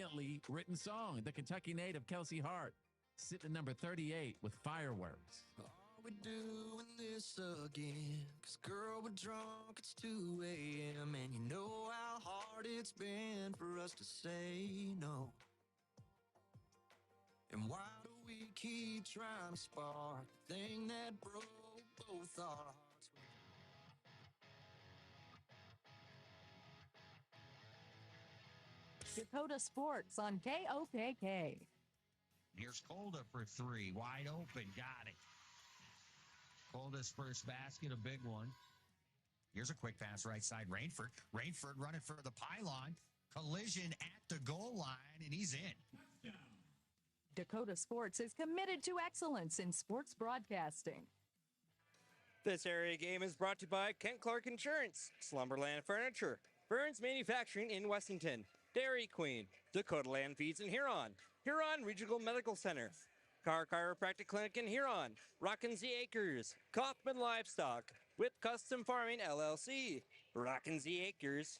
brilliantly written song. The Kentucky native Kelsey Hart sitting at number 38 with Fireworks. Are we doing this again? 'Cause girl, we're drunk, it's 2 a.m. And you know how hard it's been for us to say no. And why do we keep trying to spark the thing that broke both our hearts? Dakota Sports on KOKK. Here's Colda for three. Wide open. Got it. Colda's first basket, a big one. Here's a quick pass right side. Rainford. Rainford running for the pylon. Collision at the goal line, and he's in. Dakota Sports is committed to excellence in sports broadcasting. This area game is brought to you by Kent Clark Insurance, Slumberland Furniture, Burns Manufacturing in Westington, Dairy Queen, Dakota Land Feeds in Huron, Huron Regional Medical Center, Car Chiropractic Clinic in Huron, Rockin' Z Acres, Kaufman Livestock, Whip Custom Farming LLC, Rockin' Z Acres,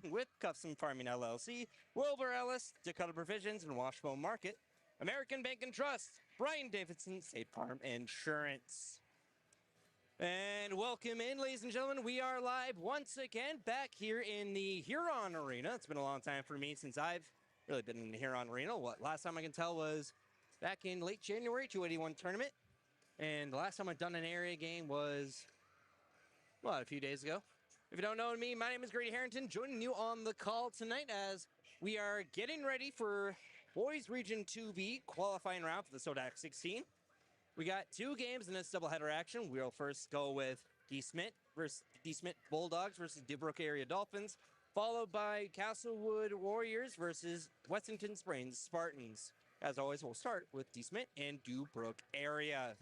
Whip Custom Farming LLC, Wilbur Ellis, Dakota Provisions and Washbone Market, American Bank and Trust, Brian Davidson, State Farm Insurance. And welcome in, ladies and gentlemen. We are live once again back here in the Huron Arena. It's been a long time for me since I've really been in the Huron Arena. Last time I can tell was back in late January, 281 tournament. And the last time I've done an area game was, a few days ago. If you don't know me, my name is Grady Harrington, joining you on the call tonight as we are getting ready for Boys Region 2B qualifying round for the SODAC 16. We got two games in this doubleheader action. We'll first go with D. Smith Bulldogs versus DuBrook Area Dolphins, followed by Castlewood Warriors versus Westington Springs Spartans. As always, we'll start with D. Smith and DuBrook Area.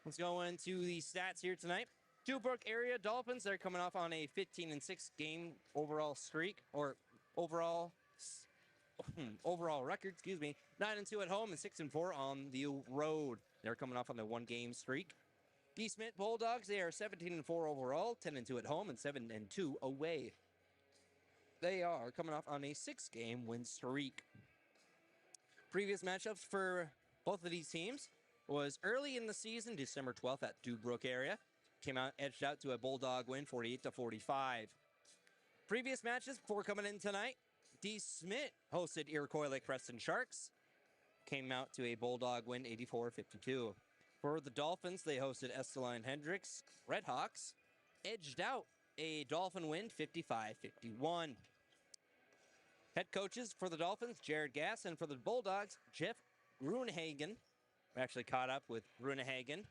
Let's go into the stats here tonight. DuBrook Area Dolphins, they're coming off on a 15-6 game overall streak, or overall record, 9-2 at home and 6-4 on the road. They're coming off on the one-game streak. D. Smith Bulldogs, they are 17-4 overall, 10-2 at home and 7-2 away. They are coming off on a 6-game win streak. Previous matchups for both of these teams was early in the season, December 12th at DuBrook Area. Came out, edged out to a Bulldog win, 48-45. Previous matches before coming in tonight, D. Smith hosted Iroquois Lake Preston Sharks. Came out to a Bulldog win, 84-52. For the Dolphins, they hosted Esteline Hendricks Redhawks. Edged out a Dolphin win, 55-51. Head coaches for the Dolphins, Jared Gass, and for the Bulldogs, Jeff Gruenhagen. We actually caught up with Gruenhagen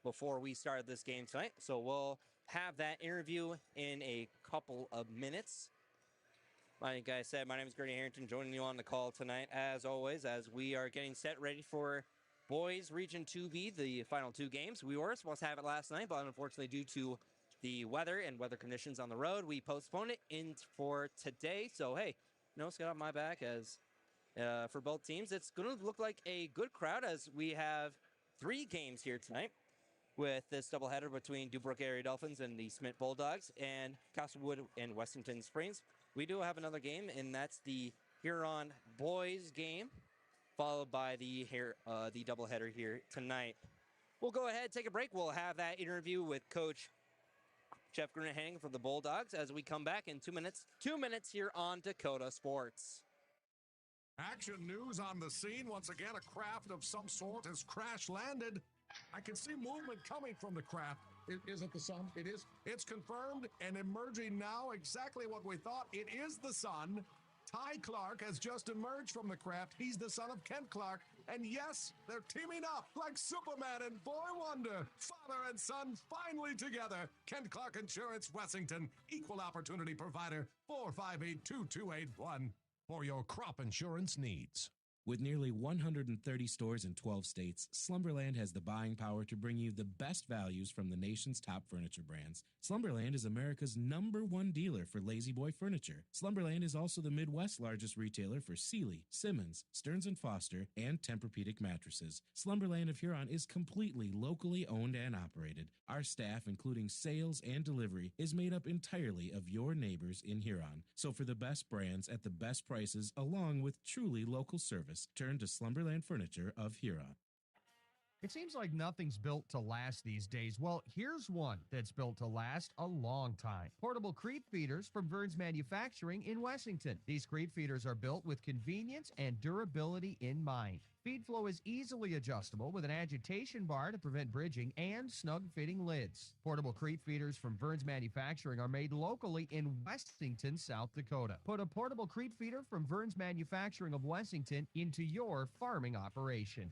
before we started this game tonight, so we'll have that interview in a couple of minutes. Like I said, my name is Grady Harrington, joining you on the call tonight, as always, as we are getting set ready for Boys Region 2B, the final two games. We were supposed to have it last night, but unfortunately, due to the weather and weather conditions on the road, we postponed it in for today. So, hey, no skin off my back as for both teams. It's going to look like a good crowd as we have three games here tonight with this doubleheader between DuBrook Area Dolphins and the Smith Bulldogs and Castlewood and Westington Springs. We do have another game, and that's the Huron Boys game, followed by the doubleheader here tonight. We'll go ahead, take a break. We'll have that interview with Coach Jeff Gruenhagen for the Bulldogs as we come back in 2 minutes. 2 minutes here on Dakota Sports. Action news on the scene. Once again, a craft of some sort has crash landed. I can see movement coming from the craft. Is it the sun? It is. It's confirmed and emerging now exactly what we thought. It is the sun. Ty Clark has just emerged from the craft. He's the son of Kent Clark. And yes, they're teaming up like Superman and Boy Wonder. Father and son finally together. Kent Clark Insurance, Wessington. Equal opportunity provider. 458-2281 for your crop insurance needs. With nearly 130 stores in 12 states, Slumberland has the buying power to bring you the best values from the nation's top furniture brands. Slumberland is America's #1 dealer for Lazy Boy furniture. Slumberland is also the Midwest's largest retailer for Sealy, Simmons, Stearns & Foster, and Tempur-Pedic mattresses. Slumberland of Huron is completely locally owned and operated. Our staff, including sales and delivery, is made up entirely of your neighbors in Huron. So for the best brands at the best prices, along with truly local service, turn to Slumberland Furniture of Huron. It seems like nothing's built to last these days. Well, here's one that's built to last a long time. Portable creep feeders from Vern's Manufacturing in Wessington. These creep feeders are built with convenience and durability in mind. Feed flow is easily adjustable with an agitation bar to prevent bridging and snug-fitting lids. Portable creep feeders from Vern's Manufacturing are made locally in Wessington, South Dakota. Put a portable creep feeder from Vern's Manufacturing of Wessington into your farming operation.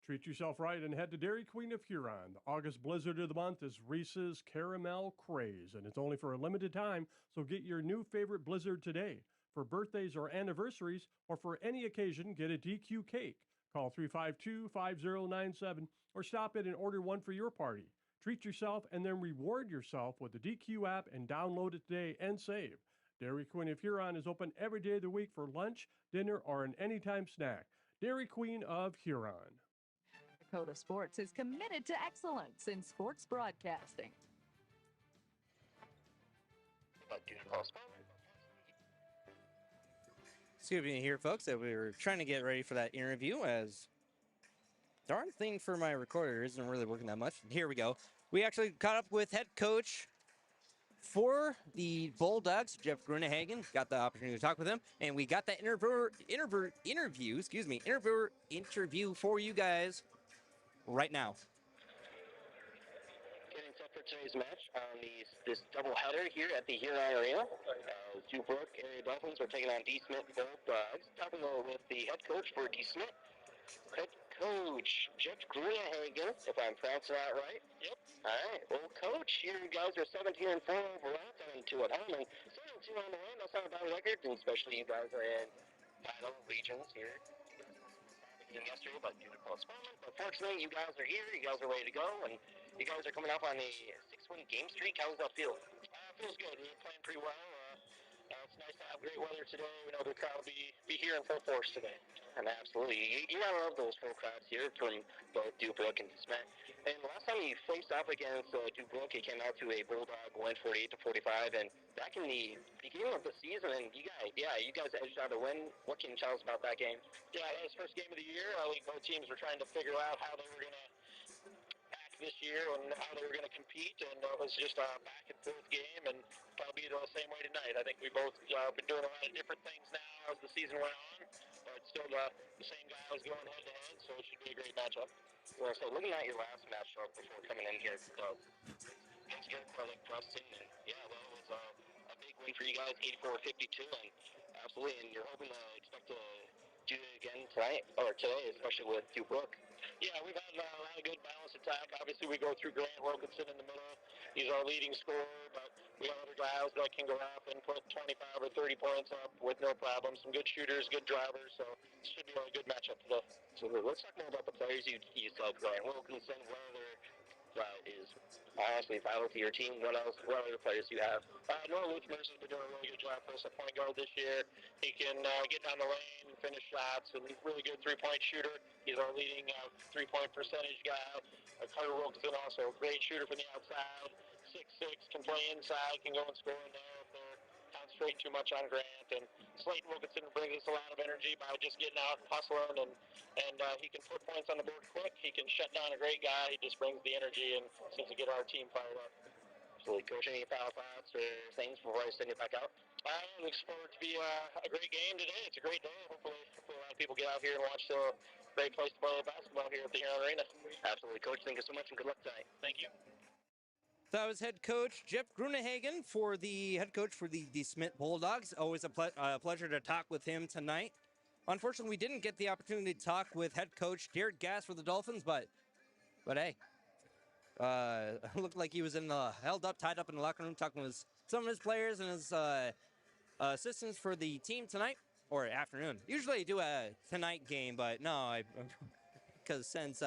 Treat yourself right and head to Dairy Queen of Huron. The August blizzard of the month is Reese's Caramel Craze, and it's only for a limited time, so get your new favorite blizzard today. For birthdays or anniversaries, or for any occasion, get a DQ cake. Call 352-5097 or stop in and order one for your party. Treat yourself and then reward yourself with the DQ app and download it today and save. Dairy Queen of Huron is open every day of the week for lunch, dinner, or an anytime snack. Dairy Queen of Huron. Dakota Sports is committed to excellence in sports broadcasting. Excuse me here, folks, that we were trying to get ready for that interview, as the darn thing for my recorder isn't really working that much. Here we go. We actually caught up with head coach for the Bulldogs, Jeff Grunehagen. Got the opportunity to talk with him, and we got that interview for you guys right now. Getting set for today's match on this doubleheader here at the Huron Arena. Dubrook area Dolphins are taking on D. Smith Bulldogs. Talking with the head coach for D. Smith, head coach Jeff Grunehagen, if I'm pronouncing that right. Yep. All right. Well, coach, you guys are 17-4 overall, 7-2 at home, and 7-2 on the way. That's not a bad record, and especially you guys are in battle regions here. Yesterday, but due to postponement. But fortunately, you guys are here. You guys are ready to go, and you guys are coming up on a 6-win game streak. How does that feel? Feels good. We're playing pretty well. It's nice to have great weather today. We know the crowd will be here in full force today. And absolutely, you gotta love those full crowds here from both Dubrook and Smith. And last time you faced off against Dubrook, it came out to a Bulldog win, 48-45. And back in the beginning of the season, and you guys edged out a win. What can you tell us about that game? Yeah, that was the first game of the year. I think both teams were trying to figure out how they were gonna act this year and how they were gonna compete. And it was just a back and forth game, and probably the same way tonight. I think we both been doing a lot of different things now as the season went on, but still the same guys going head to head, so it should be a great matchup. Well, so looking at your last matchup before coming in here, against Preston, and it was a big win for you guys, 84-52, and absolutely, and you're hoping to expect to do it again tonight, or today, especially with Dubrook. Yeah, we've had a lot of good balanced attack. Obviously, we go through Grant Wilkinson in the middle. He's our leading scorer, but we have other guys that can go up and put 25 or 30 points up with no problem. Some good shooters, good drivers, so it should be a good matchup today. So let's talk more about the players you said, Grant Wilkinson, is honestly vital to your team. What other players do you have? Noah Luthmers has been doing a really good job for us at point guard this year. He can get down the lane and finish shots, and he's a really good three-point shooter. He's our leading three-point percentage guy. Carter Wilkinson also a great shooter from the outside. 6'6", can play inside, can go and score in there if they're concentrating too much on Grant. And Slayton Wilkinson brings us a lot of energy by just getting out and hustling, and he can put points on the board quick. He can shut down a great guy. He just brings the energy and seems to get our team fired up. Absolutely. Coach, any foul thoughts or things before I send you back out? I look forward to be a great game today. It's a great day. Hopefully a lot of people get out here and watch the great place to play basketball here at the Huron Arena. Absolutely. Coach, thank you so much and good luck tonight. Thank you. That was head coach Jeff Grunehagen, for the head coach for the Smith Bulldogs. Always a pleasure to talk with him tonight. Unfortunately, we didn't get the opportunity to talk with head coach Jared Gass for the Dolphins, but hey, looked like he was tied up in the locker room, talking with some of his players and his assistants for the team tonight. or afternoon. Usually I do a tonight game, but no, because since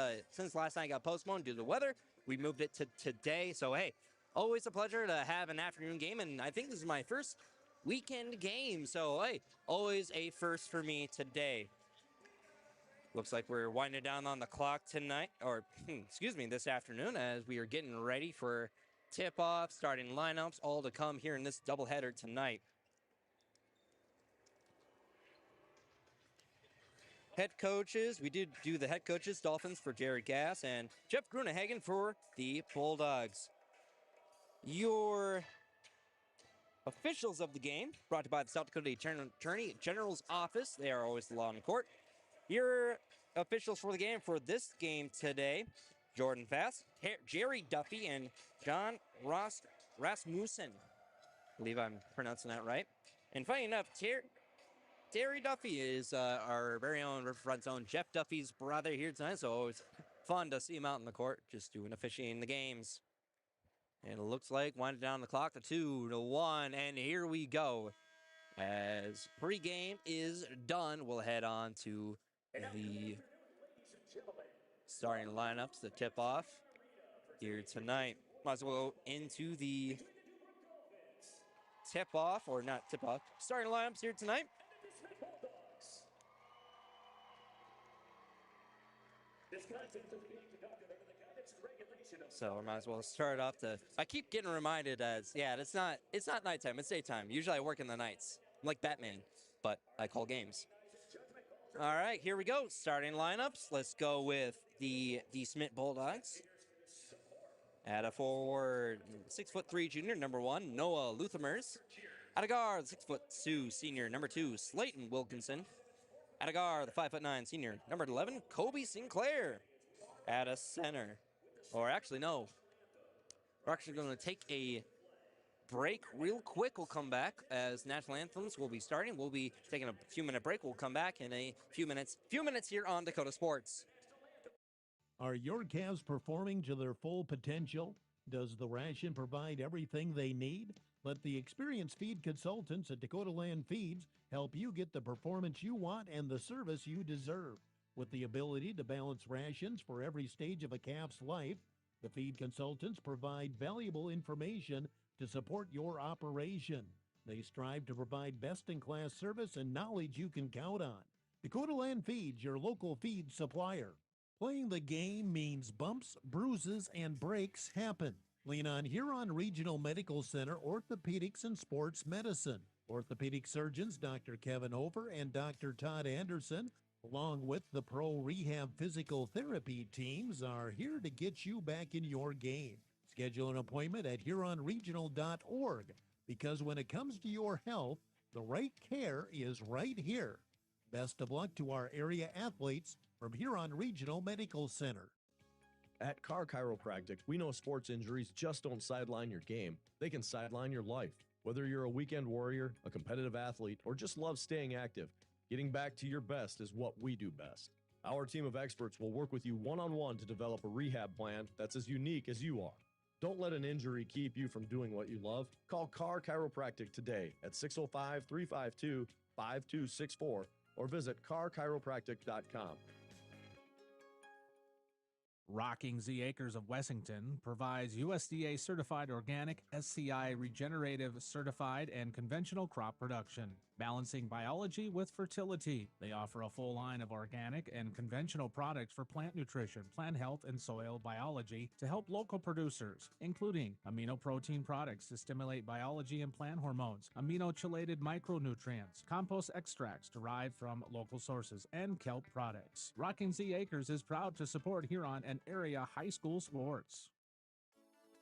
last night got postponed due to the weather, we moved it to today. So hey, always a pleasure to have an afternoon game, and I think this is my first weekend game. So hey, always a first for me today. Looks like we're winding down on the clock tonight, or excuse me, this afternoon, as we are getting ready for tip-off, starting lineups, all to come here in this doubleheader tonight. Head coaches, we did do the head coaches, Dolphins for Jared Gass and Jeff Grunehagen for the Bulldogs. Your officials of the game, brought to you by the South Dakota Attorney General's Office. They are always the law in court. Your officials for the game for this game today, Jordan Fass, Jerry Duffy, and John Rasmussen. I believe I'm pronouncing that right. And funny enough, Terry Duffy is our very own Riverfront Zone Jeff Duffy's brother here tonight, so it's fun to see him out in the court just doing officiating the games. And it looks like winding down the clock to 2-1, and here we go. As pregame is done, we'll head on to the starting lineups, the tip-off here tonight. Might as well go into the tip-off, or not tip-off, starting lineups here tonight. So I might as well start off I keep getting reminded it's not nighttime, it's daytime. Usually I work in the nights. I'm like Batman, but I call games. All right, here we go. Starting lineups. Let's go with the Smith Bulldogs. At a forward, 6'3" junior, number 1, Noah Luthamers. At a guard, 6'2" senior, number 2, Slayton Wilkinson. At a guard, the 5'9" senior, number 11, Kobe Sinclair. At a center, or actually no, we're actually going to take a break real quick. We'll come back as national anthems will be starting. We'll be taking a few-minute break. We'll come back in a few minutes here on Dakota Sports. Are your calves performing to their full potential? Does the ration provide everything they need? Let the experienced feed consultants at Dakota Land Feeds help you get the performance you want and the service you deserve. With the ability to balance rations for every stage of a calf's life, the feed consultants provide valuable information to support your operation. They strive to provide best-in-class service and knowledge you can count on. Dakota Land Feeds, your local feed supplier. Playing the game means bumps, bruises, and breaks happen. Lean on Huron Regional Medical Center Orthopedics and Sports Medicine. Orthopedic surgeons Dr. Kevin Over and Dr. Todd Anderson, along with the Pro Rehab Physical Therapy teams, are here to get you back in your game. Schedule an appointment at HuronRegional.org, because when it comes to your health, the right care is right here. Best of luck to our area athletes from Huron Regional Medical Center. At Car Chiropractic, we know sports injuries just don't sideline your game. They can sideline your life. Whether you're a weekend warrior, a competitive athlete, or just love staying active, getting back to your best is what we do best. Our team of experts will work with you one-on-one to develop a rehab plan that's as unique as you are. Don't let an injury keep you from doing what you love. Call Car Chiropractic today at 605-352-5264 or visit carchiropractic.com. Rocking Z Acres of Wessington provides USDA certified organic, SCI regenerative certified, and conventional crop production, balancing biology with fertility. They offer a full line of organic and conventional products for plant nutrition, plant health, and soil biology to help local producers, including amino protein products to stimulate biology and plant hormones, amino-chelated micronutrients, compost extracts derived from local sources, and kelp products. Rocking Z Acres is proud to support Huron and area high school sports.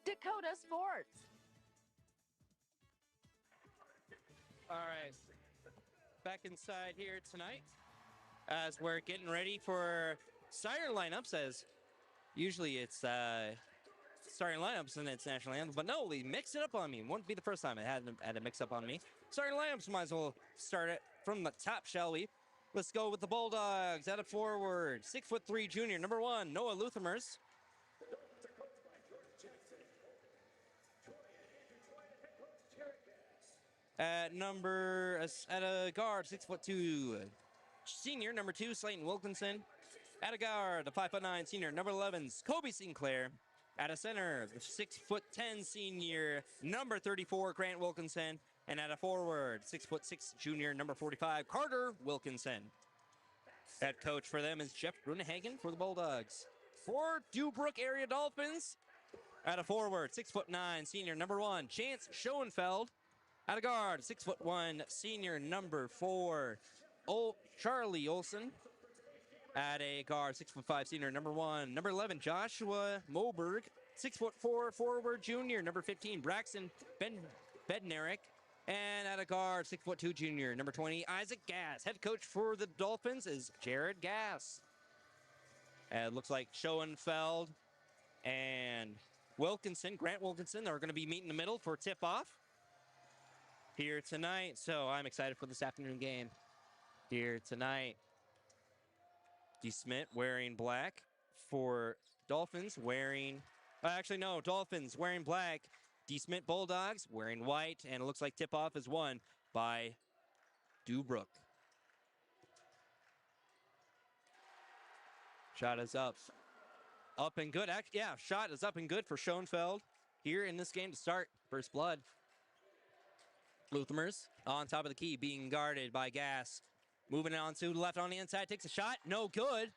Dakota Sports. All right, back inside here tonight as we're getting ready for starting lineups, as usually it's starting lineups and it's national anthem, but no, they mixed it up on me. Wouldn't be the first time it had a mix up on me. Starting lineups, might as well start it from the top, shall we? Let's go with the Bulldogs at a forward. 6'3" junior, number 1, Noah Luthamers. At a guard, 6'2", senior number 2, Slayton Wilkinson. At a guard, the 5'9" senior number 11, Kobe Sinclair. At a center, the 6'10" senior number 34, Grant Wilkinson. And at a forward, 6'6" junior number 45, Carter Wilkinson. Head coach for them is Jeff Grunehagen for the Bulldogs. For Dubrook area Dolphins, at a forward, 6'9" senior number 1, Chance Schoenfeld. At a guard, 6'1", senior number 4, Charlie Olson. At a guard, 6'5", senior number 1, number 11, Joshua Moberg. 6'4", forward junior number 15, Braxton Bednarik. And at a guard, 6'2", junior number 20, Isaac Gass. Head coach for the Dolphins is Jared Gass. And it looks like Schoenfeld and Grant Wilkinson, are going to be meeting in the middle for tip-off here tonight. So I'm excited for this afternoon game here tonight. D. Smith wearing black for Dolphins, Dolphins wearing black. D. Smith Bulldogs wearing white, and it looks like tip-off is won by Dubrook. Shot is up. Up and good. Shot is up and good for Schoenfeld here in this game to start. First blood. Luthermers on top of the key, being guarded by Gass. Moving on to the left on the inside, takes a shot, no good.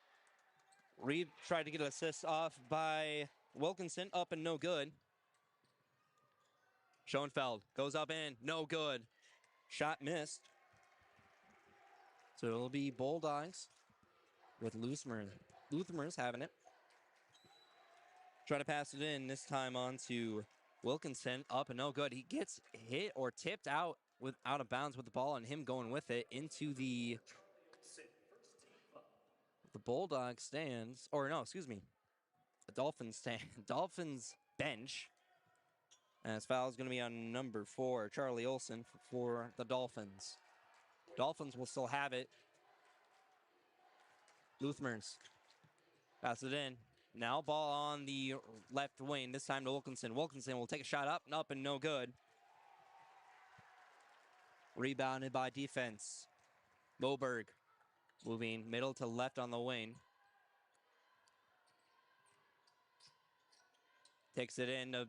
Reed tried to get an assist off by Wilkinson, up and no good. Schoenfeld goes up in, no good. Shot missed. So it'll be Bulldogs with Luthermers having it. Try to pass it in, this time on to Wilkinson, up and no good. He gets hit or tipped out out of bounds with the ball, and him going with it into the Bulldog stands, or no, excuse me, the Dolphins stand, Dolphins bench. As foul is going to be on number 4, Charlie Olson, for the Dolphins. Dolphins will still have it. Luthermers pass it in. Now ball on the left wing, this time to Wilkinson. Wilkinson will take a shot up and no good. Rebounded by defense. Moberg moving middle to left on the wing. Takes it in to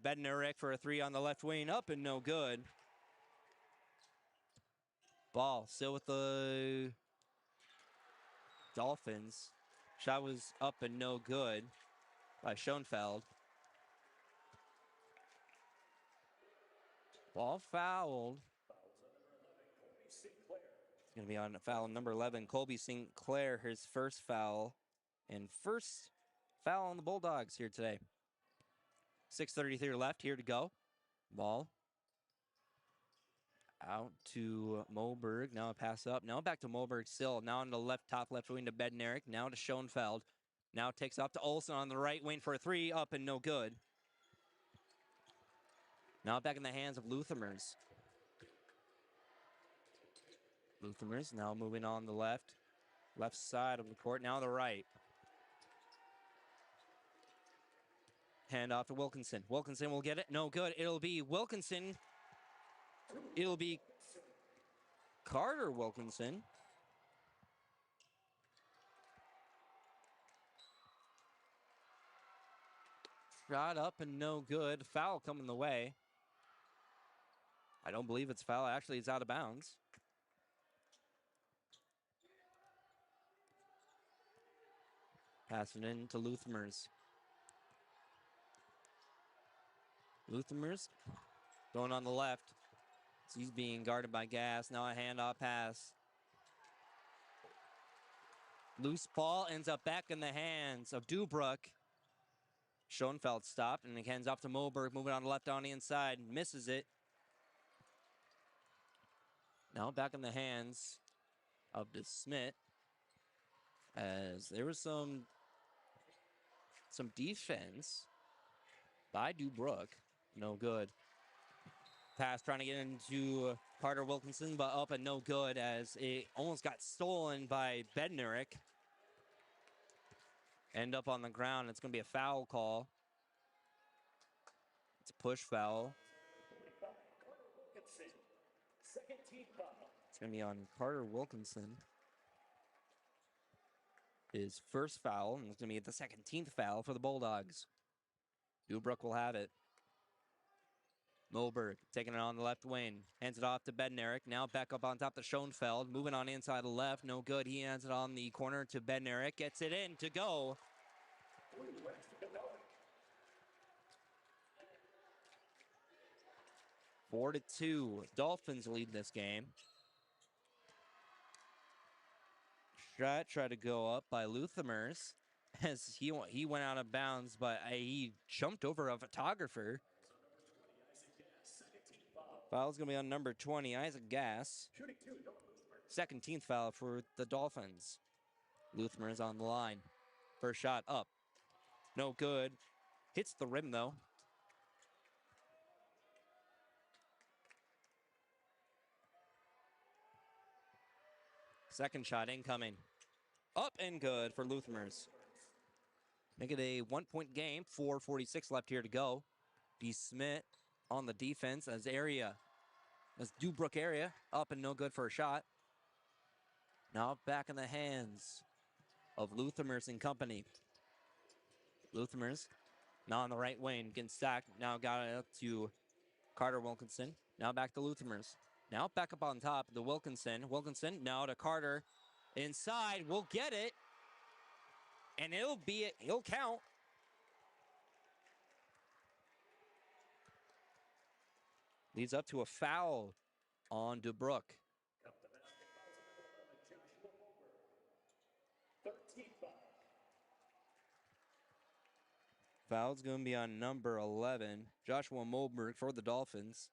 Bednarik for a 3 on the left wing, up and no good. Ball still with the Dolphins. Shot was up and no good by Schoenfeld. Ball fouled. It's going to be on foul number 11, Colby Sinclair, his first foul. And first foul on the Bulldogs here today. 6:33 left, here to go. Ball out to Moberg. Now a pass up. Now back to Moberg still. Now on the top left wing to Bednarik. Now to Schoenfeld. Now takes off to Olson on the right wing for a 3. Up and no good. Now back in the hands of Luthermers. Luthermers now moving on the left side of the court. Now the right. Hand off to Wilkinson. Wilkinson will get it. No good. It'll be Wilkinson. It'll be Carter Wilkinson. Shot up and no good. Foul coming the way. I don't believe it's foul. Actually, it's out of bounds. Passing in to Luthermers. Luthermers going on the left. So he's being guarded by Gass. Now a handoff pass. Loose ball ends up back in the hands of Dubrook. Schoenfeld stopped, and it hands off to Moberg, moving on the left on the inside. Misses it. Now back in the hands of De Smith. As there was some defense by Dubrook. No good. Pass trying to get into Carter Wilkinson, but up and no good as it almost got stolen by Bednarik. End up on the ground. It's going to be a foul call. It's a push foul. It's going to be on Carter Wilkinson. His first foul, and it's going to be the 17th foul for the Bulldogs. Dubrook will have it. Moberg taking it on the left wing. Hands it off to Bednarik. Now back up on top to Schoenfeld. Moving on inside the left. No good. He hands it on the corner to Bednarik. Gets it in to go. Four to 2. Dolphins lead this game. Shot tried to go up by Luthamers as he went out of bounds, but he jumped over a photographer. Foul's going to be on number 20, Isaac Gass. 17th foul for the Dolphins. Luthamers on the line. First shot up. No good. Hits the rim, though. Second shot incoming. Up and good for Luthamers. Make it a 1-point game. 4:46 left here to go. D. Smith on the defense as Dubrook area. Up and no good for a shot. Now back in the hands of Luthamers and company. Luthamers now on the right wing. Getting stacked. Now got it up to Carter Wilkinson. Now back to Luthamers. Now back up on top to Wilkinson. Wilkinson now to Carter. Inside, will get it. And he'll count. Leads up to a foul on Dubrook. Foul's going to be on number 11, Joshua Moberg for the Dolphins.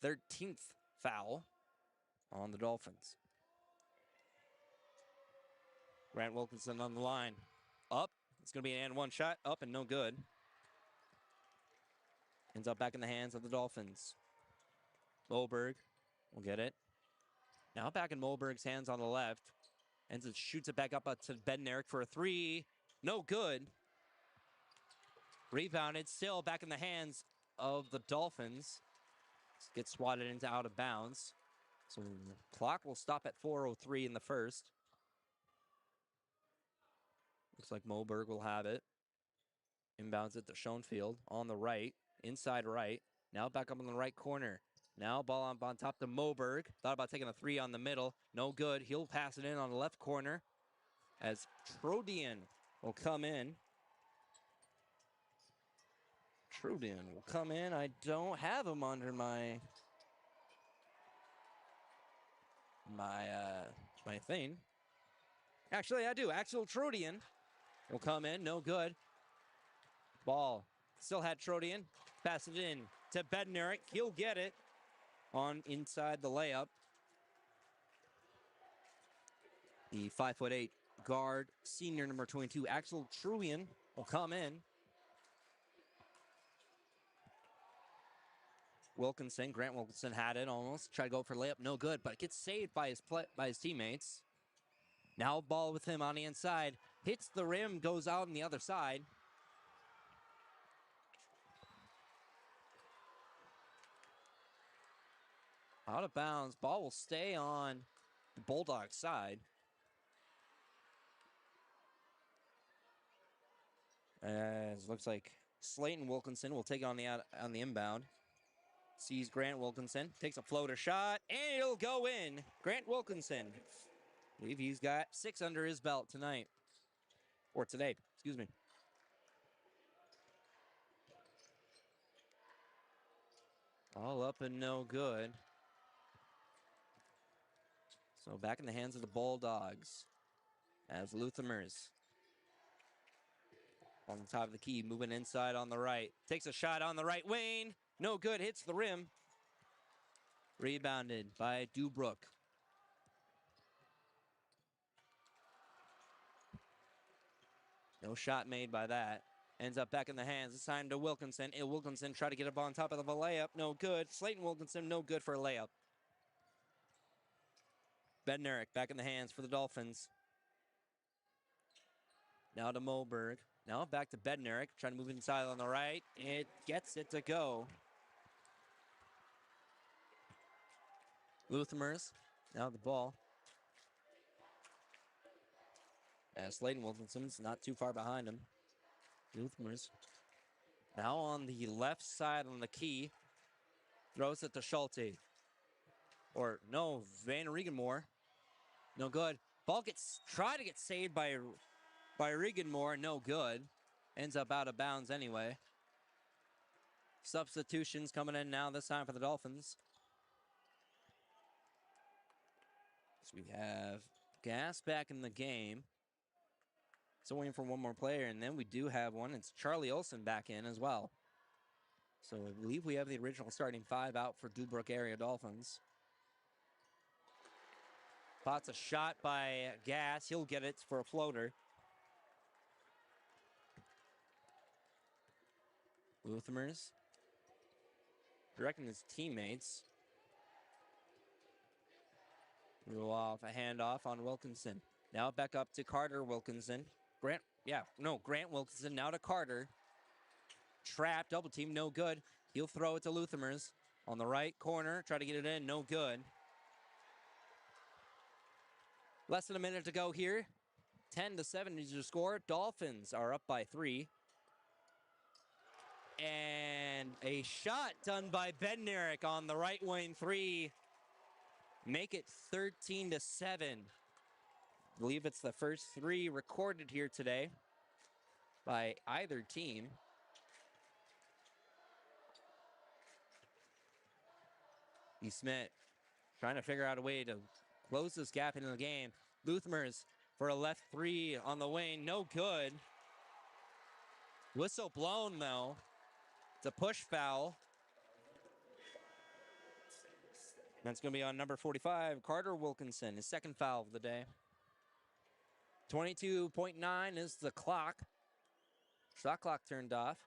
13th foul on the Dolphins. Grant Wilkinson on the line. Up. It's going to be an and one shot. Up and no good. Ends up back in the hands of the Dolphins. Moberg will get it. Now back in Moberg's hands on the left. And shoots it back up to Bednarik for a three. No good. Rebounded. Still back in the hands of the Dolphins. Gets swatted into out of bounds. So the clock will stop at 4:03 in the first. Looks like Moberg will have it. Inbounds it to Schoenfeld on the right. Inside right. Now back up in the right corner. Now ball on top to Moberg. Thought about taking a three on the middle. No good. He'll pass it in on the left corner as Trodian will come in. Trodian will come in. I don't have him under my thing. Actually, I do. Axel Trodian will come in. No good. Ball. Still had Trodian. Pass it in to Bednarik. He'll get it on inside the layup. The 5'8" guard, senior number 22, Axel Trodian will come in. Wilkinson, Grant Wilkinson had it almost. Tried to go for layup, no good, but it gets saved by his teammates. Now ball with him on the inside. Hits the rim, goes out on the other side. Out of bounds. Ball will stay on the Bulldogs side. As looks like Slayton Wilkinson will take it on the inbound. Sees Grant Wilkinson, takes a floater shot, and it'll go in. Grant Wilkinson. I believe he's got 6 under his belt tonight. Or today, excuse me. All up and no good. So back in the hands of the Bulldogs as Luthamers on the top of the key, moving inside on the right. Takes a shot on the right wing. No good, hits the rim. Rebounded by Dubrook. No shot made by that. Ends up back in the hands. It's time to Wilkinson. Wilkinson tried to get up on top of the layup. No good. Slayton Wilkinson, no good for a layup. Bednarik back in the hands for the Dolphins. Now to Moberg. Now back to Bednarik. Trying to move inside on the right. It gets it to go. Luthamers Now the ball. As Slayton Wilkinson's not too far behind him. Luthmers now on the left side on the key. Throws it to Schulte. Or no, Van Regenmoor. No good. Ball gets tried to get saved by Regenmoor. No good. Ends up out of bounds anyway. Substitutions coming in now, this time for the Dolphins. So we have Gas back in the game. So waiting for one more player, and then we do have one. It's Charlie Olson back in as well. So I believe we have the original starting five out for Dubrook area Dolphins. Pots a shot by Gas. He'll get it for a floater. Luthmers directing his teammates. Threw off a handoff on Wilkinson. Now back up to Carter Wilkinson. Grant Wilkinson now to Carter. Trap, double team, no good. He'll throw it to Luthmers on the right corner. Try to get it in, no good. Less than a minute to go here. 10-7 is your score. Dolphins are up by 3. And a shot done by Bednarik on the right wing 3. Make it 13-7. I believe it's the first 3 recorded here today by either team. E. Smith trying to figure out a way to close this gap into the game. Luthmers for a left 3 on the wing. No good. Whistle blown, though. It's a push foul. That's going to be on number 45, Carter Wilkinson, his second foul of the day. 22.9 is the clock. Shot clock turned off.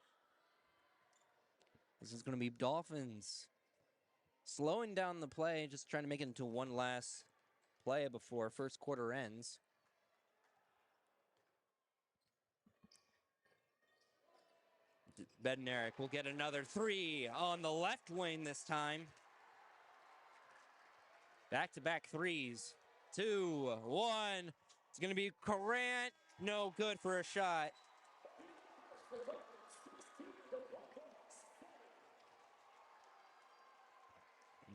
This is going to be Dolphins slowing down the play, just trying to make it into one last play before first quarter ends. Bednarik will get another 3 on the left wing this time. Back-to-back 3s. 2, 1. It's going to be Corrant. No good for a shot.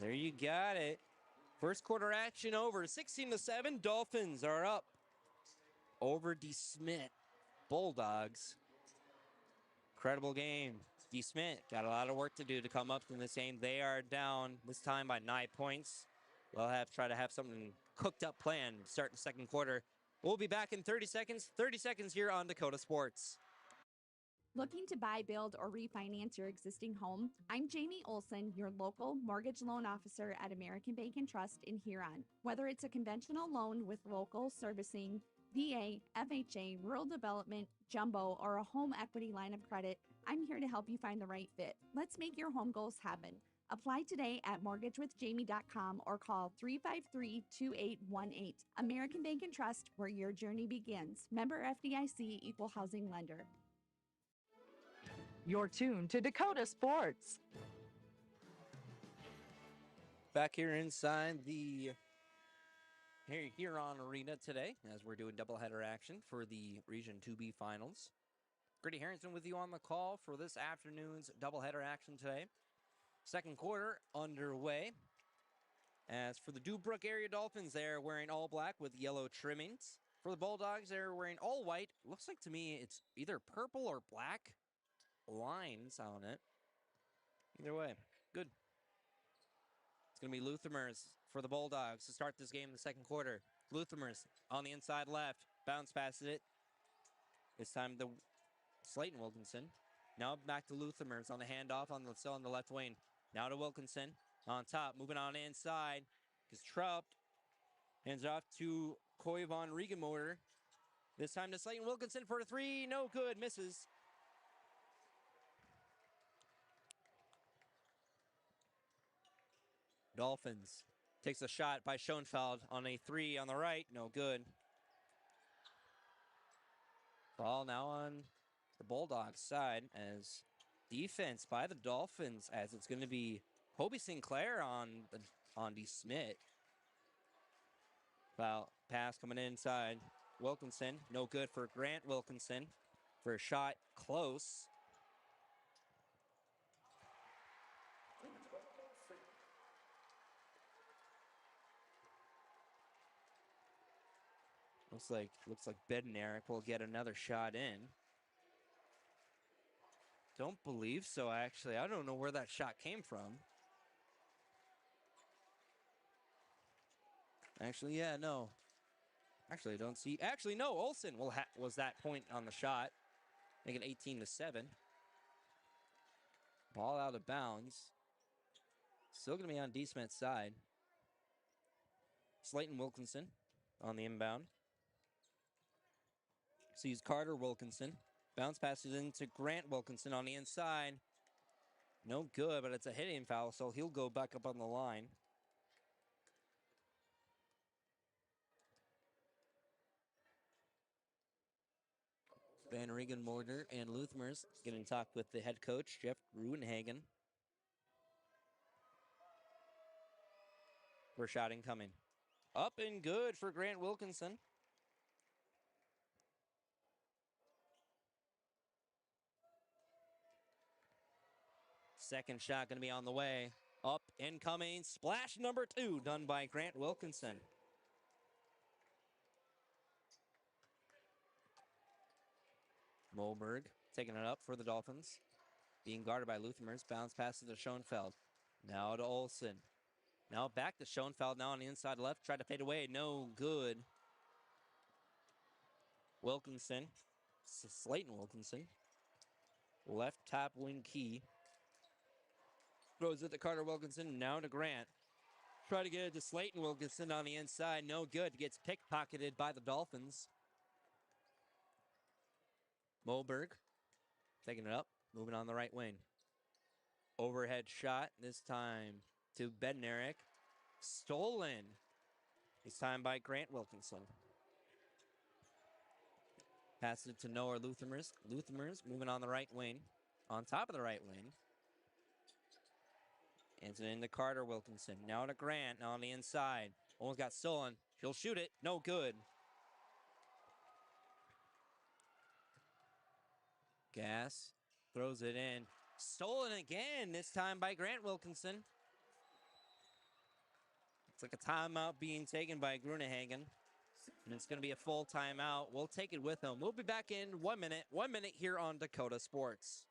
There you got it. First quarter action over. 16-7. Dolphins are up over D. Smith Bulldogs. Incredible game. D. Smith got a lot of work to do to come up in this game. They are down this time by 9 points. They'll try to have something cooked up planned to start the second quarter. We'll be back in 30 seconds. 30 seconds here on Dakota Sports. Looking to buy, build, or refinance your existing home? I'm Jamie Olson, your local mortgage loan officer at American Bank and Trust in Huron. Whether it's a conventional loan with local servicing, VA, FHA, rural development, jumbo, or a home equity line of credit, I'm here to help you find the right fit. Let's make your home goals happen. Apply today at mortgagewithjamie.com or call 353-2818. American Bank and Trust, where your journey begins. Member FDIC, Equal Housing Lender. You're tuned to Dakota Sports. Back here inside the Huron Arena today, as we're doing doubleheader action for the Region 2B Finals. Grady Harrington with you on the call for this afternoon's doubleheader action today. Second quarter underway. As for the Dubrook area Dolphins, they're wearing all black with yellow trimmings. For the Bulldogs, they're wearing all white. Looks like to me it's either purple or black lines on it. Either way, good. It's going to be Luthmers for the Bulldogs to start this game in the second quarter. Luthmers on the inside left. Bounce passes it. This time the Slayton Wilkinson. Now back to Luthmers on the handoff still on the left wing. Now to Wilkinson on top. Moving on inside. Gets trapped. Hands off to Koivan Regenmotor. This time to Slayton Wilkinson for a 3. No good. Misses. Dolphins takes a shot by Schoenfeld on a 3 on the right. No good. Ball now on the Bulldogs side as defense by the Dolphins, as it's going to be Hobie Sinclair on D. Smith. Foul pass coming inside. Wilkinson, no good for Grant Wilkinson for a shot close. Looks like Bednarik will get another shot in. Don't believe so, actually. I don't know where that shot came from. Actually, yeah, no. Actually, I don't see. Actually, no. Olsen was that point on the shot. Make it 18-7. Ball out of bounds. Still going to be on D. Smith's side. Slayton Wilkinson on the inbound. Sees Carter Wilkinson. Bounce passes into Grant Wilkinson on the inside. No good, but it's a hitting foul, so he'll go back up on the line. Van Regenmorter and Luthmers getting talked with the head coach, Jeff Ruenhagen. For shot incoming. Up and good for Grant Wilkinson. Second shot going to be on the way. Up, incoming, splash number 2, done by Grant Wilkinson. Moberg taking it up for the Dolphins. Being guarded by Luthmers. Bounce passes to Schoenfeld. Now to Olsen. Now back to Schoenfeld, now on the inside left. Tried to fade away, no good. Wilkinson. Slayton Wilkinson. Left top wing key. Throws it to Carter Wilkinson, now to Grant. Try to get it to Slayton Wilkinson on the inside, no good. Gets pickpocketed by the Dolphins. Moberg taking it up, moving on the right wing. Overhead shot, this time to Bednarik. Stolen. This time by Grant Wilkinson. Passes it to Noah Luthmers. Luthmers moving on the right wing. On top of the right wing. And into Carter Wilkinson. Now to Grant, now on the inside. Almost got stolen. He'll shoot it. No good. Gass throws it in. Stolen again, this time by Grant Wilkinson. It's like a timeout being taken by Grunehagen. And it's going to be a full timeout. We'll take it with him. We'll be back in 1 minute. 1 minute here on Dakota Sports.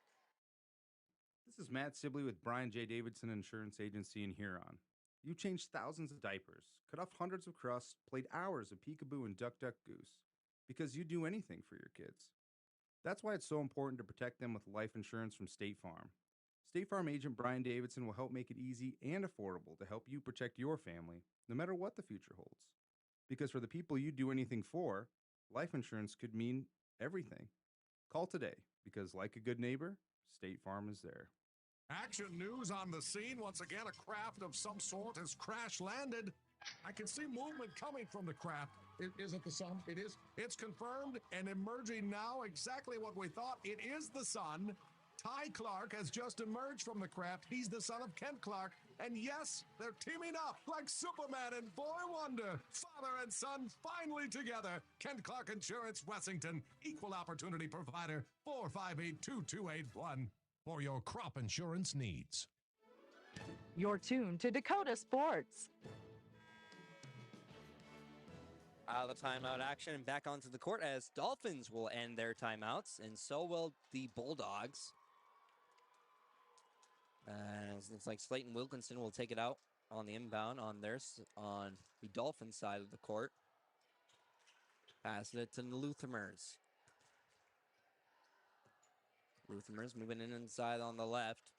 This is Matt Sibley with Brian J. Davidson Insurance Agency in Huron. You changed thousands of diapers, cut off hundreds of crusts, played hours of peekaboo and duck duck goose, because you do anything for your kids. That's why it's so important to protect them with life insurance from State Farm. State Farm agent Brian Davidson will help make it easy and affordable to help you protect your family, no matter what the future holds. Because for the people you do anything for, life insurance could mean everything. Call today, because like a good neighbor, State Farm is there. Action news on the scene. Once again, a craft of some sort has crash landed. I can see movement coming from the craft. Is it the sun? It is. It's confirmed and emerging now exactly what we thought. It is the sun. Ty Clark has just emerged from the craft. He's the son of Kent Clark. And yes, they're teaming up like Superman and Boy Wonder. Father and son finally together. Kent Clark Insurance, Wessington. Equal opportunity provider. 458-2281 for your crop insurance needs. You're tuned to Dakota Sports. Out of the timeout action and back onto the court as Dolphins will end their timeouts, and so will the Bulldogs. It looks like Slayton Wilkinson will take it out on the inbound on the Dolphins side of the court. Passing it to the Luthmers. Luthmers moving in inside on the left.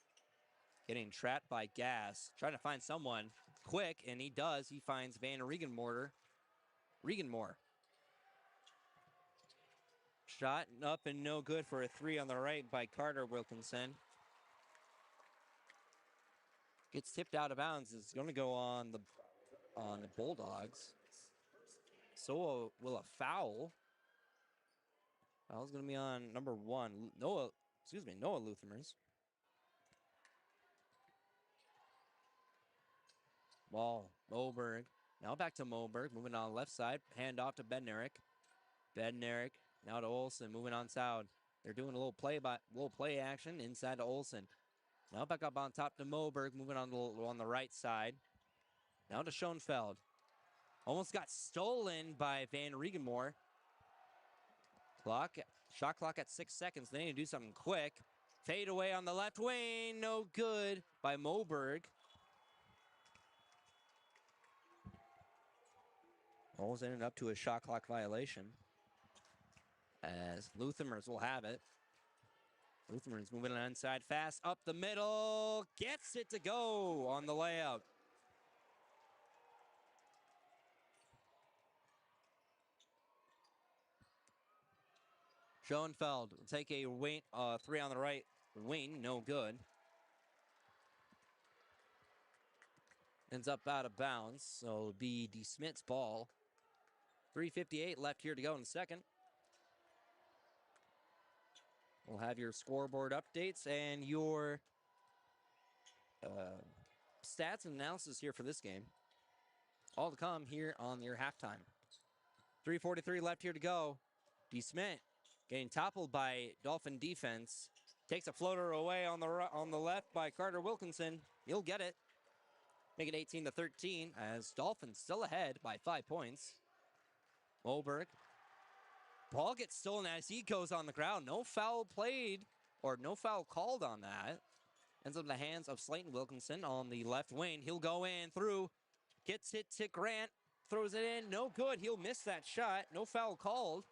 Getting trapped by Gass. Trying to find someone quick, and he does. He finds Van Regenmore. Shot up and no good for a 3 on the right by Carter Wilkinson. Gets tipped out of bounds. It's going to go on the Bulldogs. So will a foul. Foul's going to be on number 1, Noah Luthmers. Ball, Moberg Now back to Moberg, moving on the left side. Hand off to Bednarik. Bednarik now to Olsen, moving on south. They're doing a little play action inside to Olsen. Now back up on top to Moberg, moving on the right side. Now to Schoenfeld. Almost got stolen by Van Regenmoor. Shot clock at 6 seconds. They need to do something quick. Fade away on the left wing. No good by Moberg. Almost ended up to a shot clock violation. As Luthermers will have it. Luthermers moving on inside fast. Up the middle. Gets it to go on the layup. Schoenfeld will take a three on the right wing. No good. Ends up out of bounds. So it'll be DeSmith's ball. 3:58 left here to go in the second. We'll have your scoreboard updates and your stats and analysis here for this game. All to come here on your halftime. 3:43 left here to go. DeSmith getting toppled by Dolphin defense. Takes a floater away on the left by Carter Wilkinson. He'll get it. Make it 18-13 as Dolphins still ahead by 5 points. Moberg. Ball gets stolen as he goes on the ground. No foul played or no foul called on that. Ends up in the hands of Slayton Wilkinson on the left wing. He'll go in through. Gets it to Grant. Throws it in. No good. He'll miss that shot. No foul called.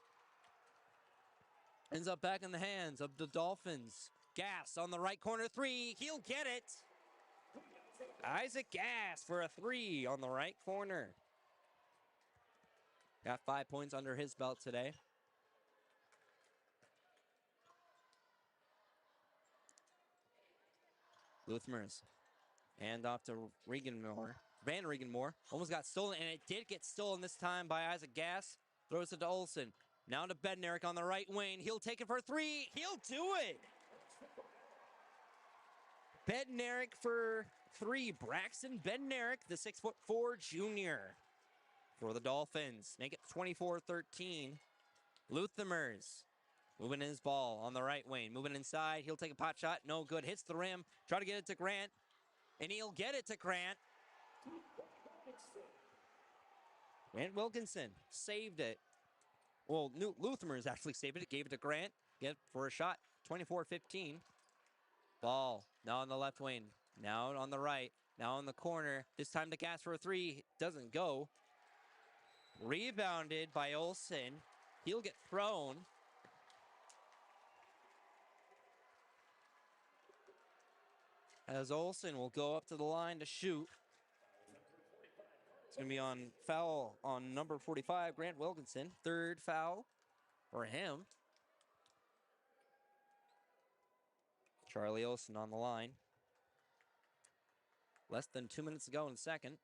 Ends up back in the hands of the Dolphins. Gass on the right corner three. He'll get it. Isaac Gass for a three on the right corner. Got 5 points under his belt today. Luthmers. Hand off to Regenmoor. Van Regenmoor. Almost got stolen, and it did get stolen this time by Isaac Gass. Throws it to Olsen. Now to Bednarik on the right wing. He'll take it for three. He'll do it. Bednarik for three. Braxton Bednarik, the 6'4" junior for the Dolphins. Make it 24-13. Luthmers moving his ball on the right wing. Moving inside. He'll take a pot shot. No good. Hits the rim. Try to get it to Grant. And he'll get it to Grant. Grant Wilkinson saved it. Well, Luthmers actually saved it. Gave it to Grant. Get for a shot. 24-15. Ball now on the left wing. Now on the right. Now in the corner. This time to Gass for a three. Doesn't go. Rebounded by Olsen. He'll get thrown. As Olsen will go up to the line to shoot. It's going to be on foul on number 45, Grant Wilkinson. Third foul for him. Charlie Olsen on the line. Less than 2 minutes to go in the second.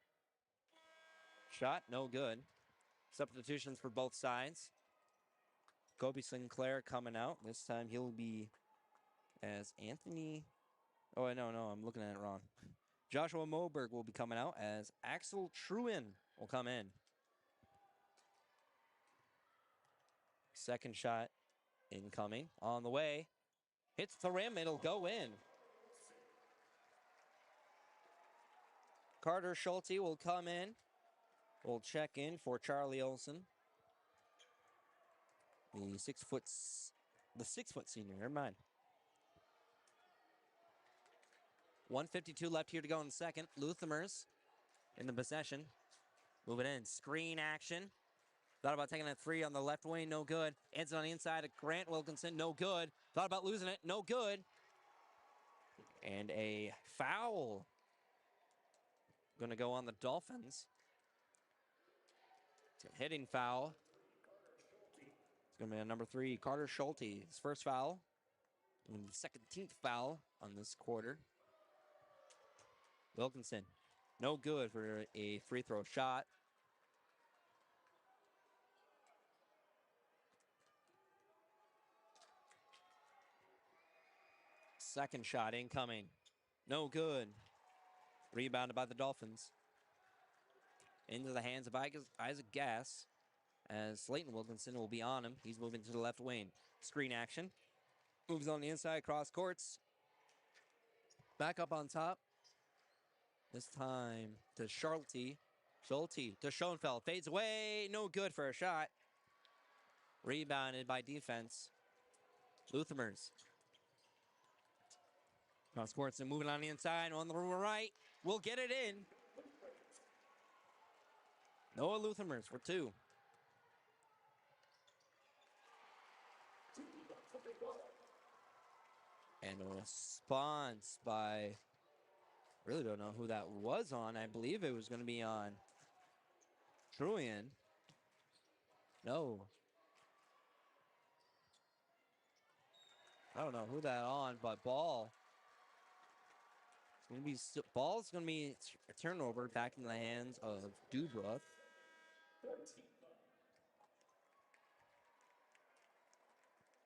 Shot, no good. Substitutions for both sides. Kobe Sinclair coming out. This time he'll be as Anthony... Oh, no, I'm looking at it wrong. Joshua Moberg will be coming out as Axel Truin will come in. Second shot incoming. On the way. Hits the rim. It'll go in. Carter Schulte will come in. We'll check in for Charlie Olsen. The 6 foot senior. Never mind. 1:52 left here to go in the second. Luthmers in the possession. Moving in. Screen action. Thought about taking a three on the left wing. No good. Ends it on the inside of Grant Wilkinson. No good. Thought about losing it. No good. And a foul. Going to go on the Dolphins. It's a hitting foul. It's going to be on number 3, Carter Schulte. His first foul. And the 17th foul on this quarter. Wilkinson, no good for a free throw shot. Second shot incoming. No good. Rebounded by the Dolphins. into the hands of Isaac Gass, as Slayton Wilkinson will be on him. He's moving to the left wing. Screen action. Moves on the inside, cross courts. Back up on top. This time to Schulte. Schulte to Schoenfeld. Fades away. No good for a shot. Rebounded by defense. Luthermers. Cross courts and moving on the inside. On the right. We'll get it in. Noah Luthermers for 2. And a response by, really don't know who that was on. I believe it was going to be on Truian. No. I don't know who that on, but ball. Ball's going to be a turnover back in the hands of Dubrow.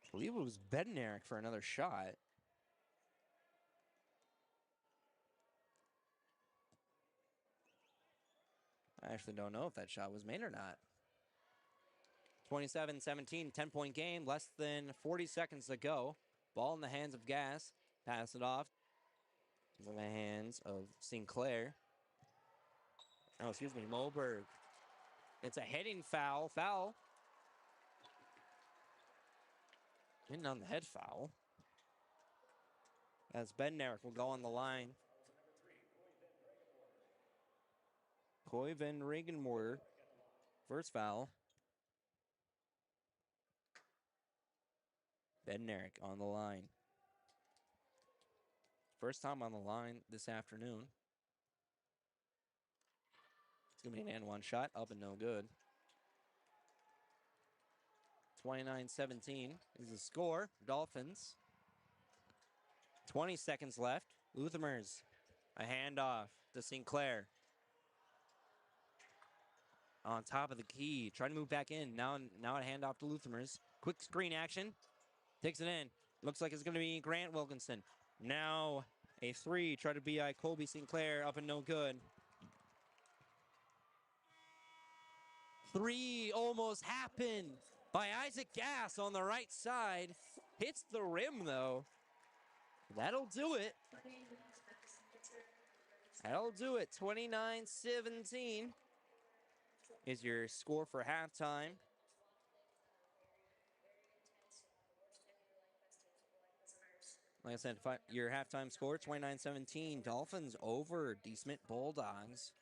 I believe it was Bednarik for another shot. I actually don't know if that shot was made or not. 27-17, 10-point game, less than 40 seconds to go. Ball in the hands of Gass. Pass it off in the hands of Sinclair. Oh, excuse me, Moberg. It's a heading foul. Foul. Hitting on the head foul. As Bednarik will go on the line. Koiven Regenmoor. First foul. Bednarik on the line. First time on the line this afternoon. It's going to be an and one shot. Up and no good. 29-17 is the score. Dolphins. 20 seconds left. Luthermers. A handoff to Sinclair. On top of the key. Trying to move back in. Now a handoff to Luthermers. Quick screen action. Takes it in. Looks like it's going to be Grant Wilkinson. Now a 3. Try to be Colby Sinclair. Up and no good. 3 almost happened by Isaac Gass on the right side. Hits the rim, though. That'll do it. That'll do it. 29-17 is your score for halftime. Like I said, your halftime score, 29-17. Dolphins over D-Smith Bulldogs.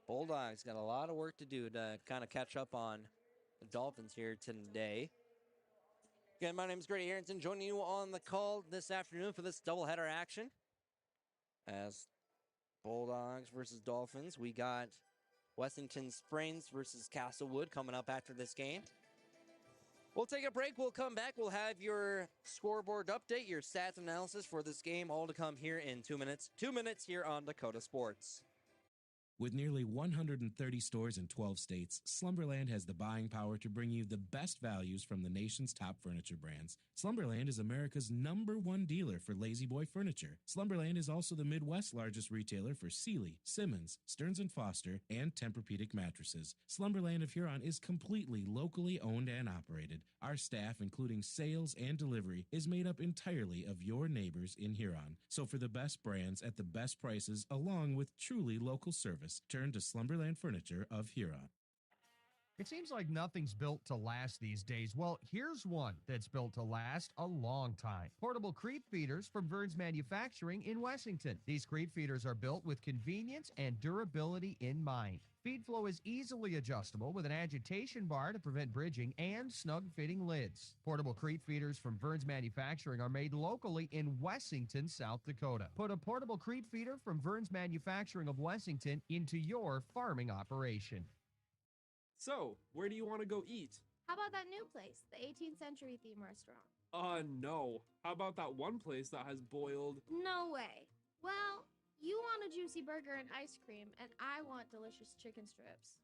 Bulldogs got a lot of work to do to kind of catch up on the Dolphins here today. Again, my name is Grady Harrington, joining you on the call this afternoon for this doubleheader action. As Bulldogs versus Dolphins, we got Wessington Springs versus Castlewood coming up after this game. We'll take a break. We'll come back. We'll have your scoreboard update, your stats analysis for this game, all to come here in 2 minutes. 2 minutes here on Dakota Sports. With nearly 130 stores in 12 states, Slumberland has the buying power to bring you the best values from the nation's top furniture brands. Slumberland is America's #1 dealer for Lazy Boy furniture. Slumberland is also the Midwest's largest retailer for Sealy, Simmons, Stearns & Foster, and Tempur-Pedic mattresses. Slumberland of Huron is completely locally owned and operated. Our staff, including sales and delivery, is made up entirely of your neighbors in Huron. So for the best brands at the best prices, along with truly local service, turn to Slumberland Furniture of Huron. It seems like nothing's built to last these days. Well, here's one that's built to last a long time. Portable creep feeders from Verns Manufacturing in Wessington. These creep feeders are built with convenience and durability in mind. Feed flow is easily adjustable with an agitation bar to prevent bridging and snug-fitting lids. Portable creep feeders from Verns Manufacturing are made locally in Wessington, South Dakota. Put a portable creep feeder from Verns Manufacturing of Wessington into your farming operation. So, where do you want to go eat? How about that new place, the 18th century theme restaurant? No. How about that one place that has boiled? No way. Well, you want a juicy burger and ice cream, and I want delicious chicken strips.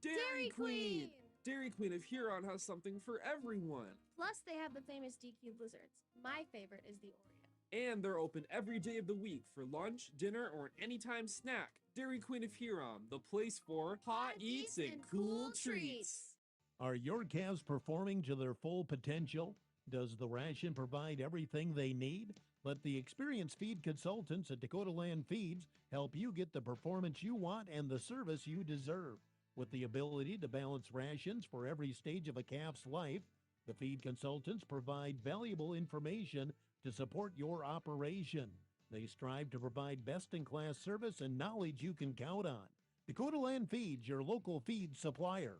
Dairy Queen! Dairy Queen of Huron has something for everyone. Plus, they have the famous DQ blizzards. My favorite is the Oreo. And they're open every day of the week for lunch, dinner, or an anytime snack. Dairy Queen of Huron, the place for hot eats and cool treats. Are your calves performing to their full potential? Does the ration provide everything they need? Let the experienced feed consultants at Dakota Land Feeds help you get the performance you want and the service you deserve. With the ability to balance rations for every stage of a calf's life, the feed consultants provide valuable information to support your operation. They strive to provide best-in-class service and knowledge you can count on. Dakota Land Feeds, your local feed supplier.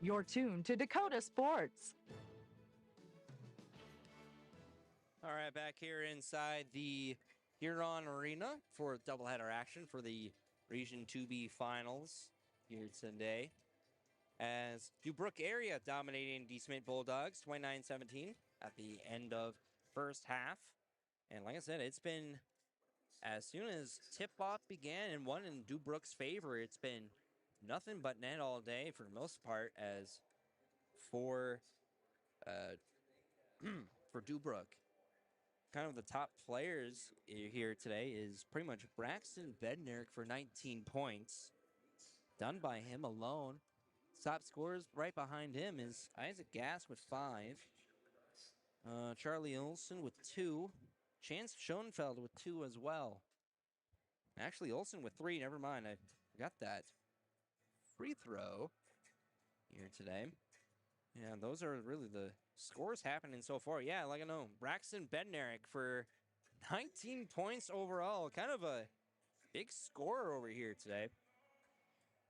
You're tuned to Dakota Sports. All right, back here inside the Huron Arena for doubleheader action for the Region 2B Finals here today. As DuBrook area dominating the Smith Bulldogs 29-17 at the end of first half. And like I said, it's been, as soon as tip-off began and won in DuBrook's favor, it's been nothing but net all day for the most part. As for for DuBrook, kind of the top players here today is pretty much Braxton Bednarik for 19 points, done by him alone. Top scorers right behind him is Isaac Gass with 5, Charlie Olson with 2, Chance Schoenfeld with 2 as well. Actually, Olson with 3, never mind, I got that free throw here today. Yeah, those are really the scores happening so far. Yeah, like I know, Braxton Bednarik for 19 points overall. Kind of a big scorer over here today.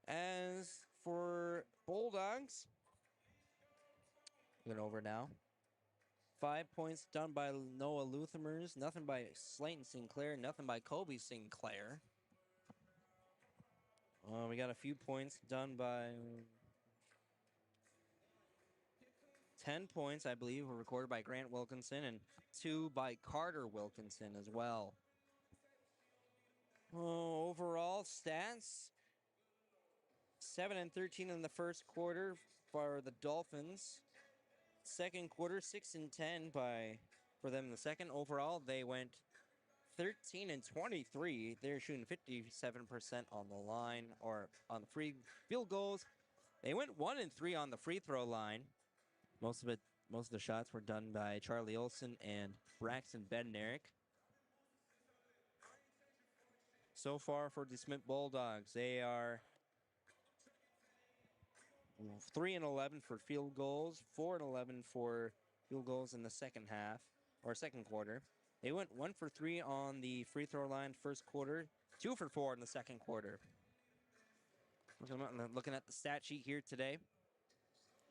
As for Bulldogs, looking over now. 5 points done by Noah Luthamers. Nothing by Slayton Sinclair. Nothing by Kobe Sinclair. We got a few points done by 10 points, I believe, were recorded by Grant Wilkinson, and 2 by Carter Wilkinson as well. Overall stats, 7 and 13 in the first quarter for the Dolphins. Second quarter, 6 and 10 for them in the second. Overall, they went 13 and 23. They're shooting 57% on the line, or on the free field goals. They went 1 and 3 on the free throw line. Most of the shots were done by Charlie Olson and Braxton Bednarik. So far for the Smith Bulldogs, they are 3 and 11 for field goals, 4 and 11 for field goals in the second half, or second quarter. They went 1 for 3 on the free throw line first quarter, 2 for 4 in the second quarter. Looking at the stat sheet here today,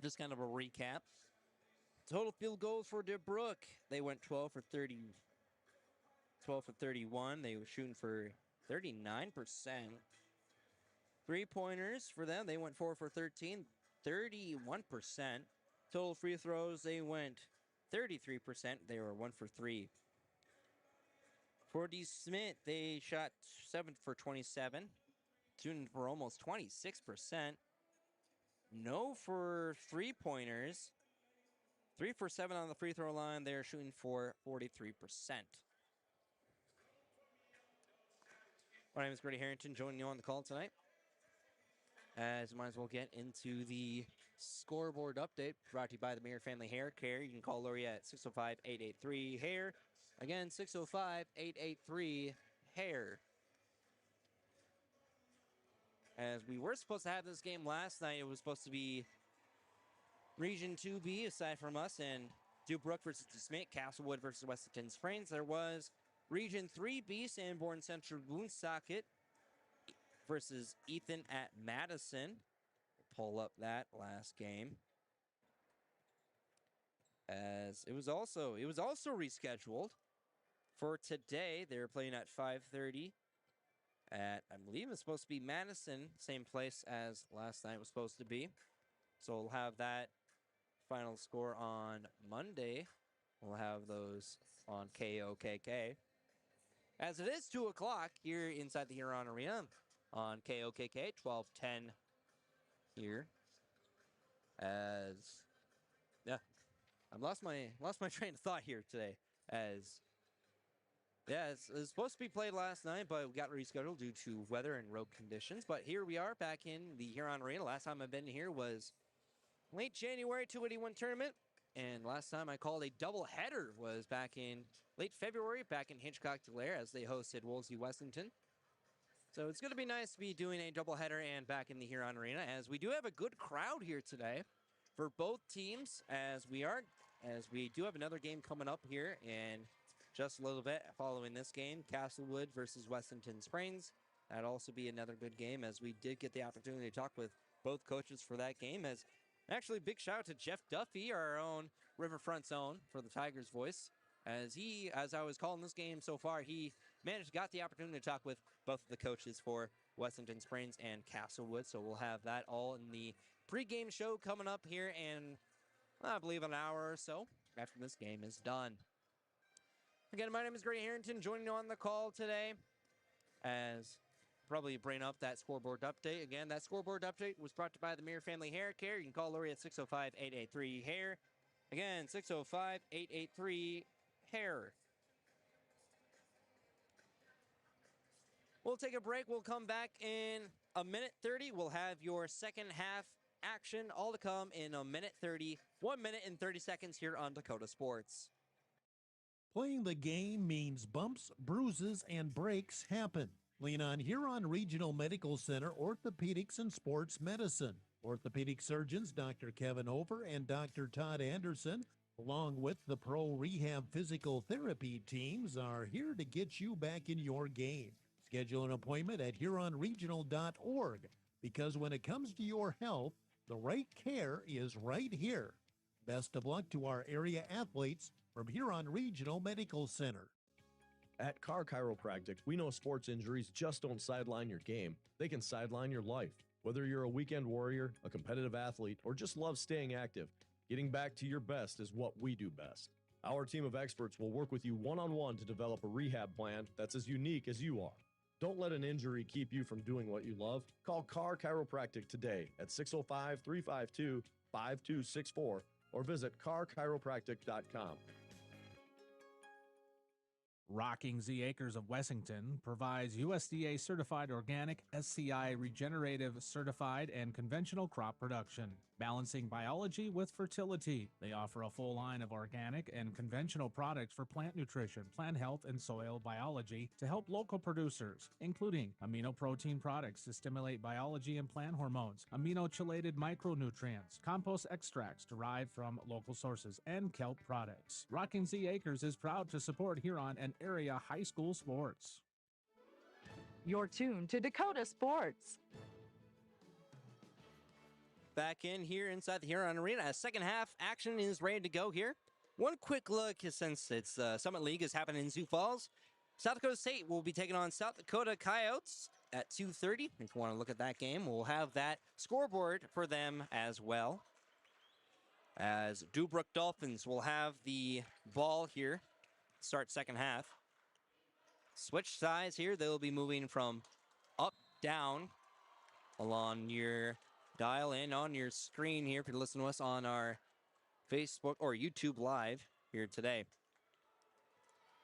just kind of a recap. Total field goals for DuBrook, they went 12 for 31. They were shooting for 39%. Three-pointers for them, they went 4 for 13, 31%. Total free throws, they went 33%. They were 1 for 3. For D. Smith, they shot 7 for 27, shooting for almost 26%. No for three-pointers. 3 for 7 on the free throw line. They're shooting for 43%. My name is Grady Harrington, joining you on the call tonight. As might as well get into the scoreboard update brought to you by the Mayer Family Hair Care. You can call Lori at 605-883-HAIR. Again, 605-883-HAIR. As we were supposed to have this game last night, it was supposed to be Region 2B, aside from us, and DuBrook versus DeSmit, Castlewood versus Westington Springs. There was Region 3B, Sanborn Central Woonsocket versus Ethan at Madison. We'll pull up that last game. As it was also rescheduled for today. They were playing at 5:30 at, I believe it's supposed to be Madison, same place as last night was supposed to be. So we'll have that final score on Monday. We'll have those on KOKK. As it is 2 o'clock here inside the Huron Arena on KOKK, 1210 here. As, yeah, I've lost my train of thought here today. As yeah, it was supposed to be played last night, but we got rescheduled due to weather and road conditions. But here we are back in the Huron Arena. Last time I've been here was late January 281 tournament. And last time I called a doubleheader was back in late February, back in Hitchcock-Tulare as they hosted Wolsey Wessington. So it's going to be nice to be doing a doubleheader and back in the Huron Arena, as we do have a good crowd here today for both teams, as we do have another game coming up here and just a little bit following this game, Castlewood versus Wessington Springs. That'll also be another good game, as we did get the opportunity to talk with both coaches for that game. As actually, big shout out to Jeff Duffy, our own Riverfront Zone for the Tigers voice, as I was calling this game so far, he got the opportunity to talk with both of the coaches for Wessington Springs and Castlewood. So we'll have that all in the pregame show coming up here in, I believe, an hour or so after this game is done. Again, my name is Grady Harrington, joining you on the call today, as probably bring up that scoreboard update. Again, that scoreboard update was brought to you by the Mir Family Hair Care. You can call Lori at 605-883-HAIR. Again, 605-883-HAIR. We'll take a break. We'll come back in a minute 30. We'll have your second half action, all to come in a minute 30, 1 minute and 30 seconds here on Dakota Sports. Playing the game means bumps, bruises, and breaks happen. Lean on Huron Regional Medical Center Orthopedics and Sports Medicine. Orthopedic surgeons Dr. Kevin Over and Dr. Todd Anderson, along with the Pro Rehab Physical Therapy teams, are here to get you back in your game. Schedule an appointment at HuronRegional.org, because when it comes to your health, the right care is right here. Best of luck to our area athletes from Huron Regional Medical Center. At Car Chiropractic, we know sports injuries just don't sideline your game. They can sideline your life. Whether you're a weekend warrior, a competitive athlete, or just love staying active, getting back to your best is what we do best. Our team of experts will work with you one-on-one to develop a rehab plan that's as unique as you are. Don't let an injury keep you from doing what you love. Call Car Chiropractic today at 605-352-5264 or visit carchiropractic.com. Rocking Z Acres of Wessington provides USDA certified organic, SCI regenerative certified and conventional crop production, balancing biology with fertility. They offer a full line of organic and conventional products for plant nutrition, plant health, and soil biology to help local producers, including amino protein products to stimulate biology and plant hormones, amino-chelated micronutrients, compost extracts derived from local sources, and kelp products. Rocking Z Acres is proud to support Huron and area high school sports. You're tuned to Dakota Sports. Back in here inside the Huron Arena, as second half action is ready to go here. One quick look, since it's Summit League is happening in Sioux Falls. South Dakota State will be taking on South Dakota Coyotes at 2:30. If you want to look at that game, we'll have that scoreboard for them as well. As Dubrook Dolphins will have the ball here, start second half. Switch sides here. They'll be moving from up, down, along your dial in on your screen here if you're listening to us on our Facebook or YouTube Live here today.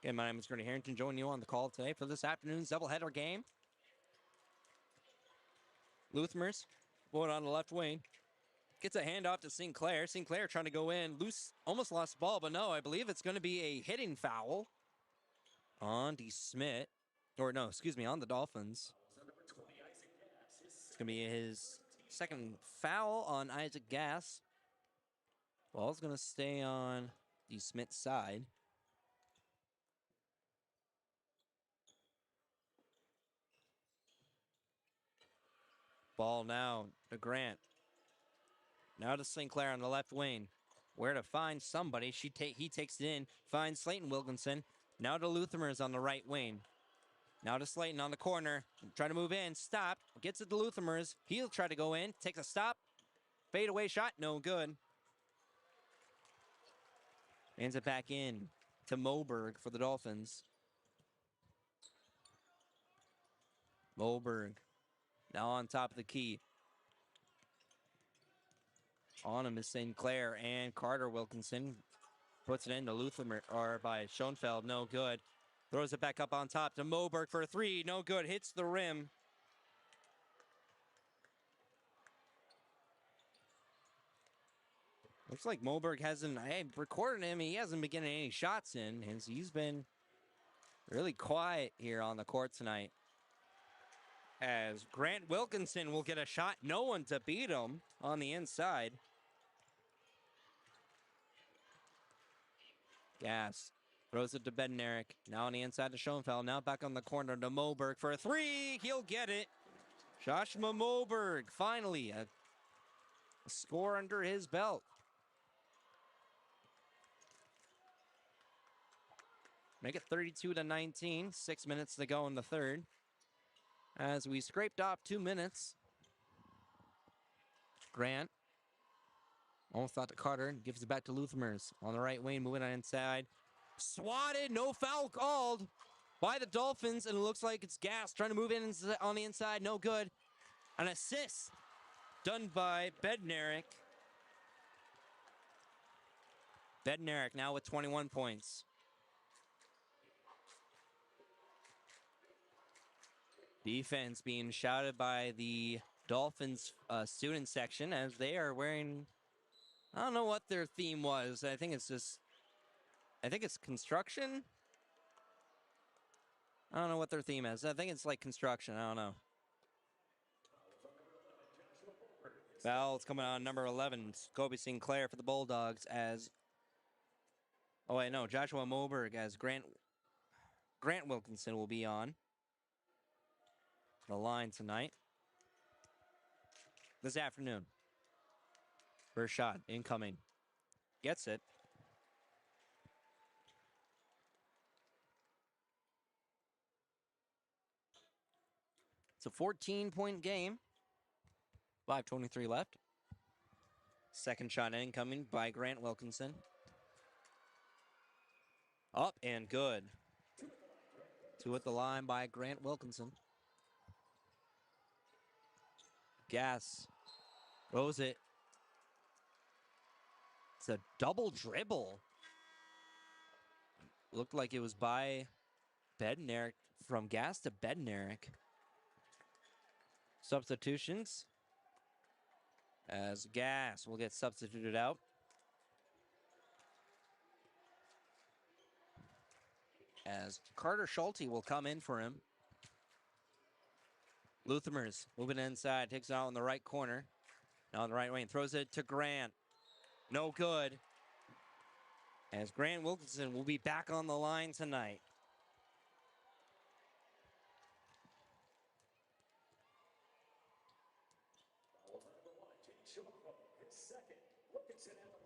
Again, my name is Grady Harrington, joining you on the call today for this afternoon's doubleheader game. Luthmers going on the left wing. Gets a handoff to Sinclair. Sinclair trying to go in. Loose, almost lost the ball, but no, I believe it's going to be a hitting foul on DeSmit. Or no, excuse me, on the Dolphins. It's going to be his second foul on Isaac Gass. Ball's going to stay on DeSmit's side. Ball now to Grant. Now to Sinclair on the left wing. Where to find somebody. He takes it in. Finds Slayton Wilkinson. Now to Luthermers on the right wing. Now to Slayton on the corner. Trying to move in. Stopped. Gets it to Luthermers. He'll try to go in. Takes a stop. Fade away shot. No good. Ends it back in to Moberg for the Dolphins. Moberg. Now on top of the key. On him is St. Clair and Carter Wilkinson. Puts it into Luther or by Schoenfeld. No good. Throws it back up on top to Moberg for a three. No good. Hits the rim. Looks like Moberg hasn't, I recorded him, he hasn't been getting any shots in. He's been really quiet here on the court tonight. As Grant Wilkinson will get a shot, no one to beat him on the inside. Gas throws it to Bednarik. Now on the inside to Schoenfeld. Now back on the corner to Moberg for a three. He'll get it. Joshua Moberg, finally a score under his belt. Make it 32-19. 6 minutes to go in the third. As we scraped off 2 minutes. Grant almost thought to Carter. Gives it back to Luthmers on the right wing. Moving on inside. Swatted. No foul called by the Dolphins. And it looks like it's Gas trying to move in on the inside. No good. An assist done by Bednarik. Bednarik now with 21 points. Defense being shouted by the Dolphins student section as they are wearing, I don't know what their theme was. I think it's construction. I don't know what their theme is. I think it's like construction. I don't know. Foul's coming on number 11, Kobe Sinclair for the Bulldogs as, oh wait, no, Joshua Moberg as Grant Wilkinson will be on the line tonight. This afternoon. First shot, incoming. Gets it. It's a 14-point game. 5:23 left. Second shot incoming by Grant Wilkinson. Up and good. Two at the line by Grant Wilkinson. Gas throws it. It's a double dribble. Looked like it was by Bednarik, from Gas to Bednarik. Substitutions. As Gas will get substituted out. As Carter Schulte will come in for him. Luthmers moving inside, takes it out in the right corner. Now on the right wing, throws it to Grant. No good. As Grant Wilkinson will be back on the line tonight.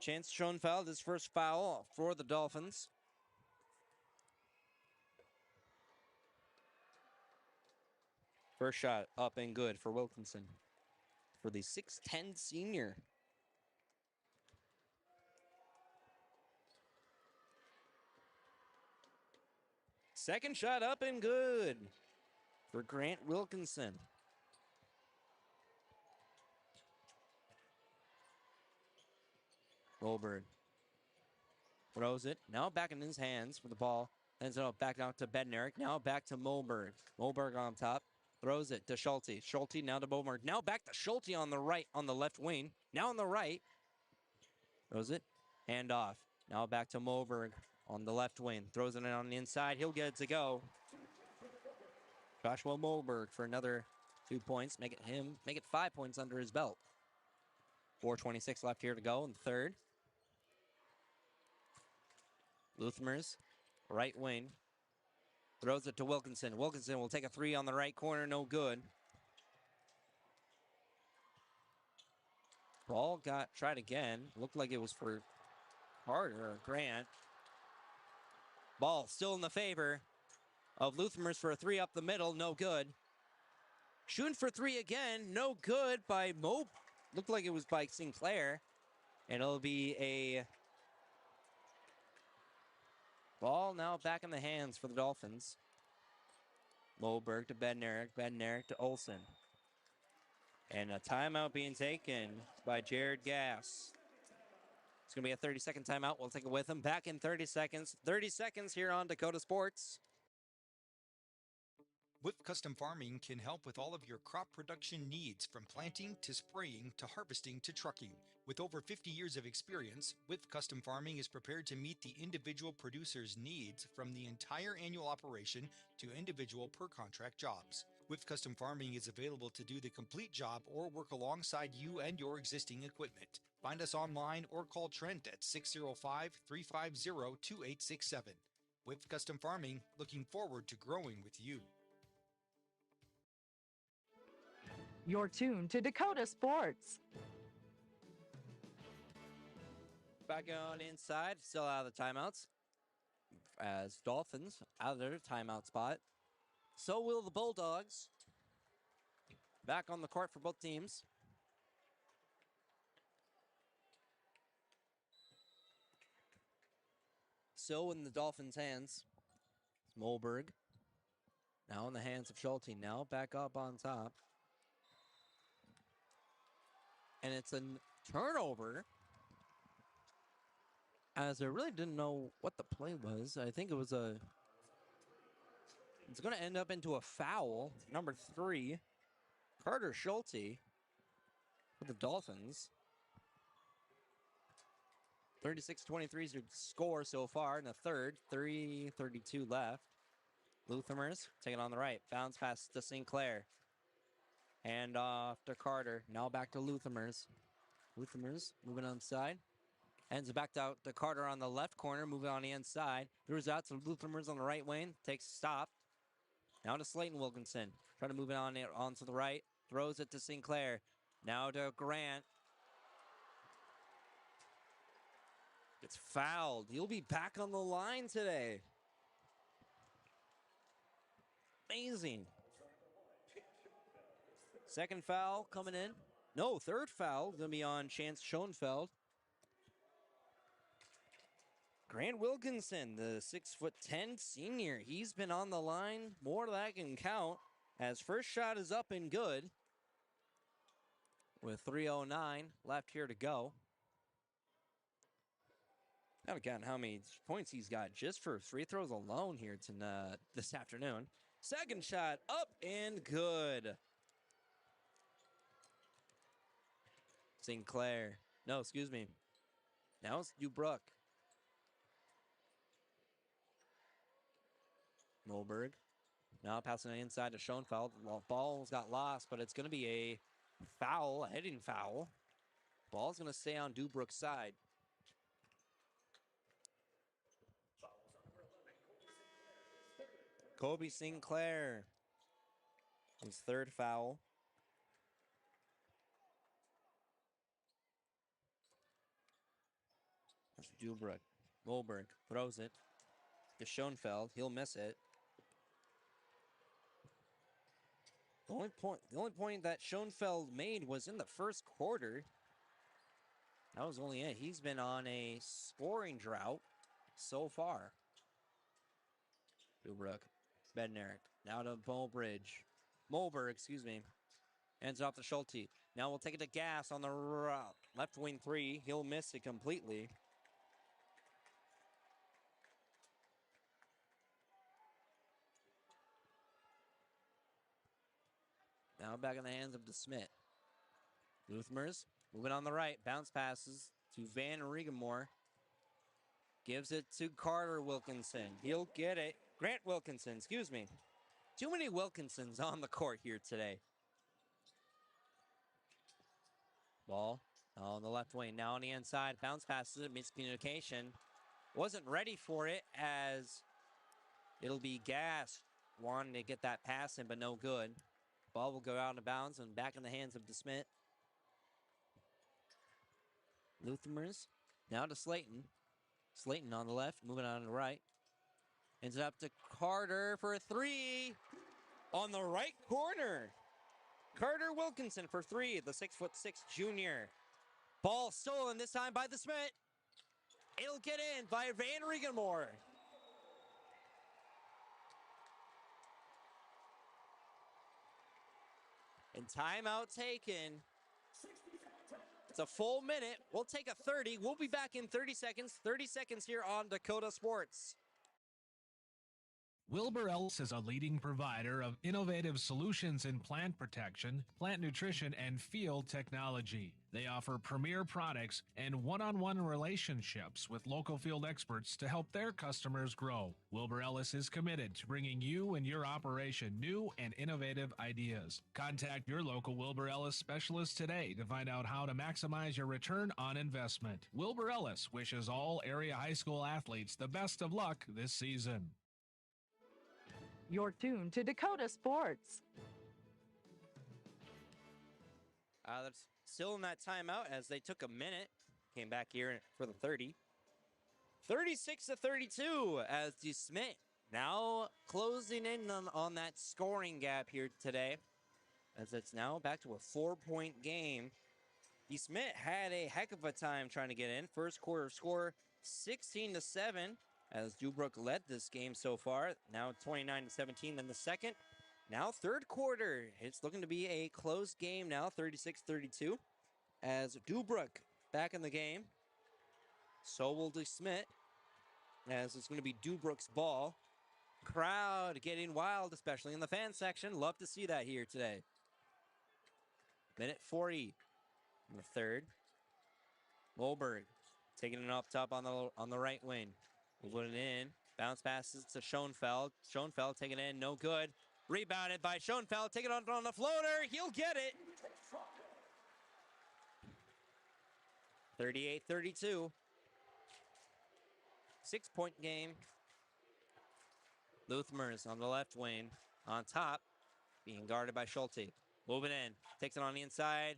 Chance Schoenfeld, his first foul for the Dolphins. First shot up and good for Wilkinson. For the 6'10 senior. Second shot up and good for Grant Wilkinson. Goldberg throws it. Now back in his hands for the ball. Ends it up back out to Bednarik. Now back to Moberg. Moberg on top. Throws it to Schulte. Schulte now to Moberg. Now back to Schulte on the right, on the left wing. Now on the right. Throws it. Hand off. Now back to Moberg on the left wing. Throws it in on the inside. He'll get it to go. Joshua Moberg for another 2 points. Make it 5 points under his belt. 4:26 left here to go in the third. Luthmers, right wing. Throws it to Wilkinson. Wilkinson will take a three on the right corner. No good. Ball got tried again. Looked like it was for Carter or Grant. Ball still in the favor of Luthmers for a three up the middle. No good. Shooting for three again. No good by Moe. Looked like it was by Sinclair. And it'll be a ball now back in the hands for the Dolphins. Moberg to Bednarik. Bednarik to Olsen. And a timeout being taken by Jared Gass. It's going to be a 30-second timeout. We'll take it with them. Back in 30 seconds. 30 seconds here on Dakota Sports. Whip Custom Farming can help with all of your crop production needs, from planting to spraying to harvesting to trucking. With over 50 years of experience, Whip Custom Farming is prepared to meet the individual producer's needs, from the entire annual operation to individual per contract jobs. Whip Custom Farming is available to do the complete job or work alongside you and your existing equipment. Find us online or call Trent at 605-350-2867. Whip Custom Farming, looking forward to growing with you. You're tuned to Dakota Sports. Back on inside, still out of the timeouts. As Dolphins out of their timeout spot. So will the Bulldogs. Back on the court for both teams. So in the Dolphins' hands, Molberg. Now in the hands of Schulte. Now back up on top. And it's a turnover, as I really didn't know what the play was. I think it was it's going to end up into a foul. Number 3, Carter Schulte for the Dolphins. 36-23 is your score so far in the third. 3:32 left. Luthermers taking on the right. Bounce pass to Sinclair. Hand off to Carter. Now back to Luthermers. Luthermers moving on the side. Hands it back out to Carter on the left corner. Moving on the inside. Throws out to Luthermers on the right wing. Takes a stop. Now to Slayton Wilkinson. Trying to move it on to the right. Throws it to Sinclair. Now to Grant. Gets fouled. He'll be back on the line today. Amazing. Second foul coming in. No, third foul going to be on Chance Schoenfeld. Grant Wilkinson, the 6'10" senior. He's been on the line more than I can count, as first shot is up and good. With 3:09 left here to go. I haven't counted how many points he's got just for free throws alone here this afternoon. Second shot up and good. Sinclair. No, excuse me. Now it's Dubruck. Molberg. Now passing it inside to Schoenfeld. Ball's got lost, but it's going to be a foul, a heading foul. Ball's going to stay on Dubruck's side. Kobe Sinclair. His third foul. That's Dubruck. Molberg throws it to Schoenfeld. He'll miss it. The only point that Schoenfeld made was in the first quarter. That was only it. He's been on a scoring drought so far. Dubruck. Bednarik. Now to Molberg, excuse me. Hands it off to Schulte. Now we'll take it to Gass on the left wing 3. He'll miss it completely. Now back in the hands of DeSmit. Luthermers moving on the right. Bounce passes to Van Regenmore. Gives it to Carter Wilkinson. He'll get it. Grant Wilkinson, excuse me. Too many Wilkinsons on the court here today. Ball on the left wing. Now on the inside. Bounce passes it. Miscommunication. Wasn't ready for it, as it'll be Gass wanting to get that pass in, but no good. Ball will go out of bounds and back in the hands of DeSmit. Luthermers. Now to Slayton. Slayton on the left, moving on to the right. Ends it up to Carter for a 3 on the right corner. Carter Wilkinson for 3, the 6'6" junior. Ball stolen this time by DeSmit. It'll get in by Van Regenmore. And timeout taken It's a full minute. We'll take a 30. We'll be back in 30 seconds. 30 seconds here on Dakota Sports. Wilbur Ellis is a leading provider of innovative solutions in plant protection, plant nutrition, and field technology. They offer premier products and one-on-one relationships with local field experts to help their customers grow. Wilbur Ellis is committed to bringing you and your operation new and innovative ideas. Contact your local Wilbur Ellis specialist today to find out how to maximize your return on investment. Wilbur Ellis wishes all area high school athletes the best of luck this season. You're tuned to Dakota Sports. That's still in that timeout as they took a minute. Came back here for the 30. 36-32 as DeSmit now closing in on that scoring gap here today. As it's now back to a 4-point game. DeSmit had a heck of a time trying to get in. First quarter score 16-7. As Dubrook led this game so far, now 29-17 in the second. Now third quarter, it's looking to be a close game now, 36-32. As Dubrook back in the game, so will DeSmit, as it's going to be Dubrook's ball. Crowd getting wild, especially in the fan section. Love to see that here today. Minute 40 in the third. Moberg taking it up top on the right wing. Moving it in. Bounce passes to Schoenfeld. Schoenfeld taking it in. No good. Rebounded by Schoenfeld. Taking it on the floater. He'll get it. 38-32. 6-point game. Luthmers on the left wing. On top. Being guarded by Schulte. Moving in. Takes it on the inside.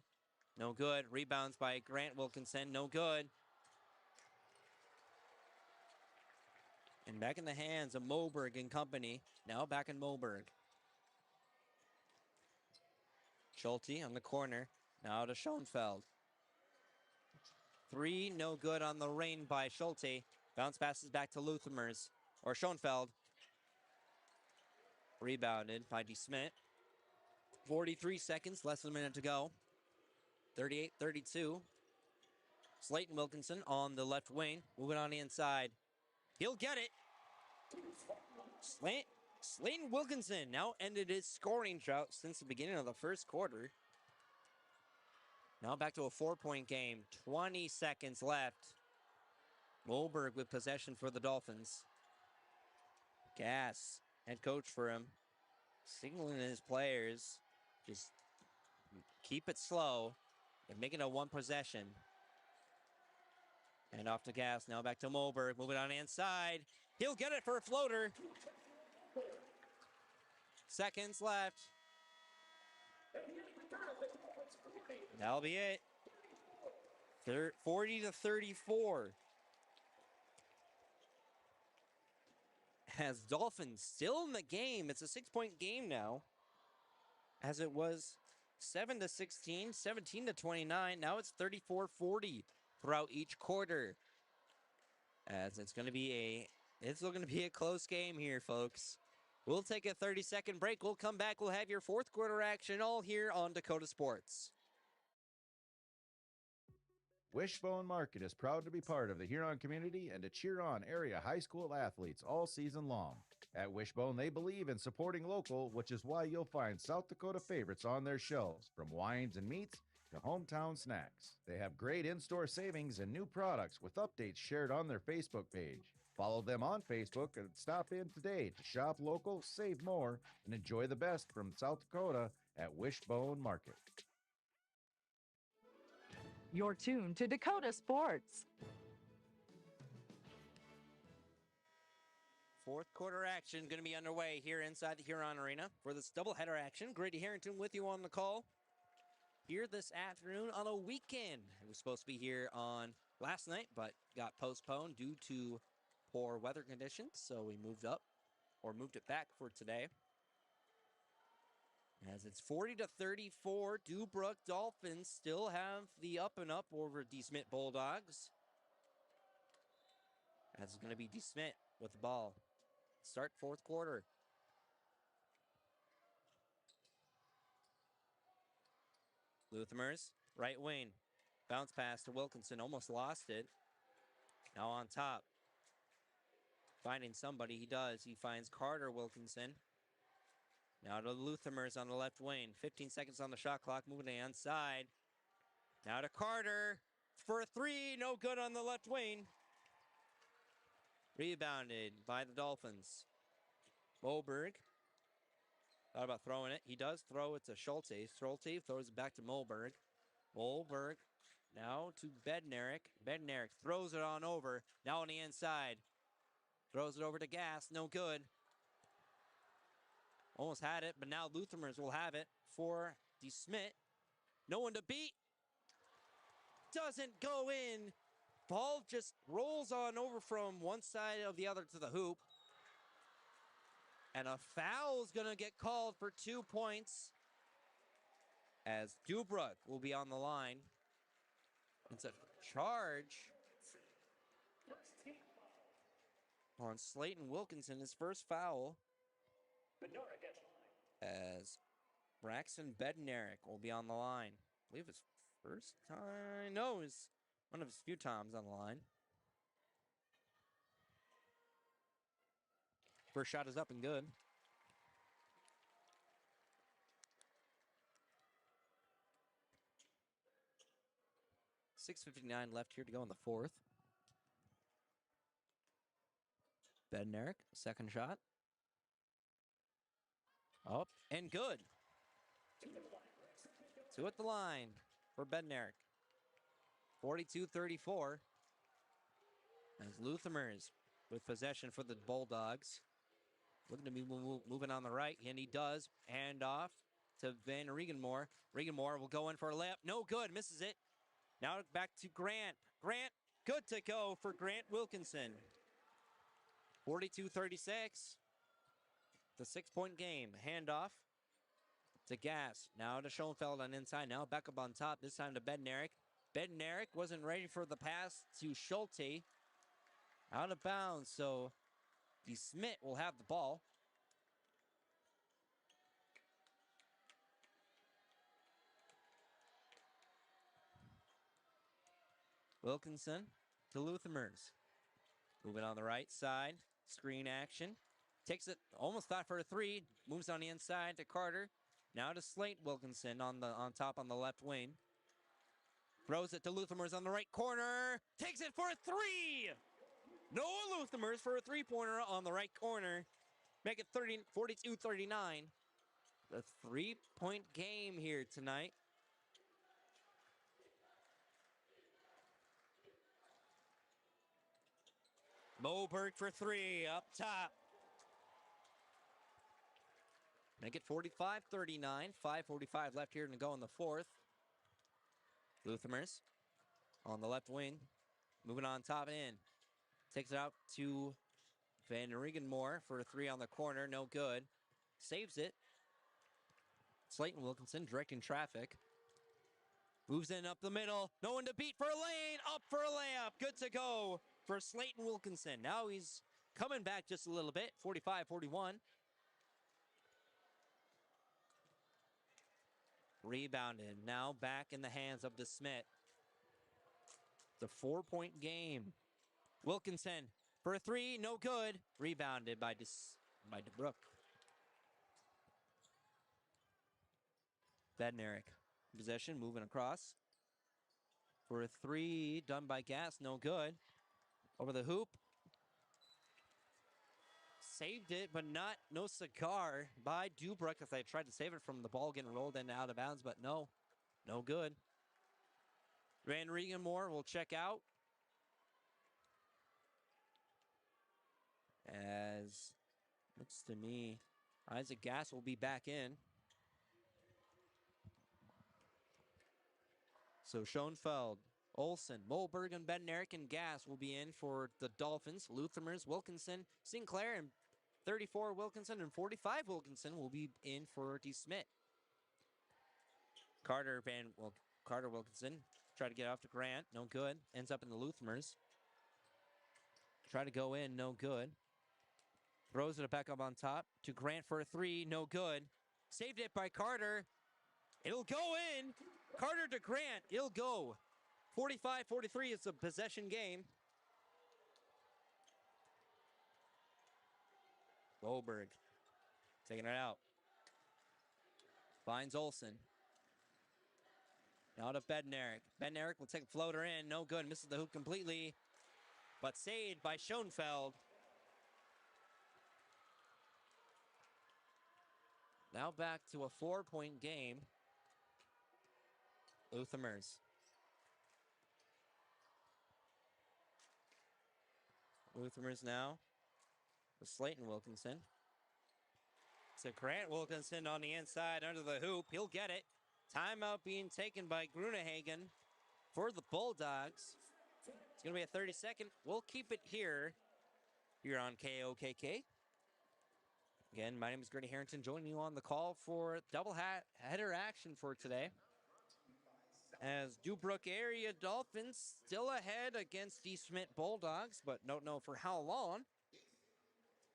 No good. Rebounds by Grant Wilkinson. No good. And back in the hands of Moberg and company. Now back in Moberg. Schulte on the corner. Now to Schoenfeld. 3, no good on the rain by Schulte. Bounce passes back to Luthmers. Or Schoenfeld. Rebounded by DeSmit. 43 seconds, less than a minute to go. 38-32. Slayton Wilkinson on the left wing. Moving on the inside. He'll get it. Slayton Wilkinson now ended his scoring drought since the beginning of the first quarter. Now back to a 4-point game. 20 seconds left. Moberg with possession for the Dolphins. Gass, head coach for him, signaling his players, just keep it slow and make it a 1 possession. And off to Gass, now back to Moberg, moving on the inside. He'll get it for a floater. Seconds left. That'll be it. 40-34. As Dolphins still in the game. It's a 6-point game now. As it was 7-16, 17-29. Now it's 34-40 throughout each quarter. As it's looking to be a close game here, folks. We'll take a 30-second break. We'll come back. We'll have your fourth quarter action all here on Dakota Sports. Wishbone Market is proud to be part of the Huron community and to cheer on area high school athletes all season long. At Wishbone, they believe in supporting local, which is why you'll find South Dakota favorites on their shelves, from wines and meats to hometown snacks. They have great in-store savings and new products with updates shared on their Facebook page. Follow them on Facebook and stop in today to shop local, save more, and enjoy the best from South Dakota at Wishbone Market. You're tuned to Dakota Sports. Fourth quarter action going to be underway here inside the Huron Arena for this doubleheader action. Grady Harrington with you on the call here this afternoon on a weekend. It was supposed to be here on last night, but got postponed due to poor weather conditions, so we moved it back for today. As it's 40-34, Dubrook Dolphins still have the up and up over DeSmit Bulldogs. As it's going to be DeSmit with the ball. Start fourth quarter. Luthmers, right wing. Bounce pass to Wilkinson. Almost lost it. Now on top. Finding somebody. He does. He finds Carter Wilkinson. Now to Luthermers on the left wing. 15 seconds on the shot clock. Moving to the inside. Now to Carter for a three. No good on the left wing. Rebounded by the Dolphins. Moberg. Thought about throwing it. He does throw it to Schulte. Schulte throws it back to Moberg. Moberg now to Bednarik. Bednarik throws it on over. Now on the inside. Throws it over to Gass. No good. Almost had it, but now Luthermers will have it for DeSmit. No one to beat. Doesn't go in. Ball just rolls on over from one side of the other to the hoop. And a foul's going to get called for 2 points as Dubruck will be on the line. It's a charge on Slayton Wilkinson, his first foul. As Braxton Bednarik will be on the line. I believe his first time. No, it's one of his few times on the line. First shot is up and good. .6:59 left here to go in the fourth. Bednarik, second shot. Up and good. Two at the line for Bednarik. 42-34. As Luthermers with possession for the Bulldogs. Looking to be moving on the right, and he does. Hand off to Van Regenmore. Regenmore will go in for a layup. No good, misses it. Now back to Grant. Grant, good to go for Grant Wilkinson. 42-36. The 6-point game. Handoff to Gass. Now to Schoenfeld on inside. Now back up on top. This time to Bednarik. Bednarik wasn't ready for the pass to Schulte. Out of bounds, so DeSmit will have the ball. Wilkinson to Luthermers. Moving on the right side. Screen action. Takes it, almost thought for a three. Moves on the inside to Carter. Now to Slate Wilkinson on top on the left wing. Throws it to Luthermers on the right corner. Takes it for a three. Noah Luthermers for a three-pointer on the right corner. Make it 42-39. The 3-point game here tonight. Moberg for three up top. Make it 45-39. 5:45 left here to go in the fourth. Luthermers on the left wing. Moving on top in. Takes it out to Van Regenmore for a three on the corner. No good. Saves it. Slayton Wilkinson directing traffic. Moves in up the middle. No one to beat for a lane. Up for a layup. Good to go for Slayton Wilkinson. Now he's coming back just a little bit. 45-41. Rebounded. Now back in the hands of DeSmit. It's a 4-point game. Wilkinson for a three. No good. Rebounded by DeBrook. Bednarik. Possession, moving across. For a three, done by Gass, no good. Over the hoop. Saved it, but no cigar by Dubruck as I tried to save it from the ball getting rolled in and out of bounds, but no good. Van Regenmore will check out. As, looks to me, Isaac Gass will be back in. So Schoenfeld, Olsen, Moberg, and Bednarik and Gass will be in for the Dolphins. Luthermers, Wilkinson, Sinclair, and 34 Wilkinson and 45 Wilkinson will be in for DeSmit. Carter Wilkinson try to get off to Grant, no good. Ends up in the Luthermers. Try to go in, no good. Throws it back up on top to Grant for a three, no good. Saved it by Carter. It'll go in. Carter to Grant. It'll go. 45-43 is a possession game. Boberg taking it out. Finds Olsen. Now to Bednarik. Bednarik will take a floater in. No good. Misses the hoop completely. But saved by Schoenfeld. Now back to a 4-point game. Luthermers. Luthermers now. To Slayton Wilkinson. To Grant Wilkinson on the inside under the hoop. He'll get it. Timeout being taken by Grunehagen for the Bulldogs. It's going to be a 30-second. We'll keep it here on KOKK. Again, my name is Grady Harrington, joining you on the call for double header action for today. As Dubrook area Dolphins still ahead against East Smith Bulldogs, but don't know for how long.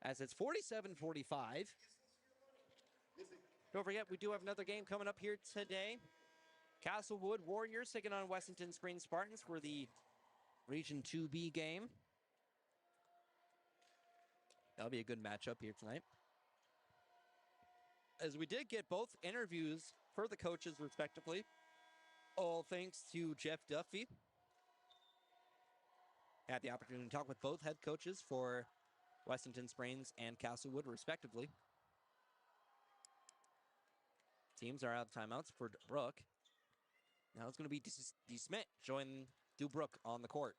As it's 47-45. Don't forget, we do have another game coming up here today. Castlewood Warriors taking on Wessington Spring Spartans for the Region 2B game. That'll be a good matchup here tonight. As we did get both interviews for the coaches, respectively. All thanks to Jeff Duffy. Had the opportunity to talk with both head coaches for Wessington Springs and Castlewood, respectively. Teams are out of timeouts for Brook. Now it's going to be D. Smith join Dubrook on the court.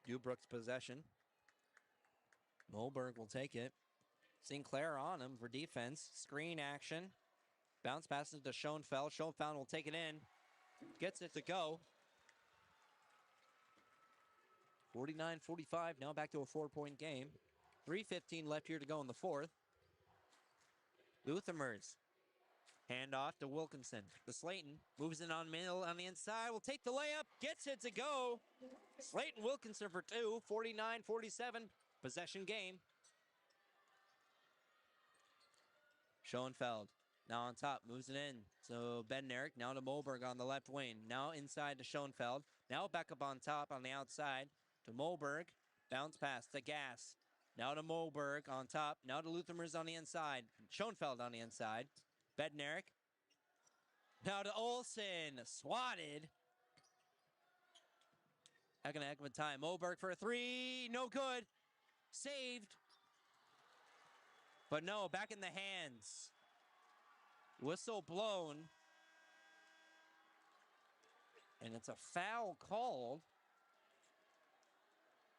Dubrook's possession. Moberg will take it. Sinclair on him for defense. Screen action. Bounce passes to Schoenfeld. Schoenfeld will take it in. Gets it to go. 49-45. Now back to a 4-point game. 3:15 left here to go in the fourth. Luthermers. Hand off to Wilkinson. The Slayton moves in on middle on the inside. Will take the layup. Gets it to go. Slayton Wilkinson for two. 49-47. Possession game. Schoenfeld now on top. Moves it in. So Bednarik now to Moberg on the left wing. Now inside to Schoenfeld. Now back up on top on the outside to Moberg. Bounce pass to Gass. Now to Moberg on top. Now to Luthermers on the inside. Schoenfeld on the inside. Bednarik. Now to Olsen. Swatted. Heck of a time. Moberg for a three. No good. Saved. But no, back in the hands. Whistle blown. And it's a foul called.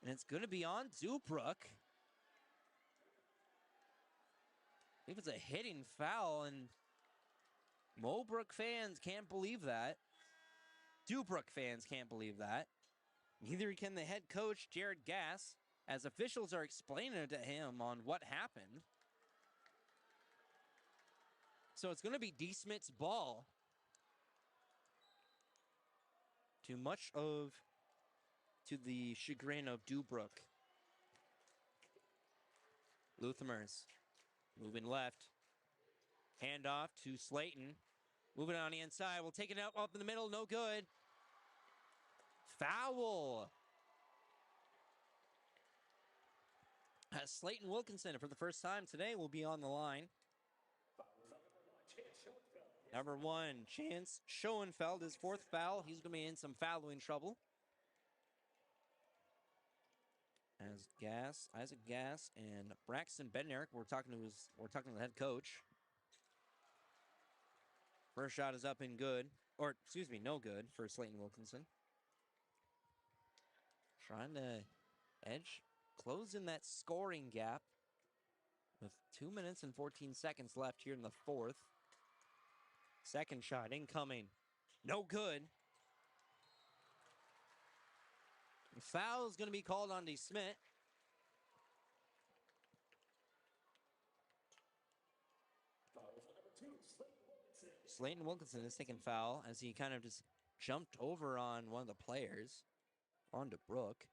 And it's going to be on Dubrook. I think it's a hitting foul, and Mulbrook fans can't believe that. Dubrook fans can't believe that. Neither can the head coach, Jared Gass, as officials are explaining to him on what happened. So it's going to be D. Smith's ball. To the chagrin of Dubrook. Luthermers moving left. Handoff to Slayton. Moving on the inside. We'll take it up in the middle. No good. Foul. Slayton Wilkinson, for the first time today, will be on the line. Number 1, Chance Schoenfeld, his fourth foul. He's going to be in some fouling trouble. As Isaac Gass and Braxton Bednarik, we're talking to the head coach. First shot is up and good. Or, excuse me, no good for Slayton Wilkinson. Trying to close in that scoring gap with 2 minutes and 14 seconds left here in the fourth. Second shot incoming. No good. The foul is going to be called on D. Smith. Slayton Wilkinson is taking foul as he kind of just jumped over on one of the players, onto Brook.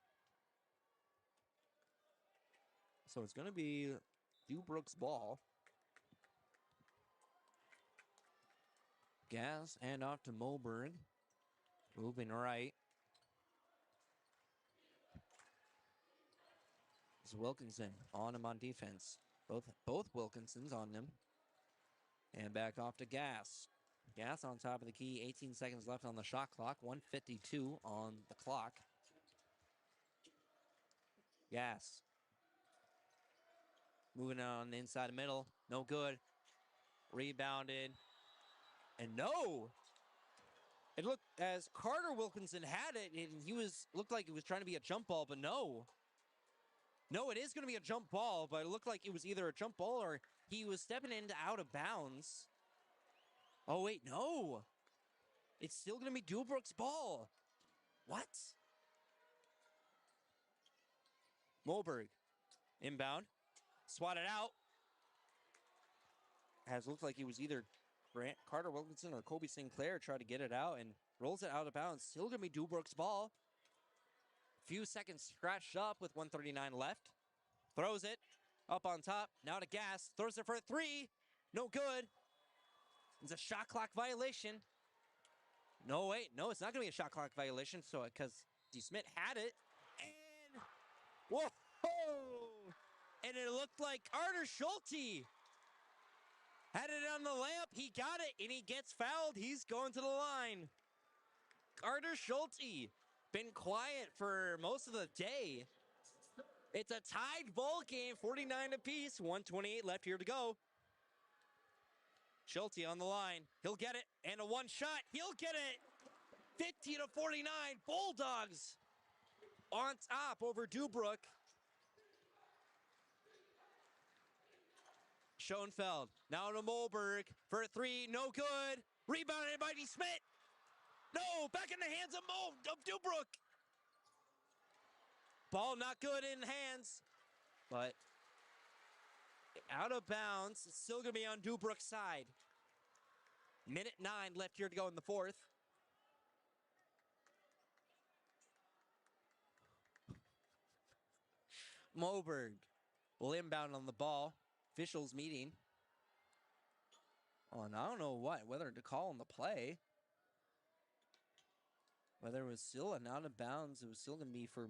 So it's going to be Dubrook's ball. Gas and off to Mulberg. Moving right. It's Wilkinson on him on defense. Both Wilkinsons on him. And back off to Gas. Gas on top of the key. 18 seconds left on the shot clock. 1:52 on the clock. Gas. Moving on the inside of middle. No good. Rebounded. And no! It looked as Carter Wilkinson had it, and looked like it was trying to be a jump ball, but no. No, it is going to be a jump ball, but it looked like it was either a jump ball or he was stepping into out of bounds. Oh, wait, no. It's still going to be Dubrook's ball. What? Mulberg. Inbound. Swatted out. Has looked like it was either Carter Wilkinson or Kobe Sinclair tried to get it out and rolls it out of bounds. Still going to be Dubrook's ball. Few seconds scratched up with 1:39 left. Throws it up on top. Now to Gas. Throws it for a three. No good. It's a shot clock violation. No, wait. No, it's not going to be a shot clock violation. So, because D. Smith had it. And, whoa! And it looked like Carter Schulte had it on the layup. He got it, and he gets fouled. He's going to the line. Carter Schulte. Been quiet for most of the day. It's a tied ball game, 49 apiece, 1:28 left here to go. Schulte on the line. He'll get it, and a one shot. He'll get it. 50-49, Bulldogs on top over Dubrook. Schoenfeld now to Mulberg for a three, no good. Rebounded by D. Smith. No, back in the hands of Dubrook. Ball not good in hands, but out of bounds. It's still going to be on Dubrook's side. 1:09 left here to go in the fourth. Mulberg will inbound on the ball. Officials meeting. Oh, and I don't know whether to call on the play. Whether it was still an out of bounds, it was still going to be for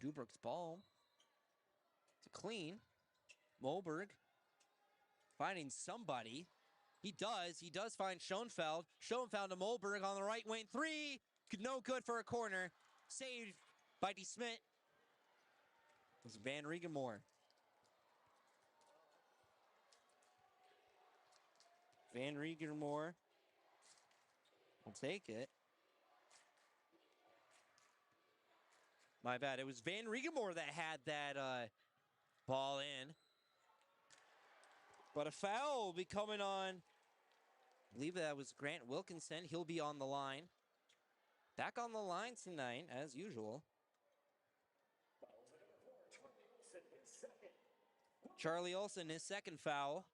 Dubrook's ball. To clean. Mulberg finding somebody. He does find Schoenfeld. Schoenfeld to Mulberg on the right wing. Three. No good for a corner. Saved by D. Smith. It was Van Regenmoor. Van Regenmoor will take it. My bad. It was Van Regenmoor that had that ball in. But a foul will be coming on. I believe that was Grant Wilkinson. He'll be on the line. Back on the line tonight, as usual. Charlie Olsen, his second foul.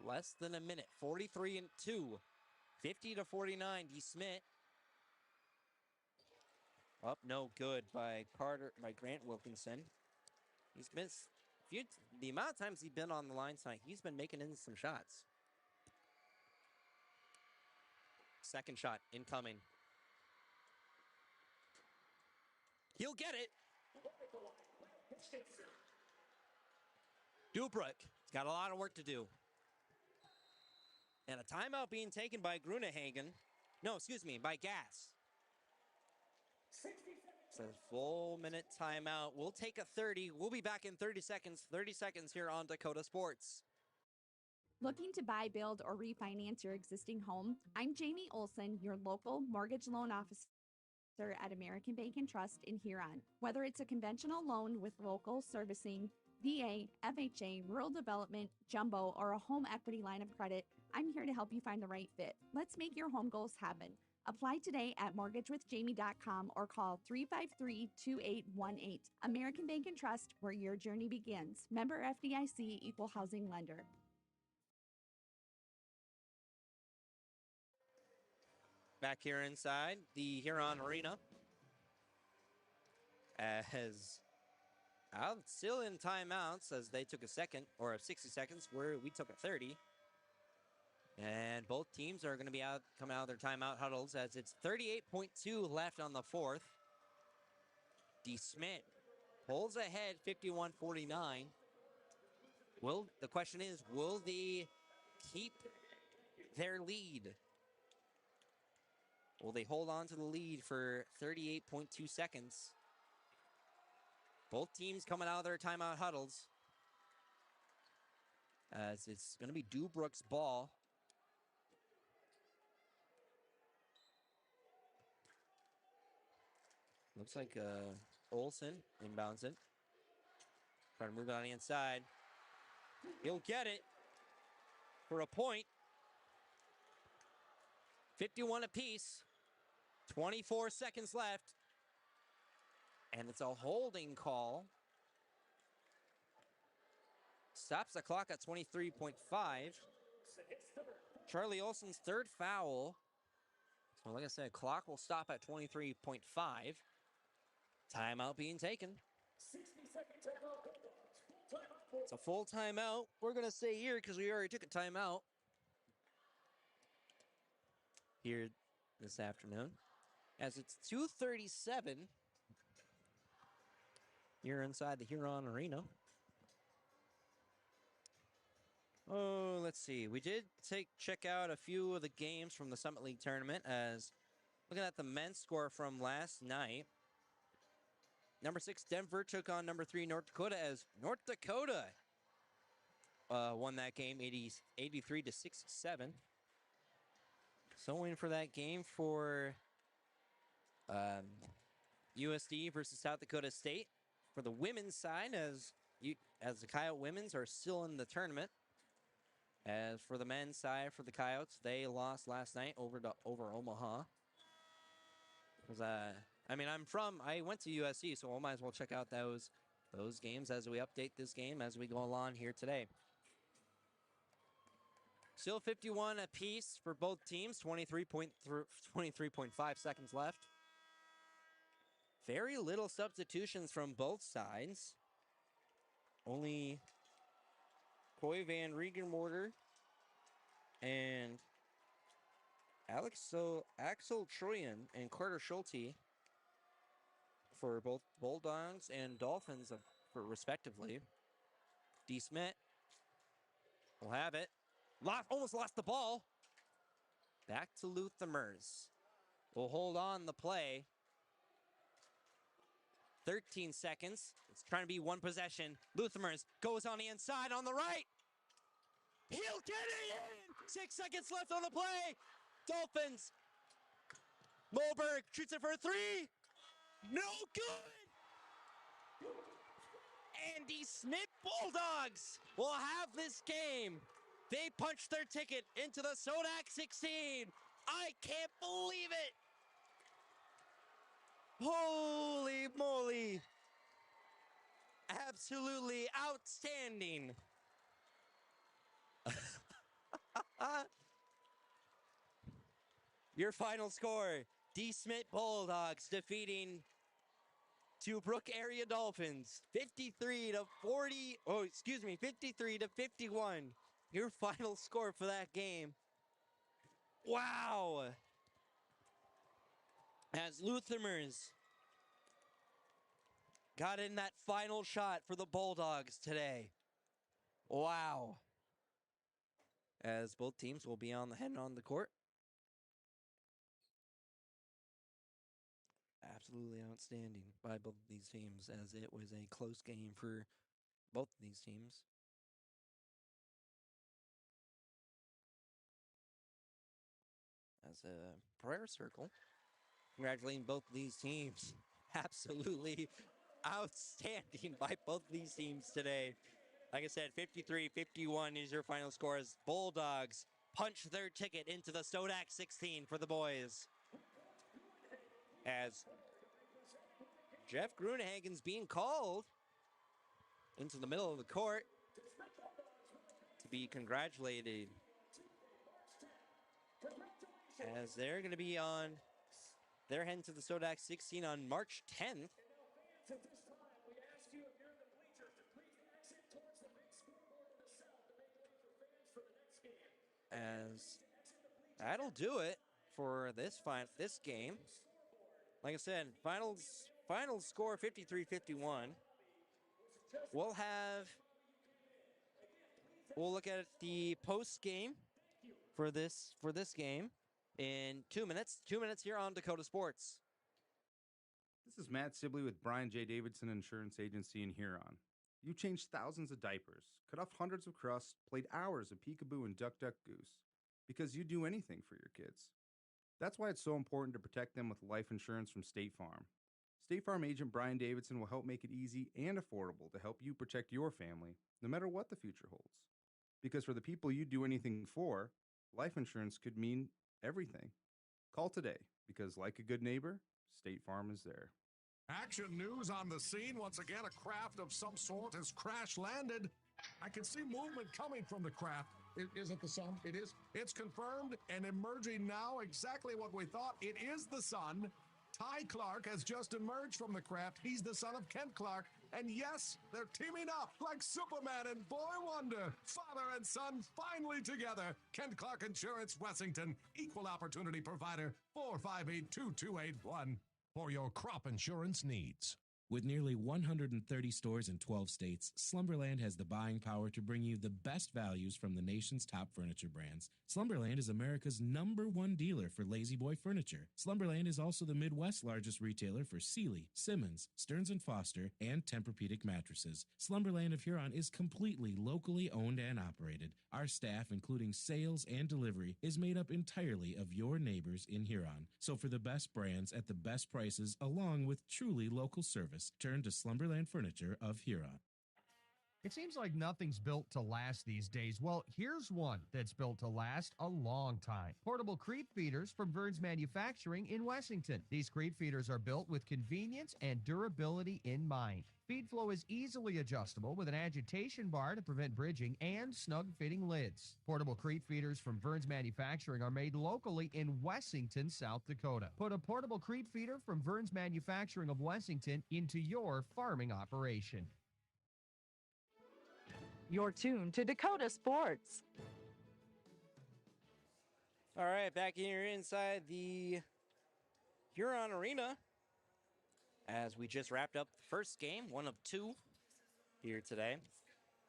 Less than a minute. 43-2. 50-49. D. Smith. Up, no good by Grant Wilkinson. He's missed the amount of times he's been on the line tonight. He's been making in some shots. Second shot incoming. He'll get it. Dubrook. He's got a lot of work to do. And a timeout being taken by Grunehagen. No, excuse me, by Gas. It's a full minute timeout. We'll take a 30. We'll be back in 30 seconds. 30 seconds here on Dakota Sports. Looking to buy, build, or refinance your existing home? I'm Jamie Olson, your local mortgage loan officer at American Bank and Trust in Huron. Whether it's a conventional loan with local servicing, VA, FHA, rural development, jumbo, or a home equity line of credit, I'm here to help you find the right fit. Let's make your home goals happen. Apply today at mortgagewithjamie.com or call 353-2818. American Bank and Trust, where your journey begins. Member FDIC, Equal Housing Lender. Back here inside the Huron Arena, as out still in timeouts as they took a second or 60 seconds where we took a 30. And both teams are going to be coming out of their timeout huddles as it's 38.2 left on the fourth. DeSmit pulls ahead 51-49. The question is, will they keep their lead? Will they hold on to the lead for 38.2 seconds? Both teams coming out of their timeout huddles. As it's going to be Dubrook's ball. Looks like Olsen inbounds it. Trying to move it on the inside. He'll get it for a point. 51 apiece. 24 seconds left. And it's a holding call. Stops the clock at 23.5. Charlie Olsen's third foul. So like I said, clock will stop at 23.5. Timeout being taken. It's a full timeout. We're going to say here because we already took a timeout here this afternoon. As it's 2:37 here inside the Huron Arena. Oh, let's see. We did check out a few of the games from the Summit League tournament as looking at the men's score from last night. Number 6, Denver took on number 3, North Dakota as North Dakota won that game 83-67. So waiting for that game for USD versus South Dakota State. For the women's side, as the Coyote women's are still in the tournament. As for the men's side, for the Coyotes, they lost last night over Omaha. I went to USC, so I might as well check out those games as we update this game as we go along here today. Still 51 apiece for both teams, 23.5 seconds left. Very little substitutions from both sides. Only Coy Van Regenmorter and Axel Troyan and Carter Schulte for both Bulldogs and Dolphins respectively. DeSmit will have it. Almost lost the ball. Back to Luthermers. Will hold on the play. 13 seconds. It's trying to be one possession. Luthermers goes on the inside on the right. He'll get it in. 6 seconds left on the play. Dolphins. Moberg shoots it for a 3. No good. Andy Smith Bulldogs will have this game. They punched their ticket into the Sodak 16. I can't believe it. Holy moly. Absolutely outstanding. Your final score, DeSmit Bulldogs defeating Brook Area Dolphins 53 to 51. Your final score for that game. Wow. As Luthermers got in that final shot for the Bulldogs today. Wow. As both teams will be heading on the court. Absolutely outstanding by both of these teams, as it was a close game for both of these teams. As a prayer circle, congratulating both of these teams. Absolutely outstanding by both of these teams today. Like I said, 53-51 is your final score as Bulldogs punch their ticket into the Sodak 16 for the boys. As Jeff Grunehagen's being called into the middle of the court to be congratulated. As they're going to be they're heading to the Sodak 16 on March 10th. As that'll do it for this game. Like I said, final score 53-51. We'll look at the post game for this game in 2 minutes. 2 minutes here on Dakota Sports. This is Matt Sibley with Brian J. Davidson Insurance Agency in Huron. You changed thousands of diapers, cut off hundreds of crusts, played hours of peekaboo and duck duck goose because you do anything for your kids. That's why it's so important to protect them with life insurance from State Farm. State Farm agent Brian Davidson will help make it easy and affordable to help you protect your family, no matter what the future holds. Because for the people you do anything for, life insurance could mean everything. Call today, because like a good neighbor, State Farm is there. Action news on the scene. Once again, a craft of some sort has crash landed. I can see movement coming from the craft. Is it the sun? It is. It's confirmed and emerging now exactly what we thought. It is the sun. Ty Clark has just emerged from the craft. He's the son of Kent Clark. And yes, they're teaming up like Superman and Boy Wonder. Father and son finally together. Kent Clark Insurance, Wessington. Equal opportunity provider. 458-2281 for your crop insurance needs. With nearly 130 stores in 12 states, Slumberland has the buying power to bring you the best values from the nation's top furniture brands. Slumberland is America's #1 dealer for Lazy Boy furniture. Slumberland is also the Midwest's largest retailer for Sealy, Simmons, Stearns & Foster, and Tempur-Pedic mattresses. Slumberland of Huron is completely locally owned and operated. Our staff, including sales and delivery, is made up entirely of your neighbors in Huron. So for the best brands at the best prices, along with truly local service, turn to Slumberland Furniture of Huron. It seems like nothing's built to last these days. Well, here's one that's built to last a long time. Portable creep feeders from Vern's Manufacturing in Wessington. These creep feeders are built with convenience and durability in mind. Feed flow is easily adjustable with an agitation bar to prevent bridging and snug-fitting lids. Portable creep feeders from Vern's Manufacturing are made locally in Wessington, South Dakota. Put a portable creep feeder from Vern's Manufacturing of Wessington into your farming operation. You're tuned to Dakota Sports. All right, back here inside the Huron Arena as we just wrapped up the first game, 1 of 2 here today.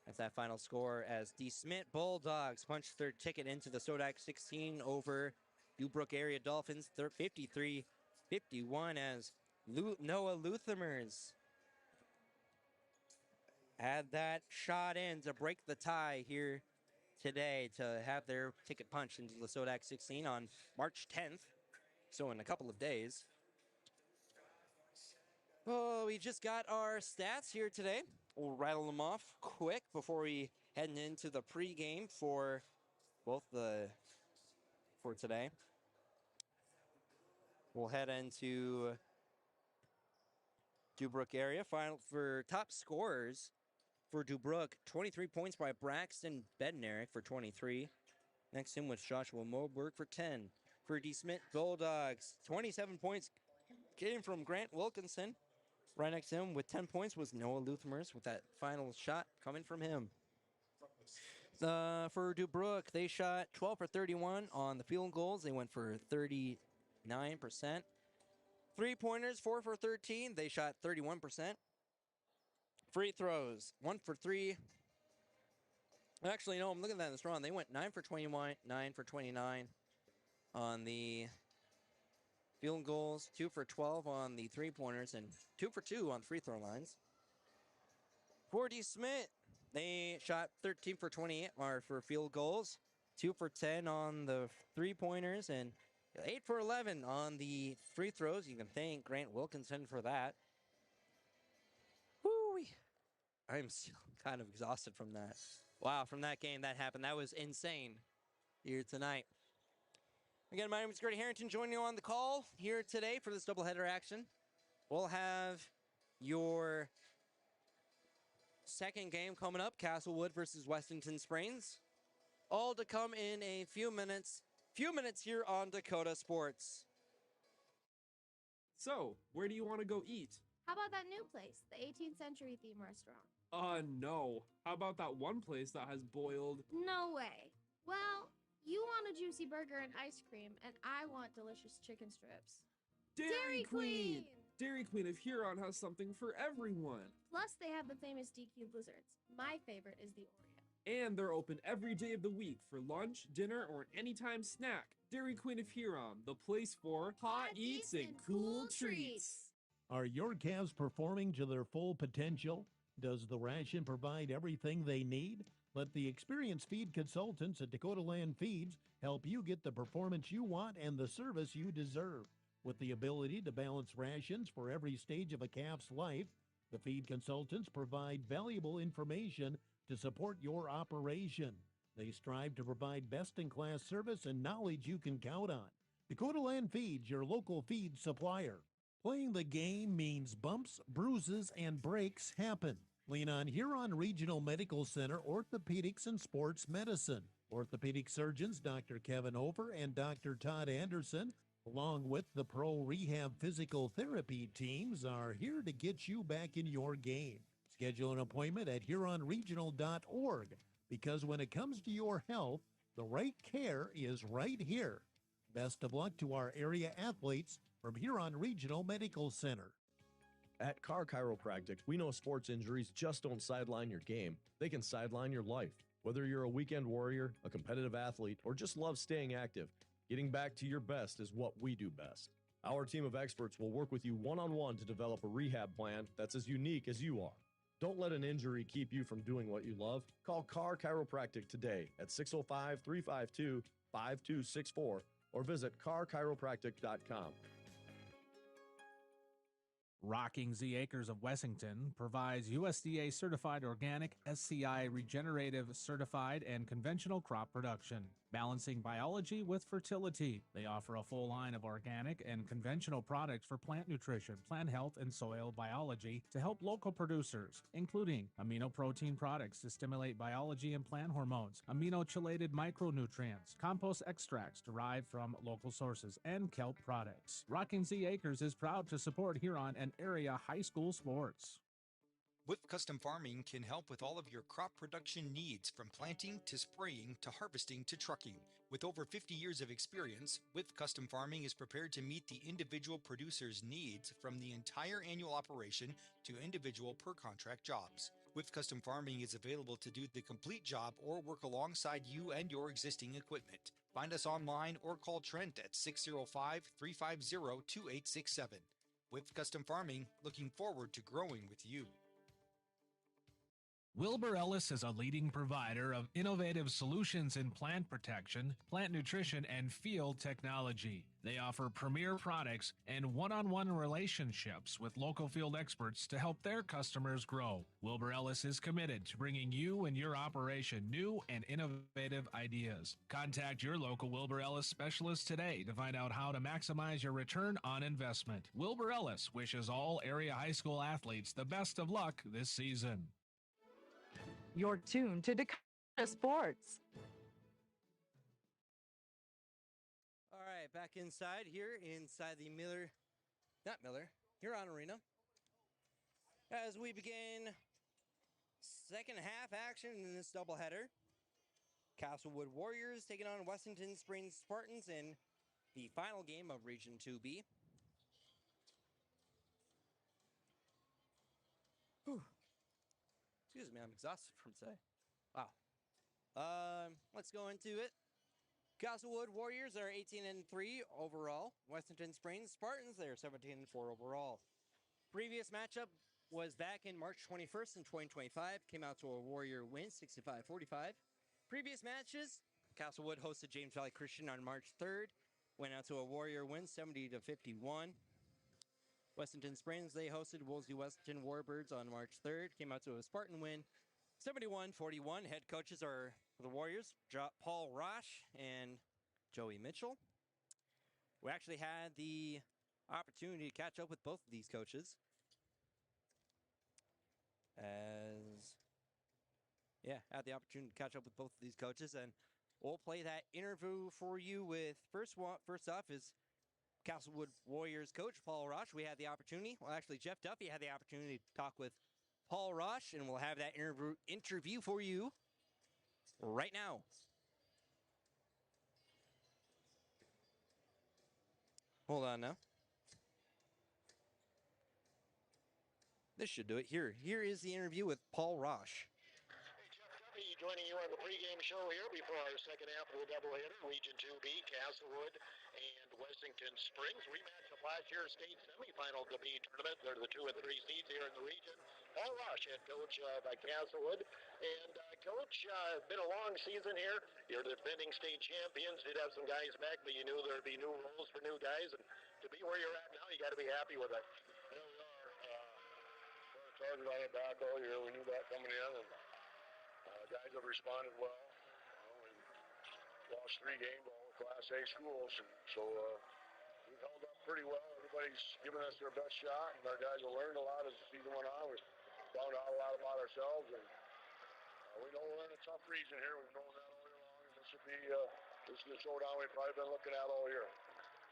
That's that final score as the Smith Bulldogs punched their ticket into the Sodak 16 over Dubrook Area Dolphins 53-51 as Noah Luthermers had that shot in to break the tie here today to have their ticket punched into the Sodak 16 on March 10th, so in a couple of days. Oh, we just got our stats here today. We'll rattle them off quick before we head into the pregame for today. We'll head into Dubrook area. Final for top scorers for Dubrook, 23 points by Braxton Bednarik for 23. Next in was Joshua Moberg for 10. For D. Smith Bulldogs, 27 points came from Grant Wilkinson. Right next to him with 10 points was Noah Luthermers with that final shot coming from him. For Dubrook, they shot 12 for 31 on the field goals. They went for 39%. Three-pointers, 4 for 13. They shot 31%. Free throws, 1 for 3. Actually, no, I'm looking at this wrong. They went 9 for 21, 9 for 29 on the field goals, 2 for 12 on the three-pointers, and 2 for 2 on free throw lines. For D. Smith, they shot 13 for 28 for field goals, 2 for 10 on the three-pointers, and 8 for 11 on the free throws. You can thank Grant Wilkinson for that. Woo! I'm still kind of exhausted from that. Wow, from that game that happened. That was insane here tonight. Again, my name is Grady Harrington, joining you on the call here today for this doubleheader action. We'll have your second game coming up, Castlewood versus Westington Springs. All to come in a few minutes here on Dakota Sports. So, where do you want to go eat? How about that new place, the 18th century theme restaurant? No. How about that one place that has boiled? No way. Well, you want a juicy burger and ice cream, and I want delicious chicken strips. Dairy Queen! Dairy Queen of Huron has something for everyone. Plus, they have the famous DQ blizzards. My favorite is the Oreo. And they're open every day of the week for lunch, dinner, or an anytime snack. Dairy Queen of Huron, the place for hot eats and cool treats. Are your calves performing to their full potential? Does the ration provide everything they need? Let the experienced feed consultants at Dakota Land Feeds help you get the performance you want and the service you deserve. With the ability to balance rations for every stage of a calf's life, the feed consultants provide valuable information to support your operation. They strive to provide best-in-class service and knowledge you can count on. Dakota Land Feeds, your local feed supplier. Playing the game means bumps, bruises, and breaks happen. Lean on Huron Regional Medical Center Orthopedics and Sports Medicine. Orthopedic surgeons Dr. Kevin Over and Dr. Todd Anderson, along with the Pro Rehab Physical Therapy teams, are here to get you back in your game. Schedule an appointment at HuronRegional.org, because when it comes to your health, the right care is right here. Best of luck to our area athletes from Huron Regional Medical Center. At Car Chiropractic, we know sports injuries just don't sideline your game. They can sideline your life. Whether you're a weekend warrior, a competitive athlete, or just love staying active, getting back to your best is what we do best. Our team of experts will work with you one-on-one to develop a rehab plan that's as unique as you are. Don't let an injury keep you from doing what you love. Call Car Chiropractic today at 605-352-5264 or visit carchiropractic.com. Rocking Z Acres of Wessington provides USDA certified organic, SCI regenerative certified and conventional crop production, balancing biology with fertility. They offer a full line of organic and conventional products for plant nutrition, plant health, and soil biology to help local producers, including amino protein products to stimulate biology and plant hormones, amino-chelated micronutrients, compost extracts derived from local sources, and kelp products. Rocking Z Acres is proud to support Huron and area high school sports. Whip Custom Farming can help with all of your crop production needs, from planting to spraying to harvesting to trucking. With over 50 years of experience, Whip Custom Farming is prepared to meet the individual producer's needs, from the entire annual operation to individual per contract jobs. Whip Custom Farming is available to do the complete job or work alongside you and your existing equipment. Find us online or call Trent at 605-350-2867. Whip Custom Farming, looking forward to growing with you. Wilbur Ellis is a leading provider of innovative solutions in plant protection, plant nutrition, and field technology. They offer premier products and one-on-one relationships with local field experts to help their customers grow. Wilbur Ellis is committed to bringing you and your operation new and innovative ideas. Contact your local Wilbur Ellis specialist today to find out how to maximize your return on investment. Wilbur Ellis wishes all area high school athletes the best of luck this season. You're tuned to Dakota Sports. All right, back inside here, inside the Huron Arena. As we begin second half action in this doubleheader. Castlewood Warriors taking on Wessington Springs Spartans in the final game of Region 2B. Whew. Excuse me, I'm exhausted from today. Wow. Let's go into it. Castlewood Warriors are 18-3 overall. Wessington Springs Spartans, they're 17-4 overall. Previous matchup was back in March 21st in 2025. Came out to a Warrior win, 65-45. Previous matches, Castlewood hosted James Valley Christian on March 3rd. Went out to a Warrior win, 70-51. Wessington Springs, they hosted Woolsey Wessington Warbirds on March 3rd. Came out to a Spartan win, 71-41. Head coaches are the Warriors, Paul Rosh and Joey Mitchell. We actually had the opportunity to catch up with both of these coaches. Had the opportunity to catch up with both of these coaches, and we'll play that interview for you with first off is Castlewood Warriors coach, Paul Roche. We had the opportunity, well, actually, Jeff Duffy had the opportunity to talk with Paul Roche, and we'll have that interview for you right now. Hold on now. This should do it. Here is the interview with Paul Roche. Joining you on the pregame show here before our second half of the doubleheader, Region 2B, Castlewood and Wessington Springs. Rematch of last year's state semifinal to be tournament. They're the 2 and 3 seeds here in the region. Paul Roche, head coach of Castlewood. And coach, been a long season here. You're the defending state champions. Did have some guys back, but you knew there'd be new roles for new guys. And to be where you're at now, you got to be happy with it. There we are. Target on it back all year. We knew that coming in. And guys have responded well. We lost 3 games, all the Class A schools, so we've held up pretty well. Everybody's given us their best shot, and our guys have learned a lot as the season went on. We found out a lot about ourselves, and we know we're in a tough region here. We've known that all year long, and this is the showdown we've probably been looking at all year.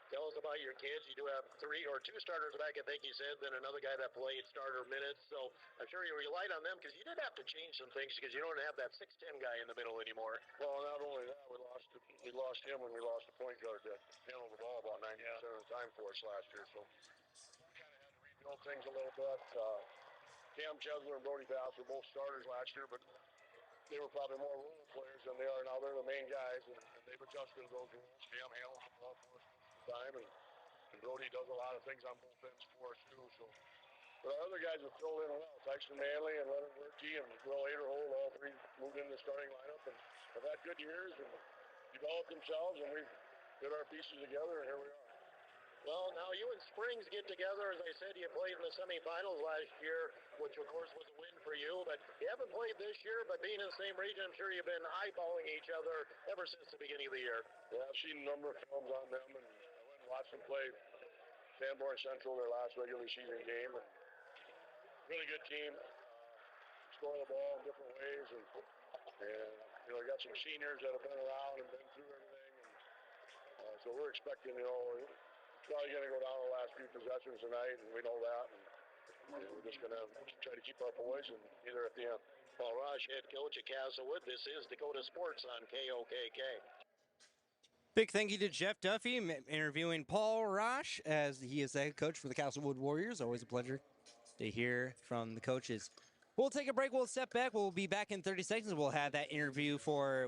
Tell us about your kids. You do have 3 or 2 starters back, I think you said, then another guy that played starter minutes. So I'm sure you relied on them because you did have to change some things because you don't have that 6'10" guy in the middle anymore. Well, not only that, we lost him when we lost the point guard that handled the ball about 90% of the time for us last year. So we kind of had to rebuild things a little bit. Cam Chesler and Brody Bass were both starters last year, but they were probably more role players than they are now. They're the main guys, and they've adjusted to those roles. Cam handles the ball for us time, and Brody does a lot of things on both ends for us too. So, but our other guys have filled in well. Tyson Manley and Leonard Werke and Will Aderhold, all 3 moved into the starting lineup and have had good years and developed themselves, and we did our pieces together, and here we are. Well, now you and Springs get together. As I said, you played in the semifinals last year, which of course was a win for you, but you haven't played this year, but being in the same region, I'm sure you've been eyeballing each other ever since the beginning of the year. Yeah, I've seen a number of films on them, and watched them play Sanborn Central their last regular season game. And really good team. Score the ball in different ways, and you know, got some seniors that have been around and been through everything. And so we're expecting, you know, we're probably going to go down the last few possessions tonight, and we know that. And we're just going to try to keep our poise and be there at the end. Paul Roche, head coach at Castlewood. This is Dakota Sports on KOKK. Big thank you to Jeff Duffy interviewing Paul Roche as he is the head coach for the Castlewood Warriors. Always a pleasure to hear from the coaches. We'll take a break. We'll step back. We'll be back in 30 seconds. We'll have that interview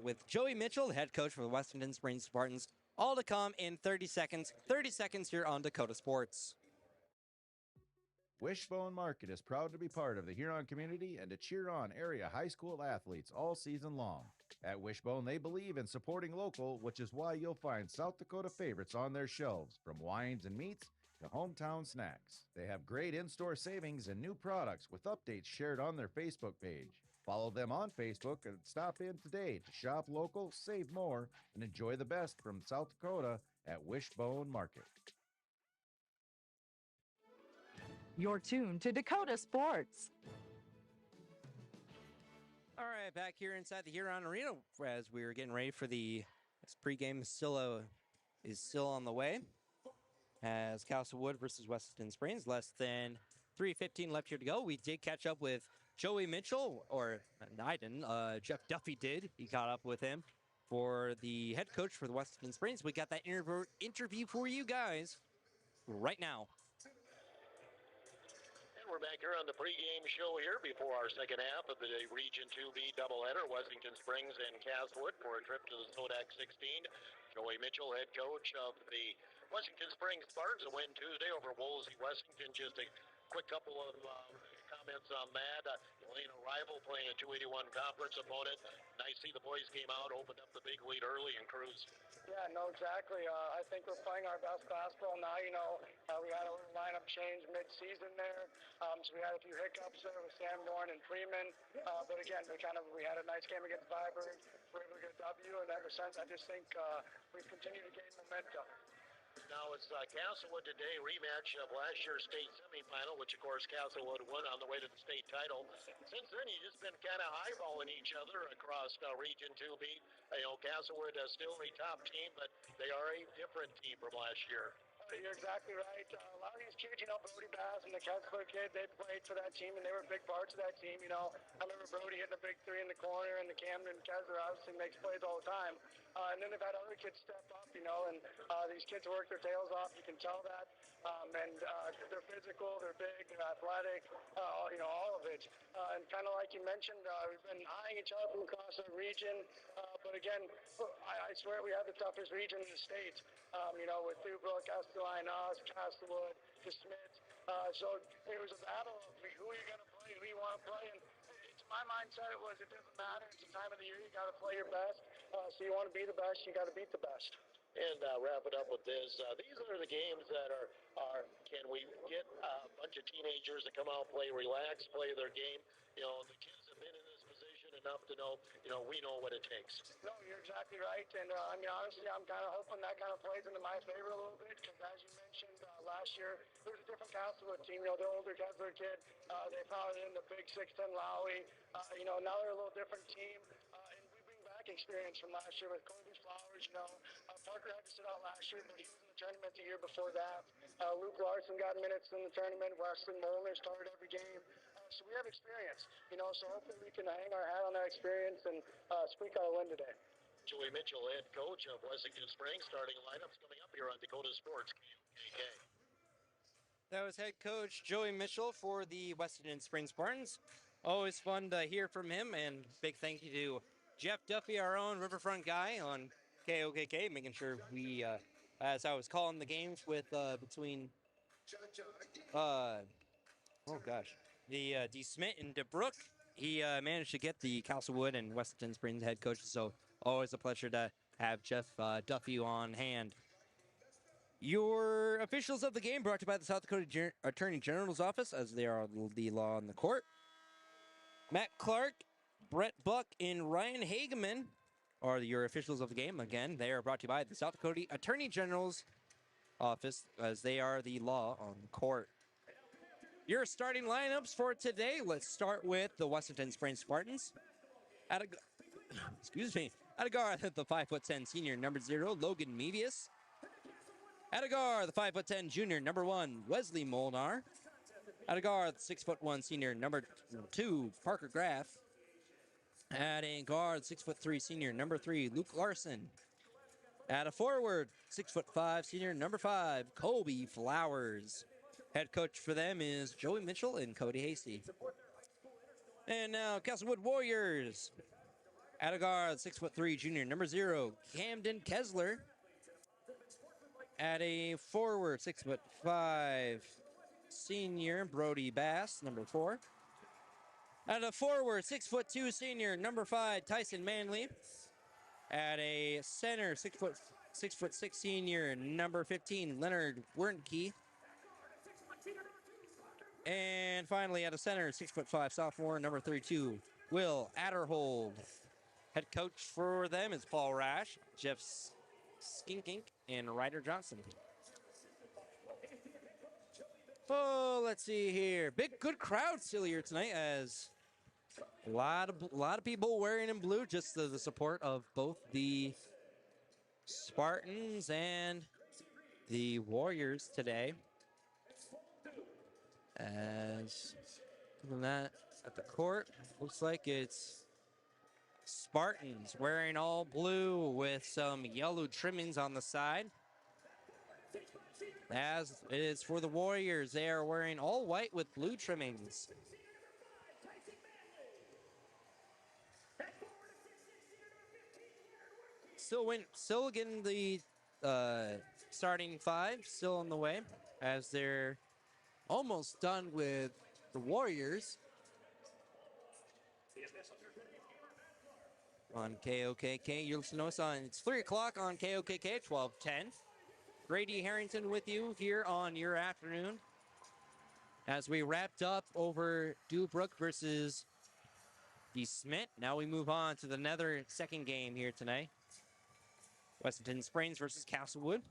with Joey Mitchell, the head coach for the Wessington Springs Spartans. All to come in 30 seconds. 30 seconds here on Dakota Sports. Wishbone Market is proud to be part of the Huron community and to cheer on area high school athletes all season long. At Wishbone, they believe in supporting local, which is why you'll find South Dakota favorites on their shelves, from wines and meats to hometown snacks. They have great in-store savings and new products with updates shared on their Facebook page. Follow them on Facebook and stop in today to shop local, save more, and enjoy the best from South Dakota at Wishbone Market. You're tuned to Dakota Sports. All right, back here inside the Huron Arena as we were getting ready for this pregame is still on the way. As Castlewood versus Wessington Springs, less than 3:15 left here to go. We did catch up with Joey Mitchell, or I didn't. Jeff Duffy did. He caught up with him for the head coach for the Wessington Springs. We got that interview for you guys right now. We're back here on the pregame show here before our second half of the Region 2B doubleheader, Wessington Springs and Castlewood, for a trip to the Sodak 16. Joey Mitchell, head coach of the Wessington Springs Spartans, a win Tuesday over Woolsey Wessington. Just a quick couple of comments on that. Playing a rival, playing a 281 conference opponent. Nice to see the boys came out, opened up the big lead early and cruised. Yeah, no, exactly. I think we're playing our best basketball now. You know, we had a little lineup change mid-season there, so we had a few hiccups there with Sanborn and Freeman. But again, we had a nice game against Viber. We were able to get a W, and ever since, I just think we've continued to gain momentum. Now it's Castlewood today, rematch of last year's state semifinal, which of course Castlewood won on the way to the state title. Since then, you've just been kind of eyeballing each other across Region 2B. You know, Castlewood is still a top team, but they are a different team from last year. You're exactly right. A lot of these kids, Brody Bass and the Kessler kid, they played for that team, and they were big parts of that team. I remember Brody hitting a big three in the corner, and the Camden Kessler obviously makes plays all the time. And then they've had other kids step up, and these kids work their tails off. You can tell that. They're physical, they're big, they're athletic, all of it. And kind of like you mentioned, we've been eyeing each other from across the region. But again, I swear we have the toughest region in the state. With Dubrook, Estelinos, Castlewood, DeSmit. So it was a battle of who you're going to play, who you want to play. And to my mindset, it doesn't matter. It's the time of the year. You got to play your best. So you want to be the best, you got to beat the best. And wrap it up with this. These are the games that are can we get a bunch of teenagers to come out, play, relax, play their game. The kids have been in this position enough to know, we know what it takes. No, you're exactly right. And honestly, I'm kind of hoping that kind of plays into my favor a little bit because as you mentioned last year, there was a different Castlewood team. The older Kessler kid, they found in the big 6'10" Lowry. Now they're a little different team. And we bring back experience from last year with Kobe Flowers. Parker had to sit out last year, but he was in the tournament the year before that. Luke Larson got minutes in the tournament. Weston Molnar started every game. So we have experience, so hopefully we can hang our hat on that experience and squeak out a win today. Joey Mitchell, head coach of Wessington Springs, starting lineups coming up here on Dakota Sports KOKK. That was head coach Joey Mitchell for the Wessington Springs Spartans. Always fun to hear from him, and big thank you to Jeff Duffy, our own Riverfront guy on KOKK, making sure we, as I was calling the games with between, the DeSmit and DeBrook, he managed to get the Castlewood and Wessington Springs head coaches. So always a pleasure to have Jeff Duffy on hand. Your officials of the game brought to you by the South Dakota Attorney General's Office, as they are the law in the court. Matt Clark, Brett Buck, and Ryan Hageman are your officials of the game. Again, they are brought to you by the South Dakota Attorney General's Office, as they are the law on the court. Your starting lineups for today. Let's start with the Wessington Springs Spartans. At a guard, the 5'10" senior, number 0, Logan Mevius. At a guard, the 5'10" junior, number 1, Wesley Molnar. At a guard, the 6'1" senior, number 2, Parker Graff. At a guard, 6'3" senior, number 3, Luke Larson. At a forward, 6'5" senior, number 5, Colby Flowers. Head coach for them is Joey Mitchell and Cody Hasty. And now, Castlewood Warriors. At a guard, 6'3" junior, number 0, Camden Kessler. At a forward, 6'5" senior, Brody Bass, number 4. At a forward, 6'2" senior, number 5, Tyson Manley. At a center, 6'6" senior, number 15, Leonard Wernke. And finally, at a center, 6'5" sophomore, number 32, Will Adderhold. Head coach for them is Paul Rash, Jeff Skinkink, and Ryder Johnson. Oh, let's see here. Good crowd still here tonight, as a lot of people wearing in blue, just the support of both the Spartans and the Warriors today. As from that at the court, looks like it's Spartans wearing all blue with some yellow trimmings on the side. As it is for the Warriors, they are wearing all white with blue trimmings. Still getting the starting 5 still on the way, as they're almost done with the Warriors. On KOKK, you'll listen to us on, it's 3 o'clock on KOKK, 1210. Grady Harrington with you here on your afternoon, as we wrapped up over Dubrook versus DeSmit. Now we move on to the second game here tonight. Wessington Springs versus Castlewood.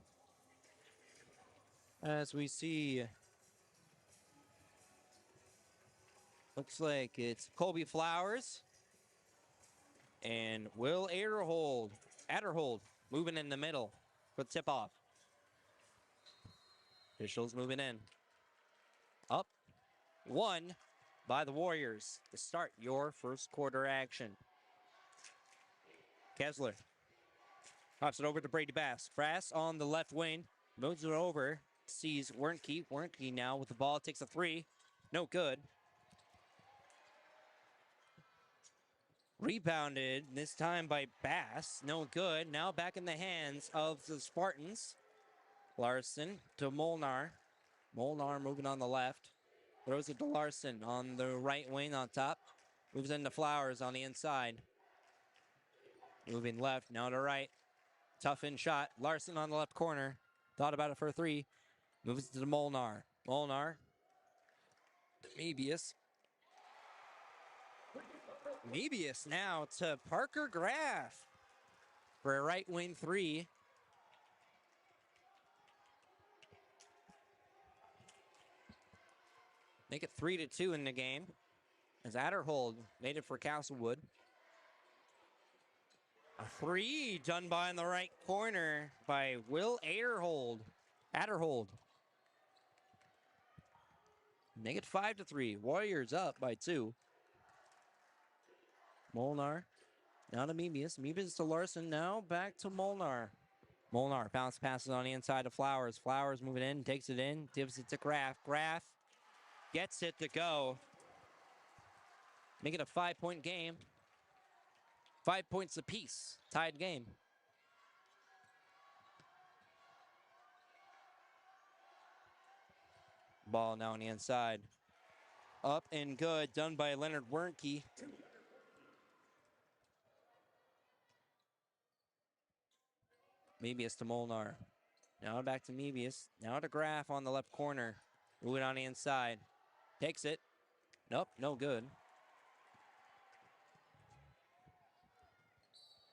As we see, looks like it's Colby Flowers and Will Adderhold moving in the middle for the tip-off. Officials moving in. Up 1 by the Warriors to start your first quarter action. Kessler pops it over to Brady Bass. Bass on the left wing. Moves it over. Sees Wernke. Wernke now with the ball. Takes a 3. No good. Rebounded, this time by Bass. No good. Now back in the hands of the Spartans. Larson to Molnar. Molnar moving on the left. Throws it to Larson on the right wing on top. Moves into Flowers on the inside. Moving left, now to right. Tough in shot. Larson on the left corner. Thought about it for a 3. Moves it to Molnar. Molnar. Mebius. Mebius now to Parker Graff for a right wing 3. Make it 3-2 in the game. As Adderhold made it for Castlewood. A 3 done by in the right corner by Will Adderhold. Make it 5-3. Warriors up by 2. Molnar. Now to Mebius. Mebius to Larson. Now back to Molnar. Molnar bounce passes on the inside to Flowers. Flowers moving in. Takes it in. Gives it to Graff. Graff gets it to go. Make it a 5-point game. 5 points apiece. Tied game. Ball now on the inside. Up and good. Done by Leonard Wernke. Mebius to Molnar. Now back to Mebius. Now to Graff on the left corner. Moving on the inside. Takes it. Nope, no good.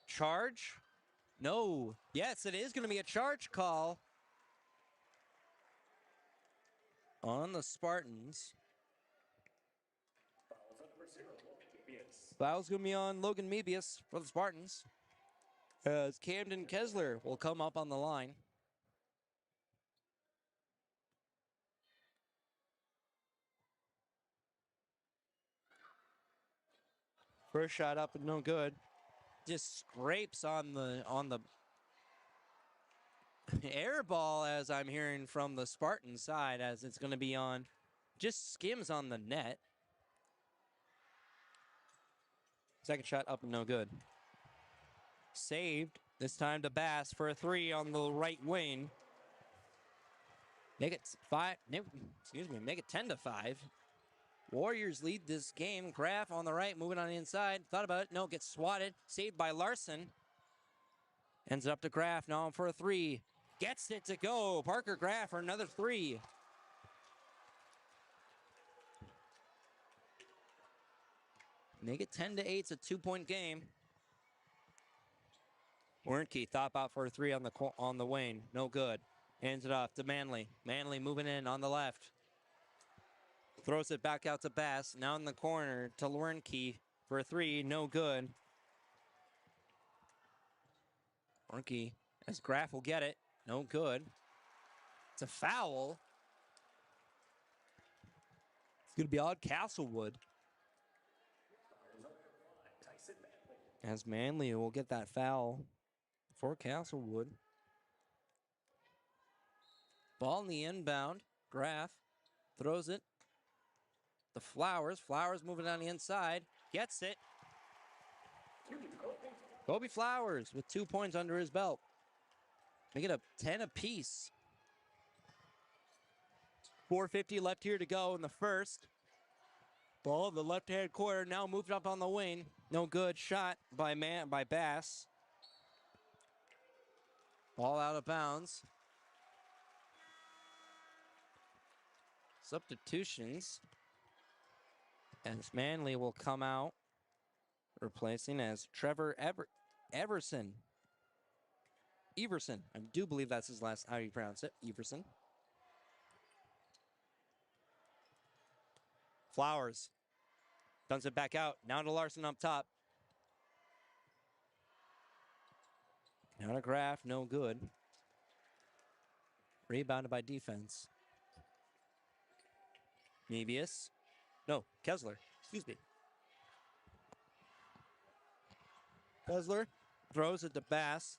Charge? No. Yes, it is going to be a charge call on the Spartans. Foul's going to be on Logan Mebius for the Spartans. As Camden Kessler will come up on the line. First shot up and no good. Just scrapes on the air ball, as I'm hearing from the Spartan side, as it's going to be on. Just skims on the net. Second shot up and no good. Saved. This time to Bass for a 3 on the right wing. Make it 10-5. Warriors lead this game. Graff on the right, moving on the inside. Thought about it. No, gets swatted. Saved by Larson. Ends it up to Graff. Now for a 3. Gets it to go. Parker Graff for another 3. Make it 10-8. It's a 2-point game. Wernke thought about for a 3 on the wing. No good. Hands it off to Manley. Manley moving in on the left. Throws it back out to Bass. Now in the corner to Wernke for a 3. No good. Wernke, as Graff will get it. No good. It's a foul. It's going to be odd Castlewood. As Manley will get that foul for Castlewood. Ball in the inbound. Graff throws it. The Flowers. Flowers moving down the inside. Gets it. Kobe Flowers with 2 points under his belt. Make it a 10 apiece. 4:50 left here to go in the first. Ball in the left-hand corner. Now moved up on the wing. No good. Shot by Bass. Ball out of bounds. Substitutions. As Manley will come out, replacing as Trevor Everson. Everson. I do believe that's his last, how you pronounce it. Everson. Flowers. Dumps it back out. Now to Larson up top. Now to Graff. No good. Rebounded by defense. Mebius. No, Kessler. Excuse me. Kessler throws it to Bass.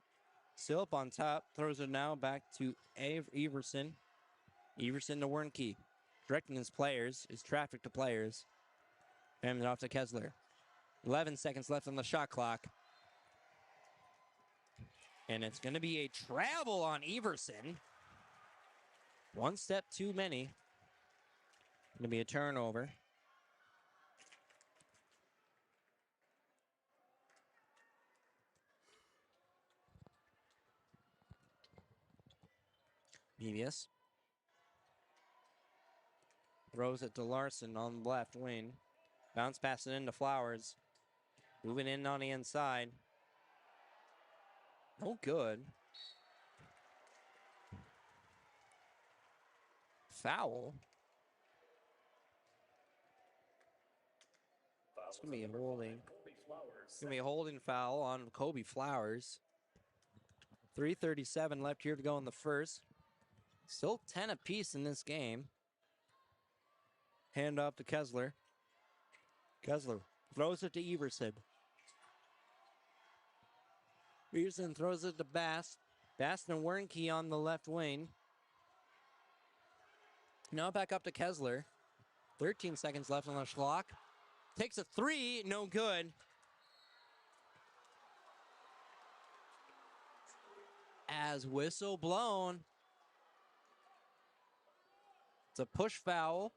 Still up on top. Throws it now back to Everson. Everson to Wernke. Directing his players, his traffic to players. Handing it off to Kessler. 11 seconds left on the shot clock. And it's going to be a travel on Everson. One step too many. Going to be a turnover. Mebius throws it to Larson on the left wing. Bounce pass it into Flowers. Moving in on the inside. No good. Foul. It's going to be a holding. It's going to be a holding foul on Kobe Flowers. 3:37 left here to go in the first. Still 10 apiece in this game. Hand off to Kessler. Kessler throws it to Everson. Everson throws it to Bass. Bass and Wernke on the left wing. Now back up to Kessler. 13 seconds left on the clock. Takes a three, no good. As whistle blown. It's a push foul.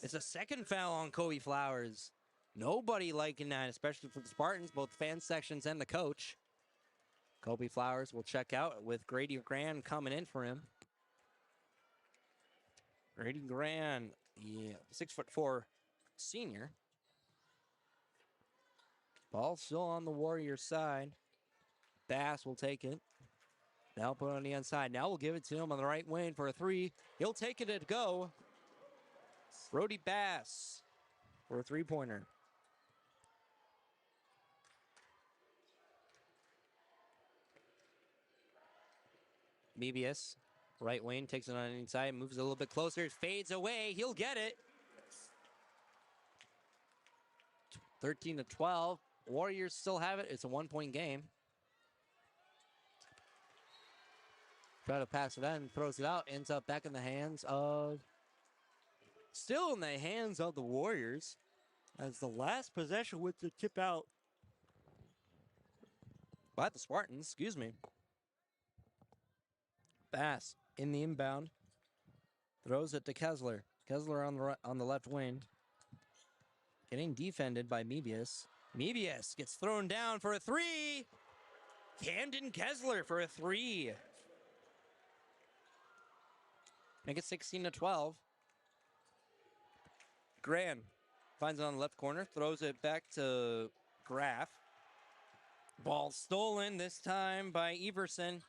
It's a second foul on Kobe Flowers. Nobody liking that, especially for the Spartans, both fan sections and the coach. Kobe Flowers will check out with Grady Grand coming in for him. Grady Grand, yeah, 6'4" senior. Ball still on the Warriors side. Bass will take it. Now put it on the inside. Now we'll give it to him on the right wing for a three. He'll take it to go. Brody Bass for a three-pointer. Mebius, right wing, takes it on the inside, moves a little bit closer, fades away. He'll get it. 13-12. Warriors still have it. It's a one-point game. Try to pass it in, throws it out, ends up back in the hands of... Still in the hands of the Warriors. As the last possession with the tip out by the Spartans, excuse me. Bass in the inbound. Throws it to Kessler. Kessler on the left wing. Getting defended by Mebius. Mebius gets thrown down for a three. Camden Kessler for a three. Make it 16-12. Grand finds it on the left corner. Throws it back to Graff. Ball stolen this time by Everson.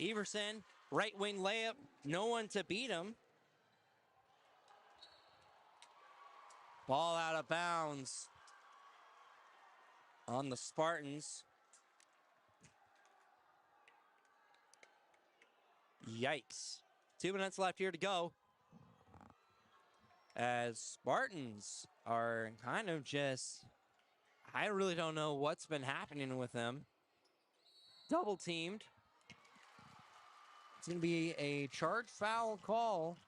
Everson, right wing layup. No one to beat him. Ball out of bounds on the Spartans. Yikes. 2 minutes left here to go. As Spartans are kind of just... I really don't know what's been happening with them. Double teamed. It's going to be a charge foul call.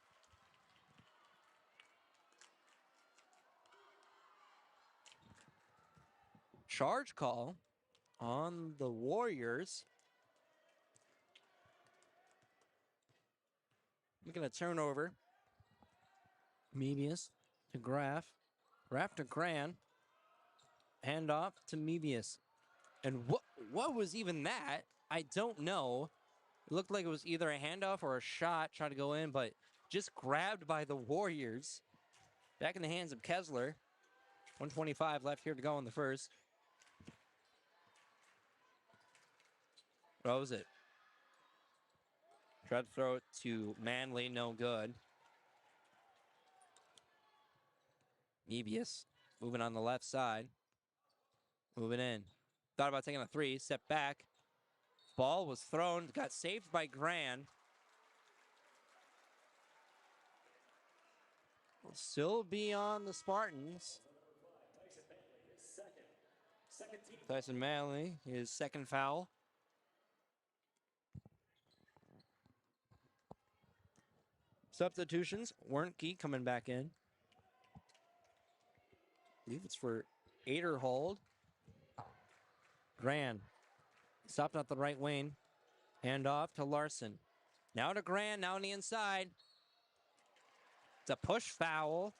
Charge call on the Warriors. Making a turnover. Mebius to Graff. Graff to Gran. Hand off to Mebius. And what was even that? I don't know. It looked like it was either a handoff or a shot trying to go in, but just grabbed by the Warriors. Back in the hands of Kessler. 1:25 left here to go in the first. Throws it. Tried to throw it to Manley, no good. Mebius moving on the left side. Moving in. Thought about taking a three, step back. Ball was thrown, got saved by Gran. still be on the Spartans. Tyson Manley, his second foul. Substitutions, Wernke coming back in. I believe it's for Aderhold. Gran stopped at the right wing. Hand off to Larson. Now to Gran, now on the inside. It's a push foul.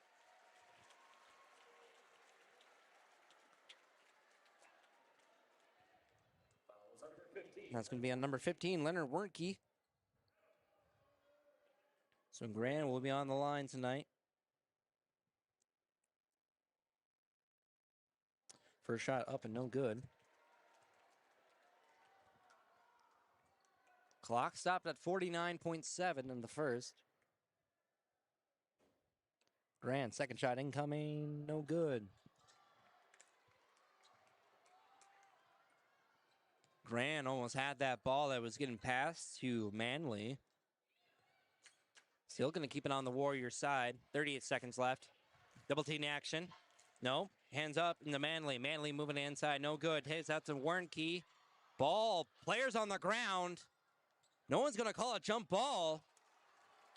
That's going to be on number 15, Leonard Wernke. So Gran will be on the line tonight. First shot up and no good. Clock stopped at 49.7 in the first. Gran, second shot incoming, no good. Gran almost had that ball that was getting passed to Manley. Still going to keep it on the Warriors side. 38 seconds left. Double team action. No. Hands up into Manley. Manley moving inside. No good. Hits out to Wernke. Ball. Players on the ground. No one's going to call a jump ball.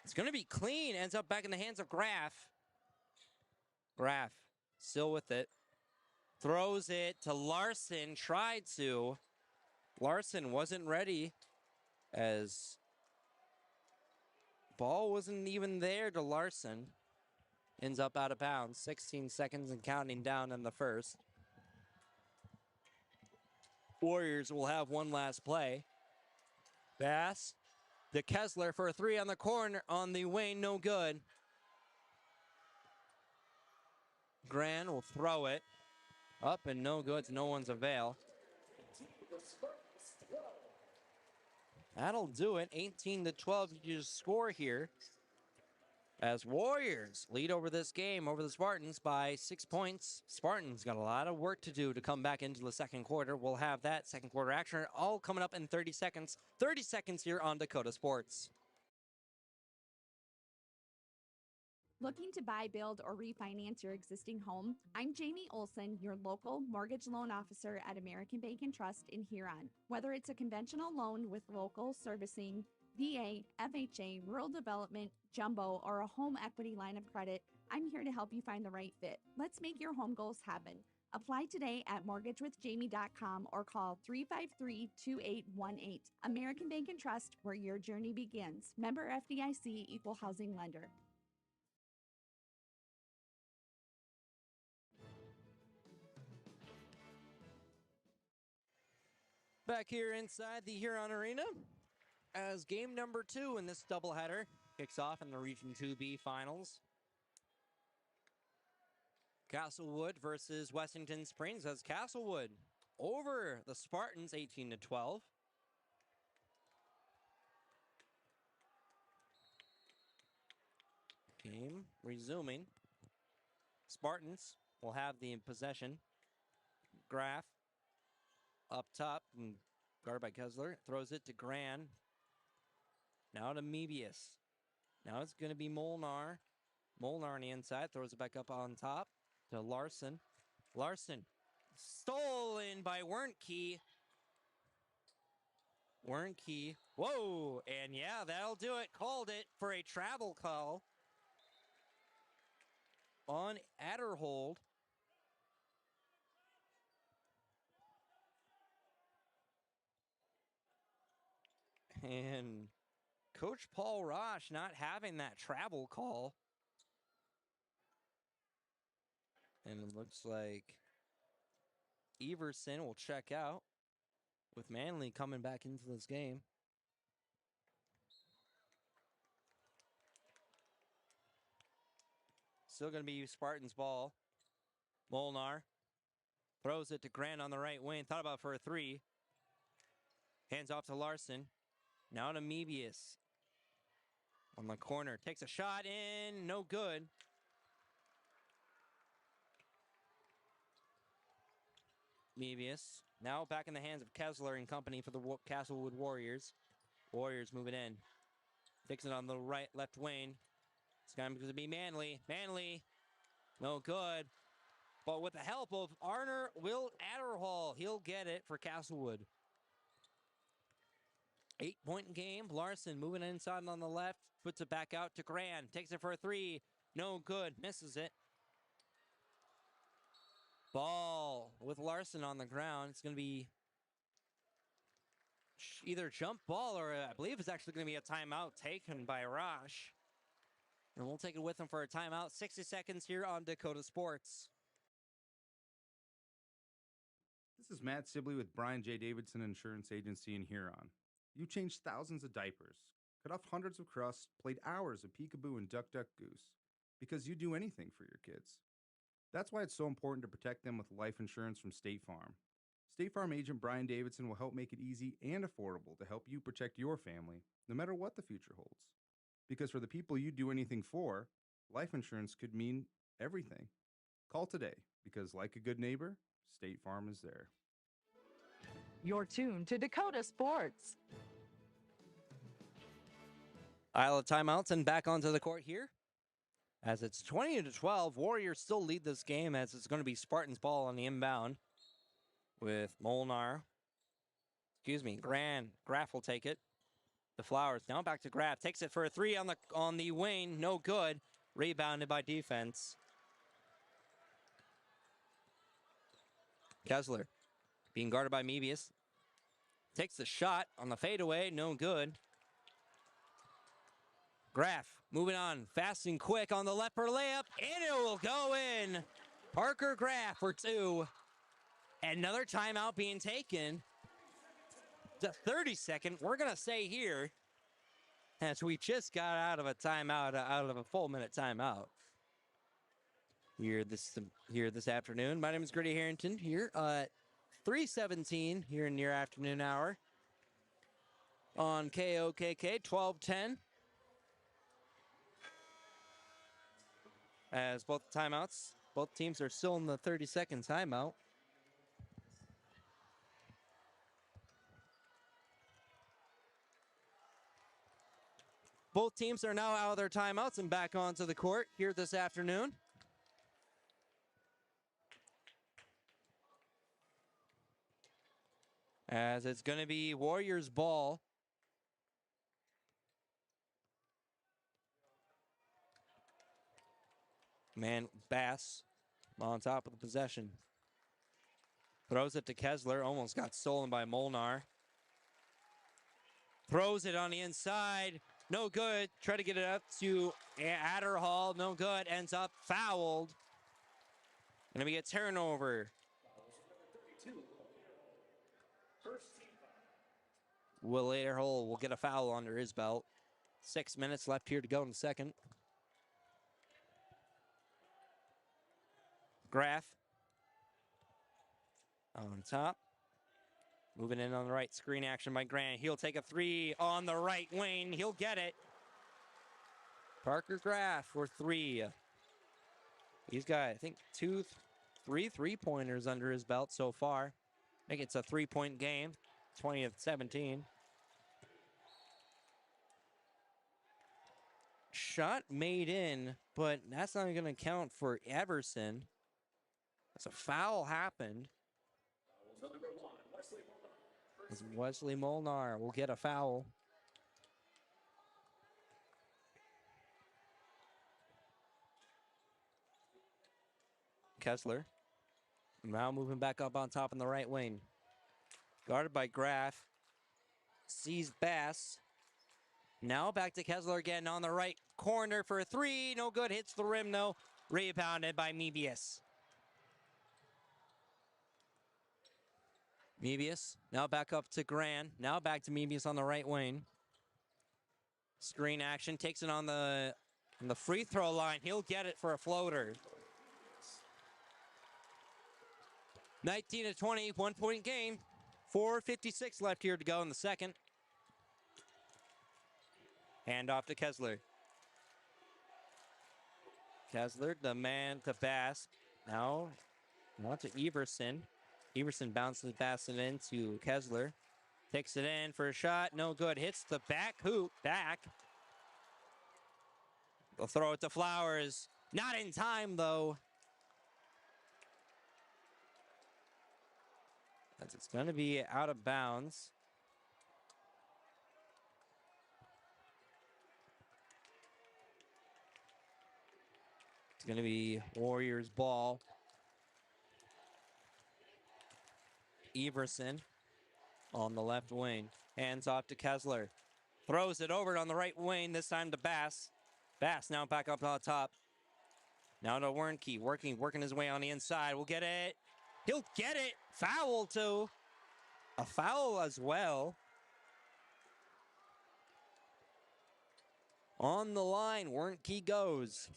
It's going to be clean. Ends up back in the hands of Graff. Graff still with it. Throws it to Larson. Tried to. Larson wasn't ready as ball wasn't even there to Larson. Ends up out of bounds. 16 seconds and counting down in the first. Warriors will have one last play. Bass to Kessler for a three on the corner on the wing. No good. Gran will throw it. Up and no good to no one's avail. That'll do it. 18-12 you score here. As Warriors lead over this game, over the Spartans by 6 points. Spartans got a lot of work to do to come back into the second quarter. We'll have that second quarter action all coming up in 30 seconds. 30 seconds here on Dakota Sports. Looking to buy, build, or refinance your existing home? I'm Jamie Olson, your local mortgage loan officer at American Bank and Trust in Huron. Whether it's a conventional loan with local servicing, VA, FHA, rural development, jumbo, or a home equity line of credit, I'm here to help you find the right fit. Let's make your home goals happen. Apply today at mortgagewithjamie.com or call 353-2818. American Bank and Trust, where your journey begins. Member FDIC, Equal Housing Lender. Back here inside the Huron Arena as game number 2 in this doubleheader kicks off in the Region 2B Finals. Castlewood versus Wessington Springs as Castlewood over the Spartans 18-12. Game resuming. Spartans will have the possession. Graff up top and guarded by Kessler. Throws it to Gran. Now to Mebius. Now it's going to be Molnar. Molnar on the inside. Throws it back up on top to Larson. Larson stolen by Wernke. Wernke. Whoa. And yeah, that'll do it. Called it for a travel call on Aderhold. And Coach Paul Rosh not having that travel call. And it looks like Everson will check out with Manley coming back into this game. Still going to be Spartans ball. Molnar throws it to Grant on the right wing. Thought about for a three. Hands off to Larson. Now to Mebius. On the corner. Takes a shot in. No good. Mebius. Now back in the hands of Kessler and company for the Castlewood Warriors. Warriors moving in. Takes it on the left wing. It's going to be Manley. Manley, no good. But with the help of Arner Will Adderhall, he'll get it for Castlewood. 8-point game. Larson moving inside on the left. Puts it back out to Grand. Takes it for a 3. No good. Misses it. Ball with Larson on the ground. It's going to be either jump ball or I believe it's actually going to be a timeout taken by Rosh. And we'll take it with him for a timeout. 60 seconds here on Dakota Sports. This is Matt Sibley with Brian J. Davidson Insurance Agency in Huron. You changed thousands of diapers, cut off hundreds of crusts, played hours of peekaboo and duck duck goose, because you do anything for your kids. That's why it's so important to protect them with life insurance from State Farm. State Farm agent Brian Davidson will help make it easy and affordable to help you protect your family, no matter what the future holds. Because for the people you do anything for, life insurance could mean everything. Call today, because like a good neighbor, State Farm is there. You're tuned to Dakota Sports. Isle of timeouts and back onto the court here. As it's 20-12, Warriors still lead this game as it's going to be Spartans ball on the inbound with Molnar. Graff will take it. The Flowers now back to Graff. Takes it for a 3 on the wing. No good. Rebounded by defense. Kessler being guarded by Mebius. Takes the shot on the fadeaway. No good. Graff moving on fast and quick on the left for layup. And it will go in. Parker Graff for 2. Another timeout being taken. The 32nd, we're going to say here, as we just got out of a timeout, out of a full minute timeout. Here this afternoon. My name is Grady Harrington here at 3:17 here in your afternoon hour on KOKK 1210. As both timeouts, both teams are still in the 30-second timeout. Both teams are now out of their timeouts and back onto the court here this afternoon. As it's going to be Warriors ball. Bass on top of the possession. Throws it to Kessler. Almost got stolen by Molnar. Throws it on the inside. No good. Try to get it up to Adderhall. No good. Ends up fouled. Going to be a turnover. Will Adderhall will get a foul under his belt. 6 minutes left here to go in the second. Graff on top. Moving in on the right, screen action by Grant. He'll take a 3 on the right wing. He'll get it. Parker Graff for 3. He's got, I think, 3 3-pointers under his belt so far. I think it's a 3-point game, 20-17. Shot made in, but that's not going to count for Everson. That's a foul happened. As Wesley Molnar will get a foul. Kessler now moving back up on top in the right wing. Guarded by Graff. Sees Bass. Now back to Kessler again on the right corner for a 3. No good. Hits the rim, though. Rebounded by Mebius. Mebius now back up to Gran. Now back to Mebius on the right wing. Screen action. Takes it on the free throw line. He'll get it for a floater. 19-20, 1-point game. 4:56 left here to go in the second. Hand off to Kessler. Kessler, the man to Bass. Now to Everson. Everson bounces Bass it into Kessler. Takes it in for a shot. No good. Hits the back hoop. Back. They'll throw it to Flowers. Not in time, though. As it's going to be out of bounds. It's going to be Warriors ball. Everson on the left wing. Hands off to Kessler. Throws it over on the right wing, this time to Bass. Bass now back up on top. Now to Wernke, working his way on the inside. We'll get it. He'll get it. Foul, too. A foul as well. On the line, Wernke goes.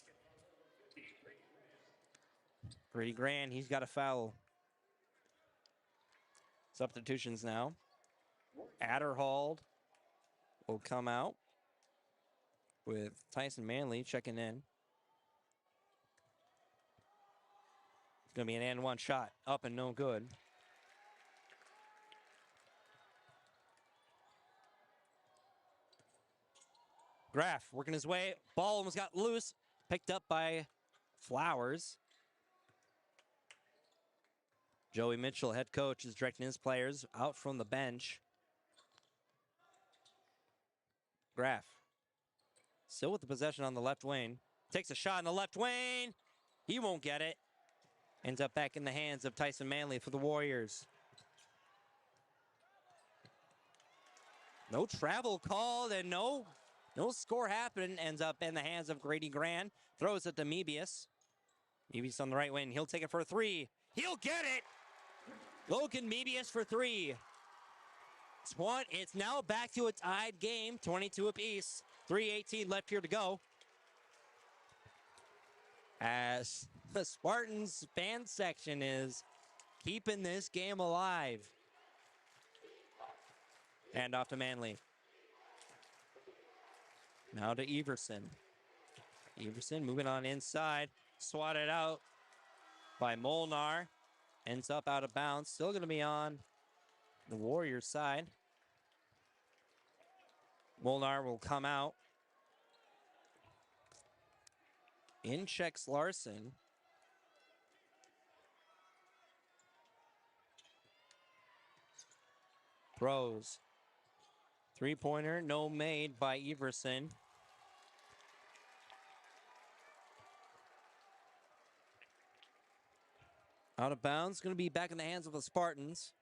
Pretty grand, he's got a foul. Substitutions now. Adderhold will come out with Tyson Manley checking in. It's going to be an and one shot. Up and no good. Graff working his way. Ball almost got loose. Picked up by Flowers. Joey Mitchell, head coach, is directing his players out from the bench. Graff still with the possession on the left wing. Takes a shot on the left wing. He won't get it. Ends up back in the hands of Tyson Manley for the Warriors. No travel called and no score happened. Ends up in the hands of Grady Grand. Throws it to Mebius. Mebius on the right wing. He'll take it for a three. He'll get it. Logan Mebius for three. It's now back to a tied game. 22 apiece. 3:18 left here to go. As the Spartans fan section is keeping this game alive. And off to Manley. Now to Everson. Everson moving on inside. Swatted out by Molnar. Ends up out of bounds. Still going to be on the Warriors side. Molnar will come out. In checks Larson. Throws. Three-pointer, no made by Everson. Out of bounds, going to be back in the hands of the Spartans.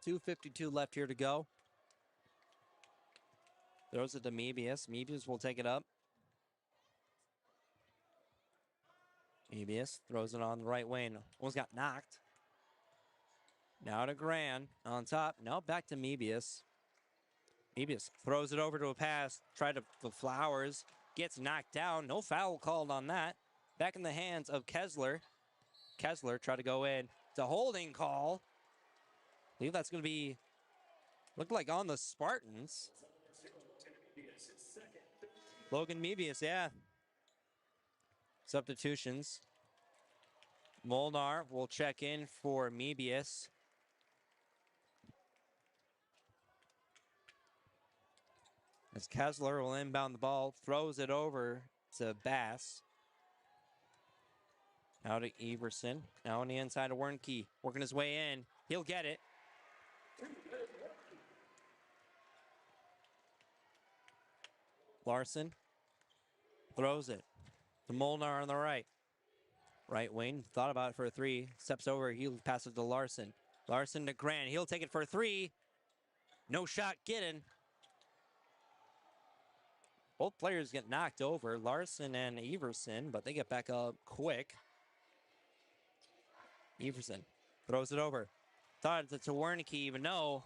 2:52 left here to go. Throws it to Mebius. Mebius will take it up. Mebius throws it on the right wing. Almost got knocked. Now to Grand on top. Now back to Mebius. Mebius throws it over to a pass. Tried to the Flowers. Gets knocked down. No foul called on that. Back in the hands of Kessler. Kessler tried to go in. It's a holding call. I believe that's going to be, looked like on the Spartans. Logan Mebius, yeah. Substitutions. Molnar will check in for Mebius. As Kessler will inbound the ball, throws it over to Bass. Now to Everson. Now on the inside of Wernke. Working his way in. He'll get it. Larson throws it to Molnar on the right. Right wing. Thought about it for a three. Steps over. He'll pass it to Larson. Larson to Grant. He'll take it for a three. No shot getting. Both players get knocked over. Larson and Everson, but they get back up quick. Everson throws it over. Thought it's to Wernicke, even though.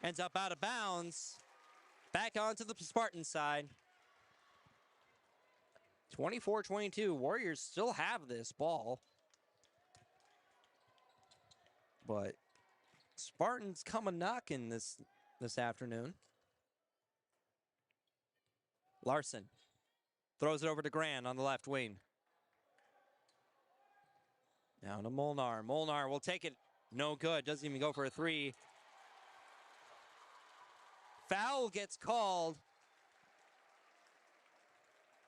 Ends up out of bounds. Back onto the Spartan side. 24-22. Warriors still have this ball. But Spartans coming knocking this afternoon. Larson throws it over to Grand on the left wing. Now to Molnar. Molnar will take it. No good. Doesn't even go for a three. Foul gets called.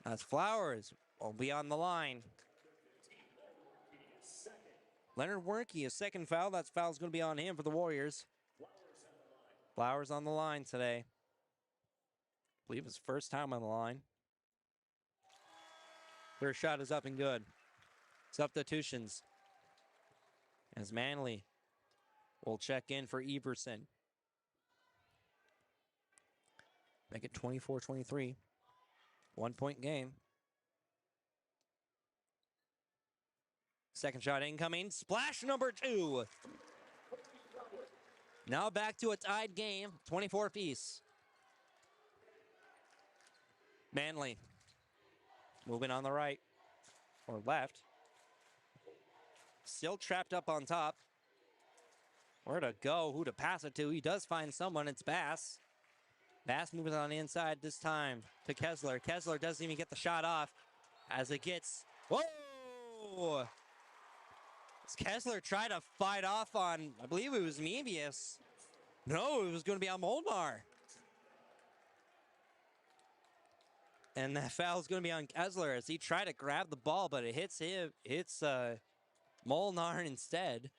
As Flowers will be on the line. Leonard Werke, his second foul. That foul's going to be on him for the Warriors. Flowers on the line today. I believe his first time on the line. Their shot is up and good. Substitutions. As Manley will check in for Everson. Make it 24-23. 1 point game. Second shot incoming. Splash number 2. Now back to a tied game. 24 apiece. Manley moving on the right or left. Still trapped up on top. Where to go? Who to pass it to? He does find someone. It's Bass. Bass moving on the inside this time to Kessler. Kessler doesn't even get the shot off as it gets... Whoa! As Kessler tried to fight off on, I believe it was Mebius. No, it was going to be on Molnar. And that foul is going to be on Kessler as he tried to grab the ball, but it hits him. Hits Molnar instead.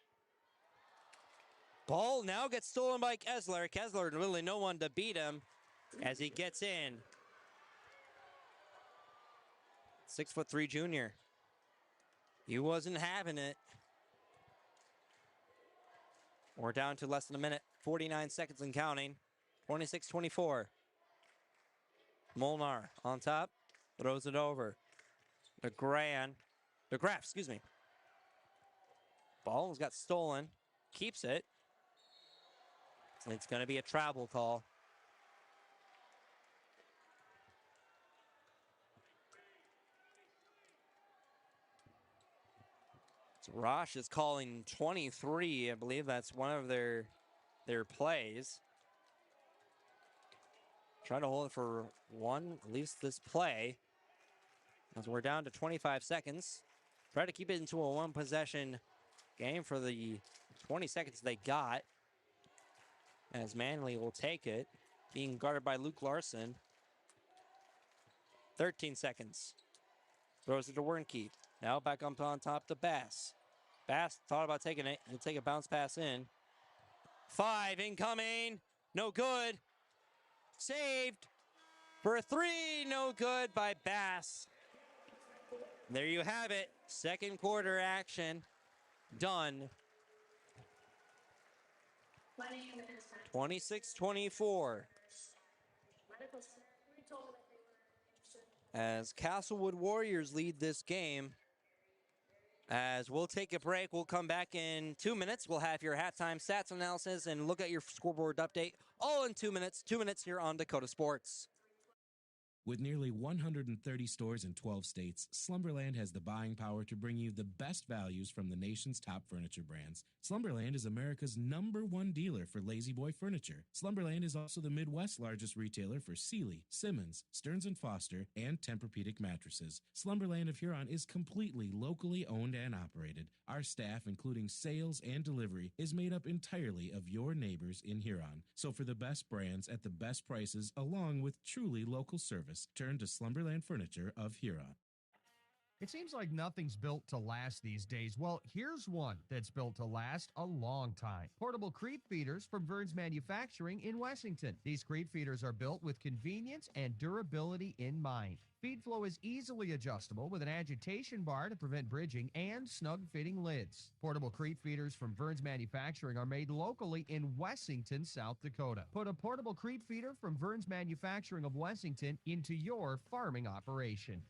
Ball now gets stolen by Kessler. Kessler really no one to beat him as he gets in. 6'3" junior. He wasn't having it. We're down to less than a minute. 49 seconds and counting. 26-24. Molnar on top. Throws it over. DeGraff, excuse me. Ball got stolen. Keeps it. It's going to be a travel call. So Rosh is calling 23. I believe that's one of their plays. Try to hold it for one, at least this play. As we're down to 25 seconds. Try to keep it into a one-possession game for the 20 seconds they got. As Manley will take it, being guarded by Luke Larson. 13 seconds. Throws it to Werke. Now back up on top to Bass. Bass thought about taking it. He'll take a bounce pass in. 5 incoming. No good. Saved for a 3. No good by Bass. There you have it. Second quarter action done. 26-24. As Castlewood Warriors lead this game. As we'll take a break, we'll come back in 2 minutes. We'll have your halftime stats analysis and look at your scoreboard update all in 2 minutes. 2 minutes here on Dakota Sports. With nearly 130 stores in 12 states, Slumberland has the buying power to bring you the best values from the nation's top furniture brands. Slumberland is America's #1 dealer for Lazy Boy furniture. Slumberland is also the Midwest's largest retailer for Sealy, Simmons, Stearns & Foster, and Tempur-Pedic mattresses. Slumberland of Huron is completely locally owned and operated. Our staff, including sales and delivery, is made up entirely of your neighbors in Huron. So for the best brands at the best prices, along with truly local service, turn to Slumberland Furniture of Huron. It seems like nothing's built to last these days. Well, here's one that's built to last a long time. Portable creep feeders from Vern's Manufacturing in Wessington. These creep feeders are built with convenience and durability in mind. Feed flow is easily adjustable with an agitation bar to prevent bridging and snug-fitting lids. Portable creep feeders from Vern's Manufacturing are made locally in Wessington, South Dakota. Put a portable creep feeder from Vern's Manufacturing of Wessington into your farming operation.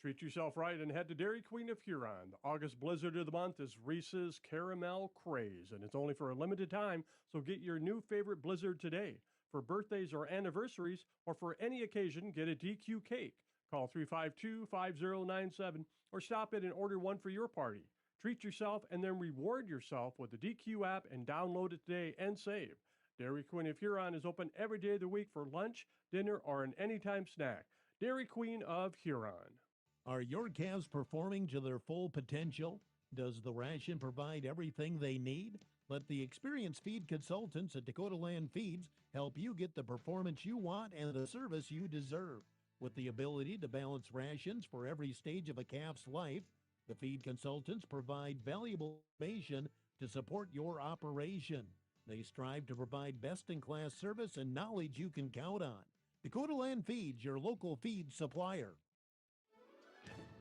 Treat yourself right and head to Dairy Queen of Huron. The August blizzard of the month is Reese's Caramel Craze, and it's only for a limited time, so get your new favorite blizzard today. For birthdays or anniversaries, or for any occasion, get a DQ cake. Call 352-5097 or stop in and order one for your party. Treat yourself and then reward yourself with the DQ app and download it today and save. Dairy Queen of Huron is open every day of the week for lunch, dinner, or an anytime snack. Dairy Queen of Huron. Are your calves performing to their full potential? Does the ration provide everything they need? Let the experienced feed consultants at Dakota Land Feeds help you get the performance you want and the service you deserve. With the ability to balance rations for every stage of a calf's life, the feed consultants provide valuable information to support your operation. They strive to provide best-in-class service and knowledge you can count on. Dakota Land Feeds, your local feed supplier.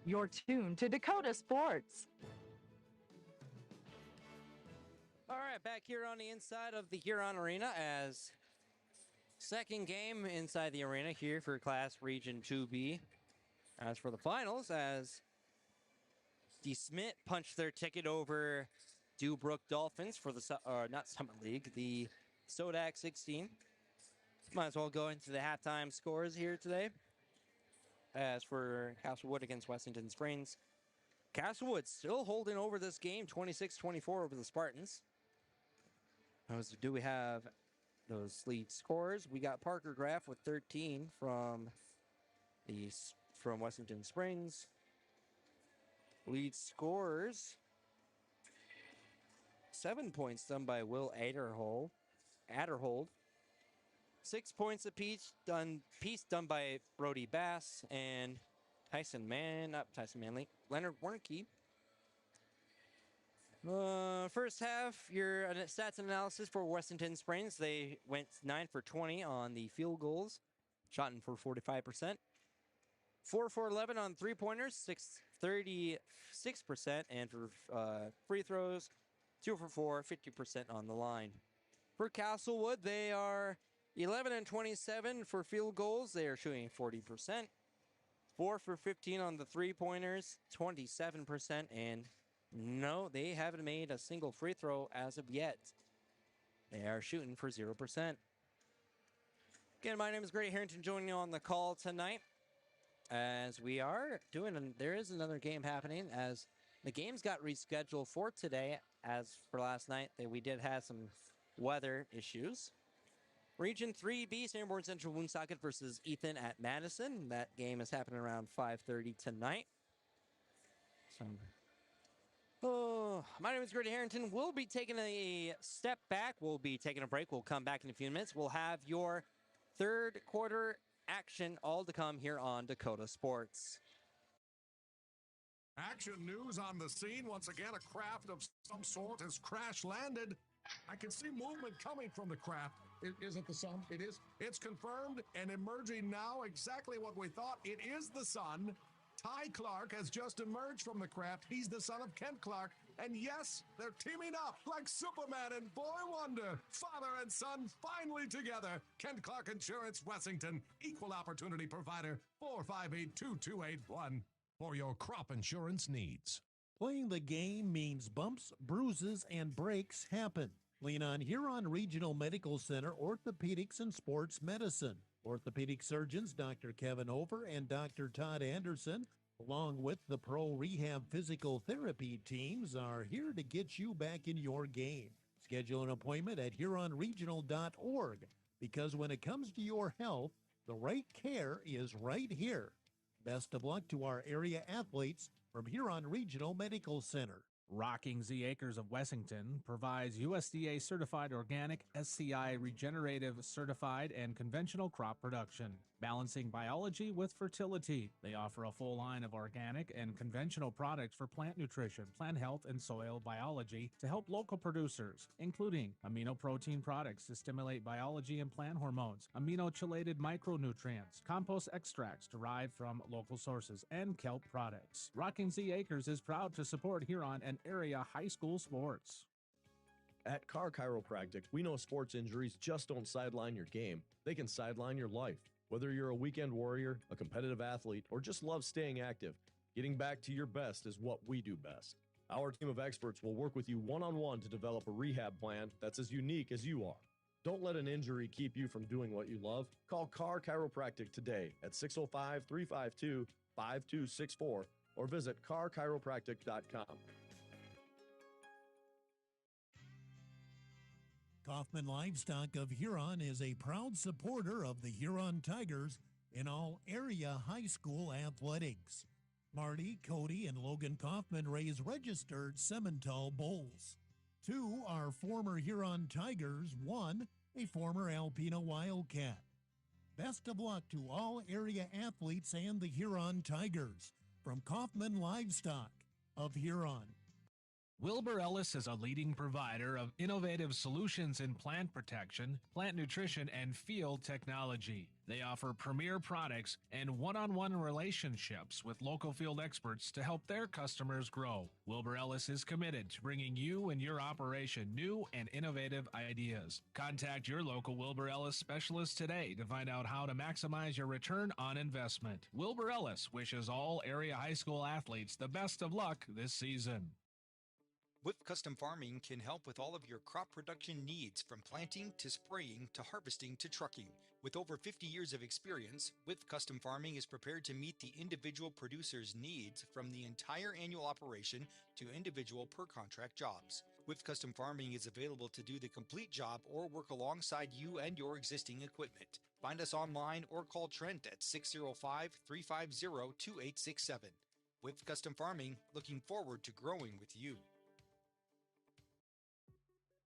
You're tuned to Dakota Sports. All right, back here on the inside of the Huron Arena as second game inside the arena here for Class Region 2B. As for the finals, as DeSmit punched their ticket over Dewbrook Dolphins for the, not Summit League, the Sodak 16. Might as well go into the halftime scores here today. As for Castlewood against Wessington Springs, Castlewood still holding over this game, 26-24 over the Spartans. Do we have those lead scores? We got Parker Graff with 13 from Wessington Springs. Lead scores, 7 points done by Will Adderhold. 6 points apiece done by Brody Bass and Manley, Leonard Warnke. First half, your stats and analysis for Wessington Springs. They went 9 for 20 on the field goals, shot in for 45%. 4 for 11 on three-pointers, 36%, and for free throws, 2 for 4, 50% on the line. For Castlewood, they are 11 and 27 for field goals. They are shooting 40%. 4 for 15 on the three-pointers, 27%, and no, they haven't made a single free throw as of yet. They are shooting for 0%. Again, my name is Grady Harrington, joining you on the call tonight. As we are doing, there is another game happening as the games got rescheduled for today. As for last night, we did have some weather issues. Region 3B, Sanborn Central Woonsocket versus Ethan at Madison. That game is happening around 5:30 tonight. My name is Grady Harrington. We'll be taking a step back. We'll be taking a break. We'll come back in a few minutes. We'll have your third quarter action all to come here on Dakota Sports. Action news on the scene. Once again, a craft of some sort has crash landed. I can see movement coming from the craft. Is it the sun? It is. It's confirmed and emerging now exactly what we thought. It is the sun. Ty Clark has just emerged from the craft. He's the son of Kent Clark. And yes, they're teaming up like Superman and Boy Wonder. Father and son finally together. Kent Clark Insurance, Wessington. Equal opportunity provider. 458-2281 for your crop insurance needs. Playing the game means bumps, bruises, and breaks happen. Lean on Huron Regional Medical Center Orthopedics and Sports Medicine. Orthopedic surgeons Dr. Kevin Over and Dr. Todd Anderson, along with the Pro Rehab Physical Therapy teams, are here to get you back in your game. Schedule an appointment at HuronRegional.org because when it comes to your health, the right care is right here. Best of luck to our area athletes from Huron Regional Medical Center. Rocking Z Acres of Wessington provides USDA certified organic, SCI regenerative certified and conventional crop production, balancing biology with fertility. They offer a full line of organic and conventional products for plant nutrition, plant health, and soil biology to help local producers, including amino protein products to stimulate biology and plant hormones, amino-chelated micronutrients, compost extracts derived from local sources, and kelp products. Rocking Z Acres is proud to support Huron and area high school sports. At Car Chiropractic, we know sports injuries just don't sideline your game. They can sideline your life. Whether you're a weekend warrior, a competitive athlete, or just love staying active, getting back to your best is what we do best. Our team of experts will work with you one-on-one to develop a rehab plan that's as unique as you are. Don't let an injury keep you from doing what you love. Call Car Chiropractic today at 605-352-5264 or visit carchiropractic.com. Kaufman Livestock of Huron is a proud supporter of the Huron Tigers in all area high school athletics. Marty, Cody, and Logan Kaufman raise registered Simmental bulls. 2 are former Huron Tigers, 1 a former Alpena Wildcat. Best of luck to all area athletes and the Huron Tigers. From Kaufman Livestock of Huron. Wilbur Ellis is a leading provider of innovative solutions in plant protection, plant nutrition, and field technology. They offer premier products and one-on-one relationships with local field experts to help their customers grow. Wilbur Ellis is committed to bringing you and your operation new and innovative ideas. Contact your local Wilbur Ellis specialist today to find out how to maximize your return on investment. Wilbur Ellis wishes all area high school athletes the best of luck this season. With Custom Farming can help with all of your crop production needs, from planting to spraying to harvesting to trucking. With over 50 years of experience, With Custom Farming is prepared to meet the individual producer's needs, from the entire annual operation to individual per contract jobs. With Custom Farming is available to do the complete job or work alongside you and your existing equipment. Find us online or call Trent at 605-350-2867. With Custom Farming, looking forward to growing with you.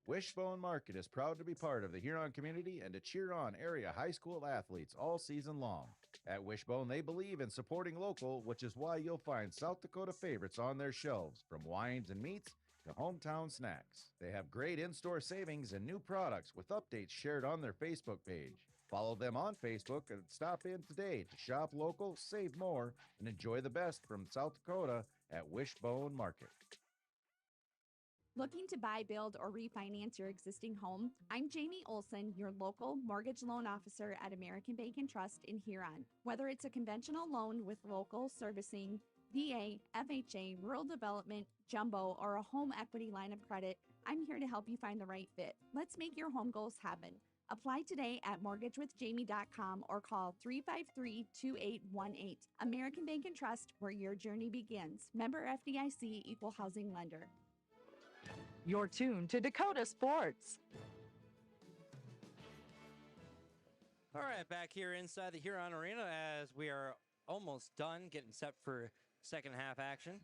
Wishbone Market is proud to be part of the Huron community and to cheer on area high school athletes all season long. At Wishbone, they believe in supporting local, which is why you'll find South Dakota favorites on their shelves, from wines and meats to hometown snacks. They have great in-store savings and new products with updates shared on their Facebook page. Follow them on Facebook and stop in today to shop local, save more, and enjoy the best from South Dakota at Wishbone Market. Looking to buy, build, or refinance your existing home? I'm Jamie Olson, your local mortgage loan officer at American Bank and Trust in Huron. Whether it's a conventional loan with local servicing, VA, FHA, rural development, jumbo, or a home equity line of credit, I'm here to help you find the right fit. Let's make your home goals happen. Apply today at mortgagewithjamie.com or call 353-2818. American Bank and Trust, where your journey begins. Member FDIC, Equal Housing Lender. You're tuned to Dakota Sports. All right, back here inside the Huron Arena as we are almost done getting set for second half action.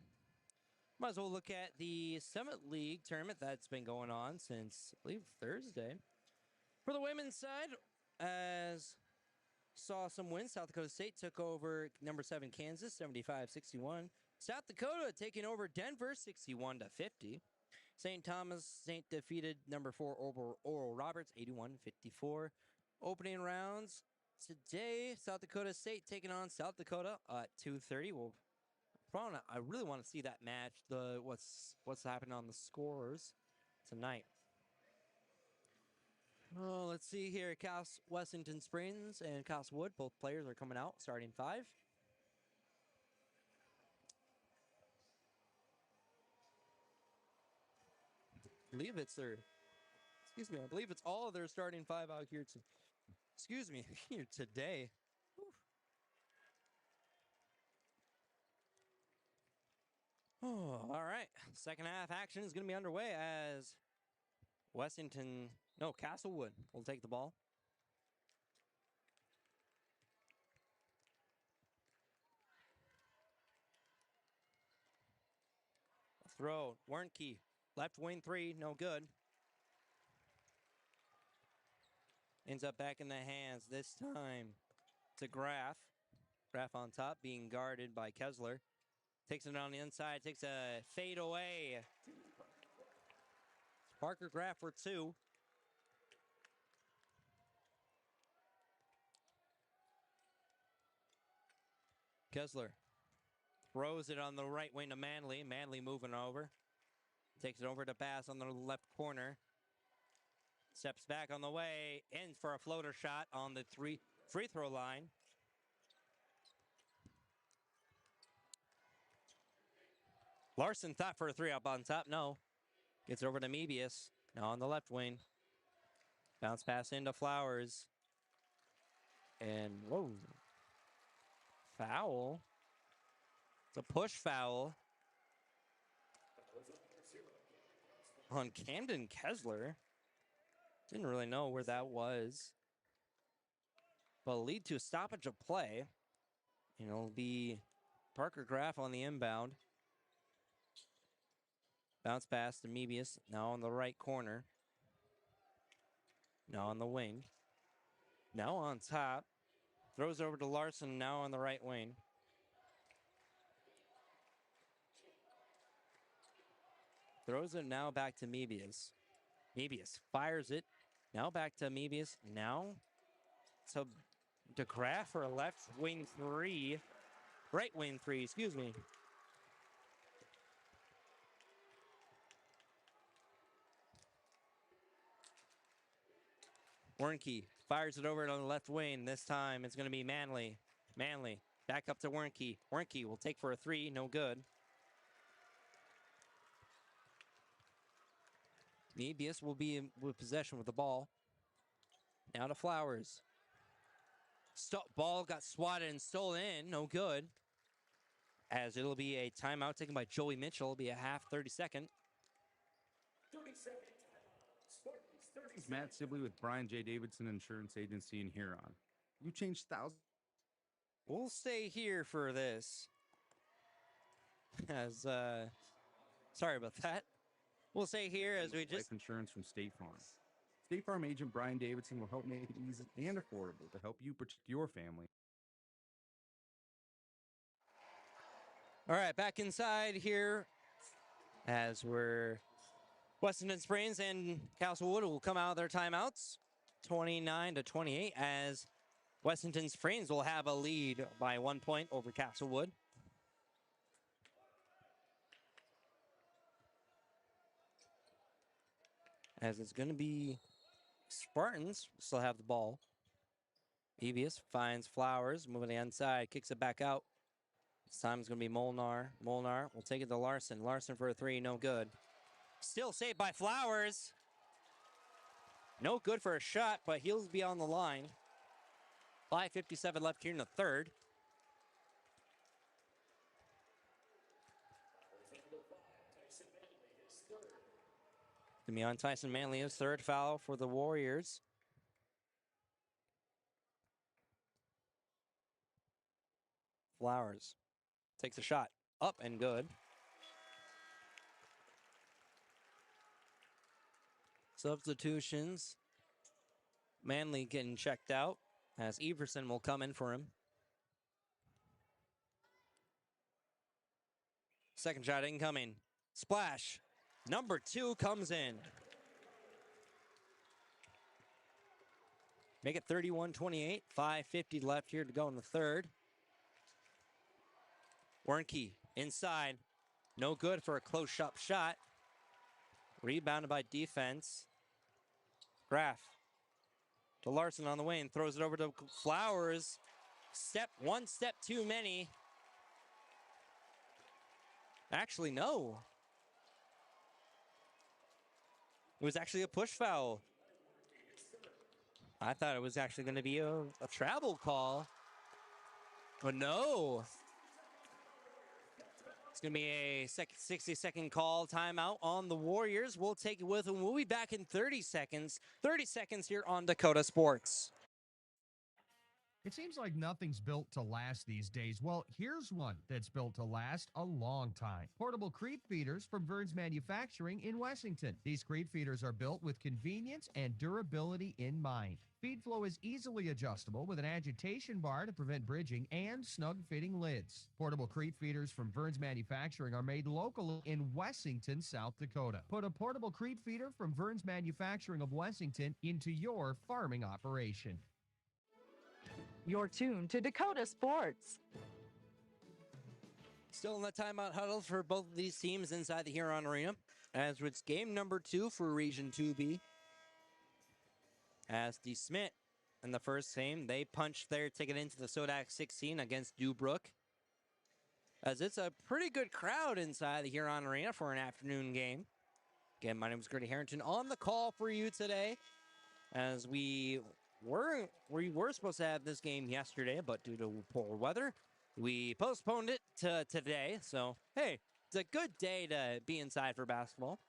Might as well look at the Summit League tournament that's been going on since, I believe, Thursday. For the women's side, as saw some wins, South Dakota State took over number 7 Kansas, 75-61. South Dakota taking over Denver, 61-50. St. Thomas St. defeated number 4 Oral Roberts, 81-54. Opening rounds today, South Dakota State taking on South Dakota at 2:30. I really want to see that match. What's happening on the scores tonight. Oh, let's see here. Cass Wessington Springs and Cass Wood, both players are coming out, starting 5. I believe it's all of their starting 5 out here here today. Oh, all right. Second half action is going to be underway as Castlewood will take the ball. Throw, Warnke. Left wing 3, no good. Ends up back in the hands this time to Graff. Graff on top, being guarded by Kessler. Takes it on the inside, takes a fade away. Parker Graff for 2. Kessler throws it on the right wing to Manley. Manley moving over. Takes it over to pass on the left corner. Steps back on the way. In for a floater shot on the free throw line. Larson thought for a 3 up on top. No. Gets it over to Mebius. Now on the left wing. Bounce pass into Flowers. And, whoa. Foul. It's a push foul on Camden Kessler. Didn't really know where that was. But it'll lead to a stoppage of play. And it'll be Parker Graff on the inbound. Bounce pass to Mebius. Now on the right corner. Now on the wing. Now on top. Throws over to Larson now on the right wing. Throws it now back to Mebius. Mebius fires it. Now back to Mebius. Now to DeGraff for a left wing three. Right wing three, excuse me. Wernke fires it over on the left wing. This time it's going to be Manley. Manley back up to Wernke. Wernke will take for a three. No good. Mebius will be with possession with the ball. Now to Flowers. Ball got swatted and stolen in. No good. As it'll be a timeout taken by Joey Mitchell. It'll be a half, 30-second. This is Matt Sibley with Brian J. Davidson Insurance Agency in Huron. You changed thousands. We'll stay here for this. As, sorry about that. We'll stay here as we just... Life insurance from State Farm. State Farm agent Brian Davidson will help make it easy and affordable to help you protect your family. All right, back inside here as we're... Wessington Springs and Castlewood will come out of their timeouts. 29-28 as Wessington Springs will have a lead by 1 point over Castlewood. As it's going to be Spartans still have the ball. Mebius finds Flowers, moving the inside, kicks it back out. This time it's going to be Molnar. Molnar will take it to Larson. Larson for a three, no good. Still saved by Flowers. No good for a shot, but he'll be on the line. 5:57 left here in the third. Going to be on Tyson Manley, his third foul for the Warriors. Flowers takes a shot up and good. Substitutions. Manley getting checked out as Everson will come in for him. Second shot incoming. Splash. Number 2 comes in. Make it 31-28. 5:50 left here to go in the third. Wernke inside. No good for a close-up shot. Rebounded by defense. Graff to Larson on the wing. Throws it over to Flowers. One step too many. Actually, no. It was actually a push foul. I thought it was actually going to be a travel call. But no. It's going to be a 60-second call timeout on the Warriors. We'll take it with them. We'll be back in 30 seconds. 30 seconds here on Dakota Sports. It seems like nothing's built to last these days. Well, here's one that's built to last a long time. Portable creep feeders from Vern's Manufacturing in Wessington. These creep feeders are built with convenience and durability in mind. Feed flow is easily adjustable with an agitation bar to prevent bridging and snug-fitting lids. Portable creep feeders from Vern's Manufacturing are made locally in Wessington, South Dakota. Put a portable creep feeder from Vern's Manufacturing of Wessington into your farming operation. You're tuned to Dakota Sports. Still in the timeout huddles for both of these teams inside the Huron Arena. As it's game number 2 for Region 2B. As DeSmit in the first game, they punched their ticket into the Sodak 16 against Dubrook. As it's a pretty good crowd inside the Huron Arena for an afternoon game. Again, my name is Grady Harrington on the call for you today. As we were supposed to have this game yesterday, but due to poor weather, we postponed it to today. So, hey, it's a good day to be inside for basketball.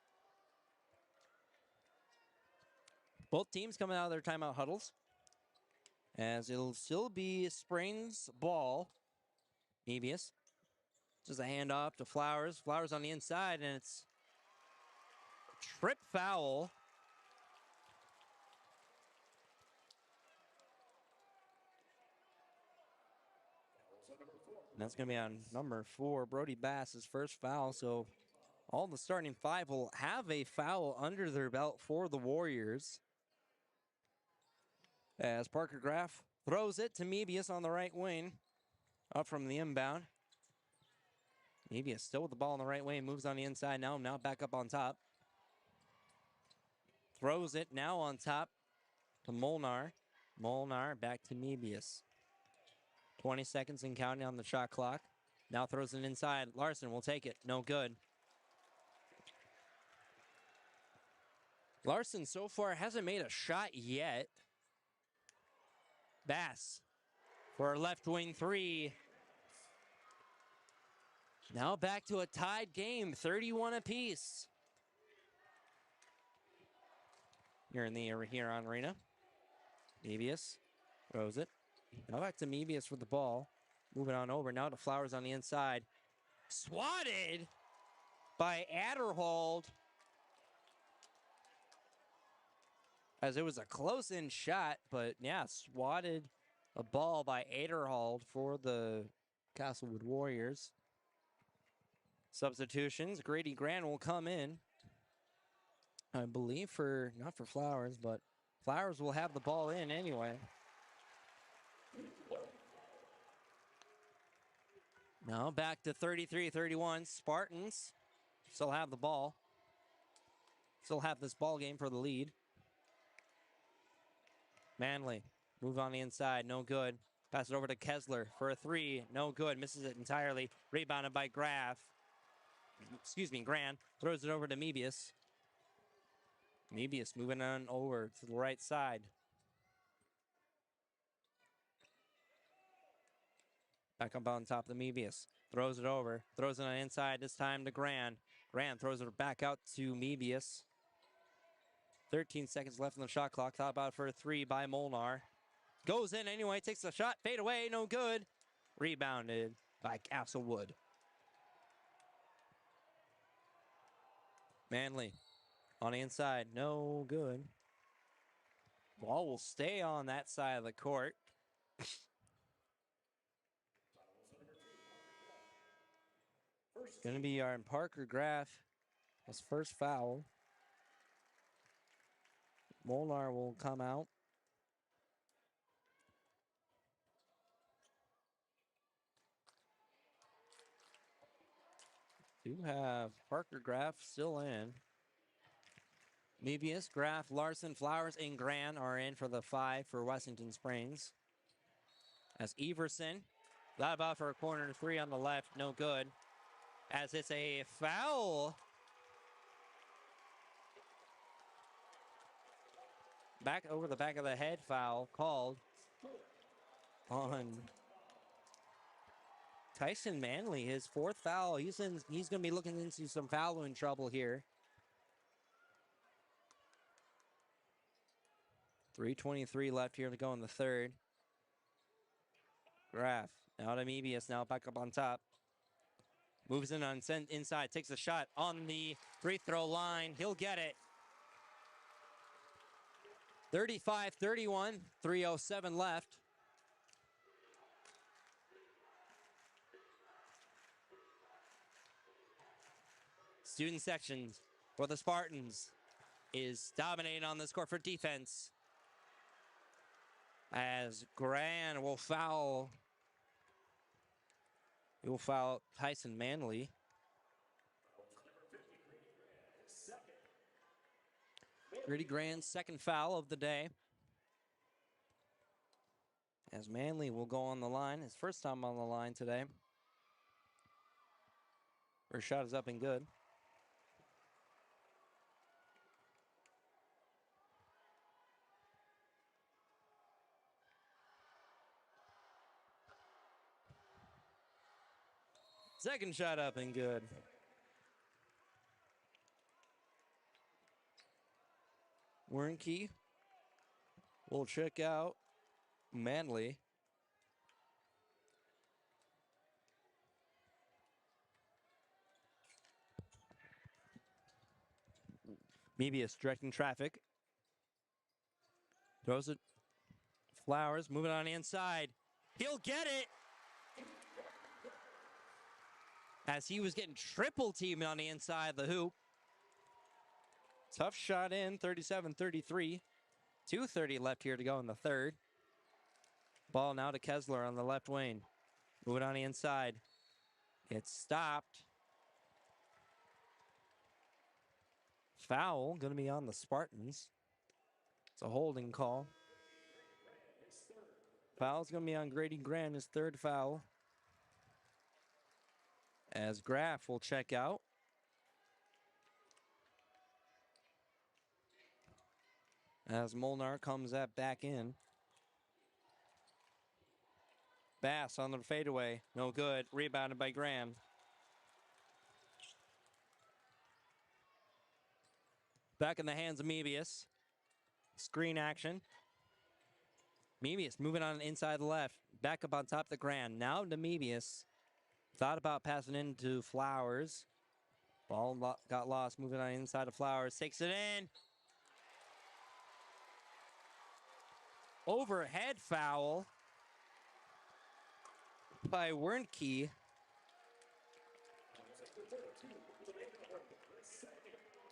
Both teams coming out of their timeout huddles. As it'll still be Springs ball. Mebius. Just a handoff to Flowers. Flowers on the inside, and it's a trip foul. And that's going to be on number 4, Brody Bass, his first foul. So all the starting 5 will have a foul under their belt for the Warriors. As Parker Graff throws it to Mebius on the right wing. Up from the inbound. Mebius still with the ball on the right wing. Moves on the inside now back up on top. Throws it now on top to Molnar. Molnar back to Mebius. 20 seconds and counting on the shot clock. Now throws it inside. Larson will take it. No good. Larson so far hasn't made a shot yet. Bass for a left wing 3. Now back to a tied game, 31 apiece. Here in the Huron Arena. Mebius throws it. Now back to Mebius with the ball. Moving on over now to Flowers on the inside. Swatted by Adderhold. As it was a close-in shot, but yeah, swatted a ball by Adderhold for the Castlewood Warriors. Substitutions, Grady Grant will come in. I believe not for Flowers, but Flowers will have the ball in anyway. Now back to 33-31. Spartans still have the ball. Still have this ball game for the lead. Manley, move on the inside, no good. Pass it over to Kessler for a 3, no good. Misses it entirely. Rebounded by Grant. Throws it over to Mebius. Mebius moving on over to the right side. Back up on top of the Mebius. Throws it over. Throws it on the inside, this time to Grant. Grant throws it back out to Mebius. 13 seconds left on the shot clock. Thought about for a 3 by Molnar. Goes in anyway, takes the shot, fade away, no good. Rebounded by Castlewood. Manley on the inside, no good. Ball will stay on that side of the court. It's going to be our Parker Graff, his first foul. Molnar will come out. Do have Parker Graff still in. Mebius, Graff, Larson, Flowers, and Grant are in for the 5 for Wessington Springs. As Everson, that about for a corner 3 on the left, no good. As it's a foul. Back over the back of the head foul called on Tyson Manley, his 4th foul. He's going to be looking into some fouling trouble here. 3:23 left here to go in the 3rd. Graff, now to Mebius, now back up on top. Moves in on inside, takes a shot on the free throw line. He'll get it. 35-31, 3:07 left. Student sections for the Spartans is dominating on this court for defense. As Grant will foul. He will foul Tyson Manley. Grady Grant's 2nd foul of the day. As Manley will go on the line, his first time on the line today. First shot is up and good. Second shot up and good. Wernke will check out Manley. Mebius directing traffic. Throws it. Flowers moving on the inside. He'll get it. as he was getting triple teamed on the inside of the hoop. Tough shot in, 37-33. 2:30 left here to go in the third. Ball now to Kessler on the left wing. Moving on the inside. It's stopped. Foul going to be on the Spartans. It's a holding call. Foul's going to be on Grady Graham, his third foul. As Graff will check out. As Molnar comes back in. Bass on the fadeaway. No good. Rebounded by Graham. Back in the hands of Mebius. Screen action. Mebius moving on inside the left. Back up on top of the Graham. Now to Mebius. Thought about passing into Flowers. Ball got lost. Moving on inside of Flowers. Takes it in. Overhead foul by Wernke.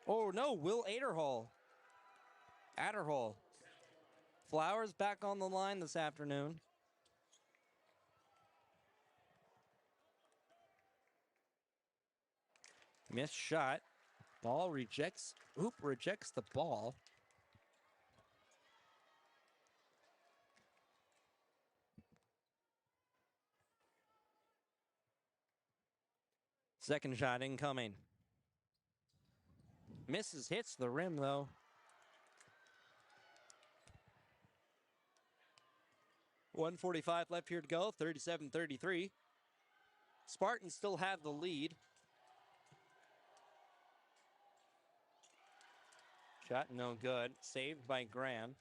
Oh no, Will Adderhall. Flowers back on the line this afternoon. Missed shot. Ball rejects. Oop, rejects the ball. Second shot incoming. Misses, hits the rim though. .145 left here to go, 37-33. Spartans still have the lead. Shot no good, saved by Graham.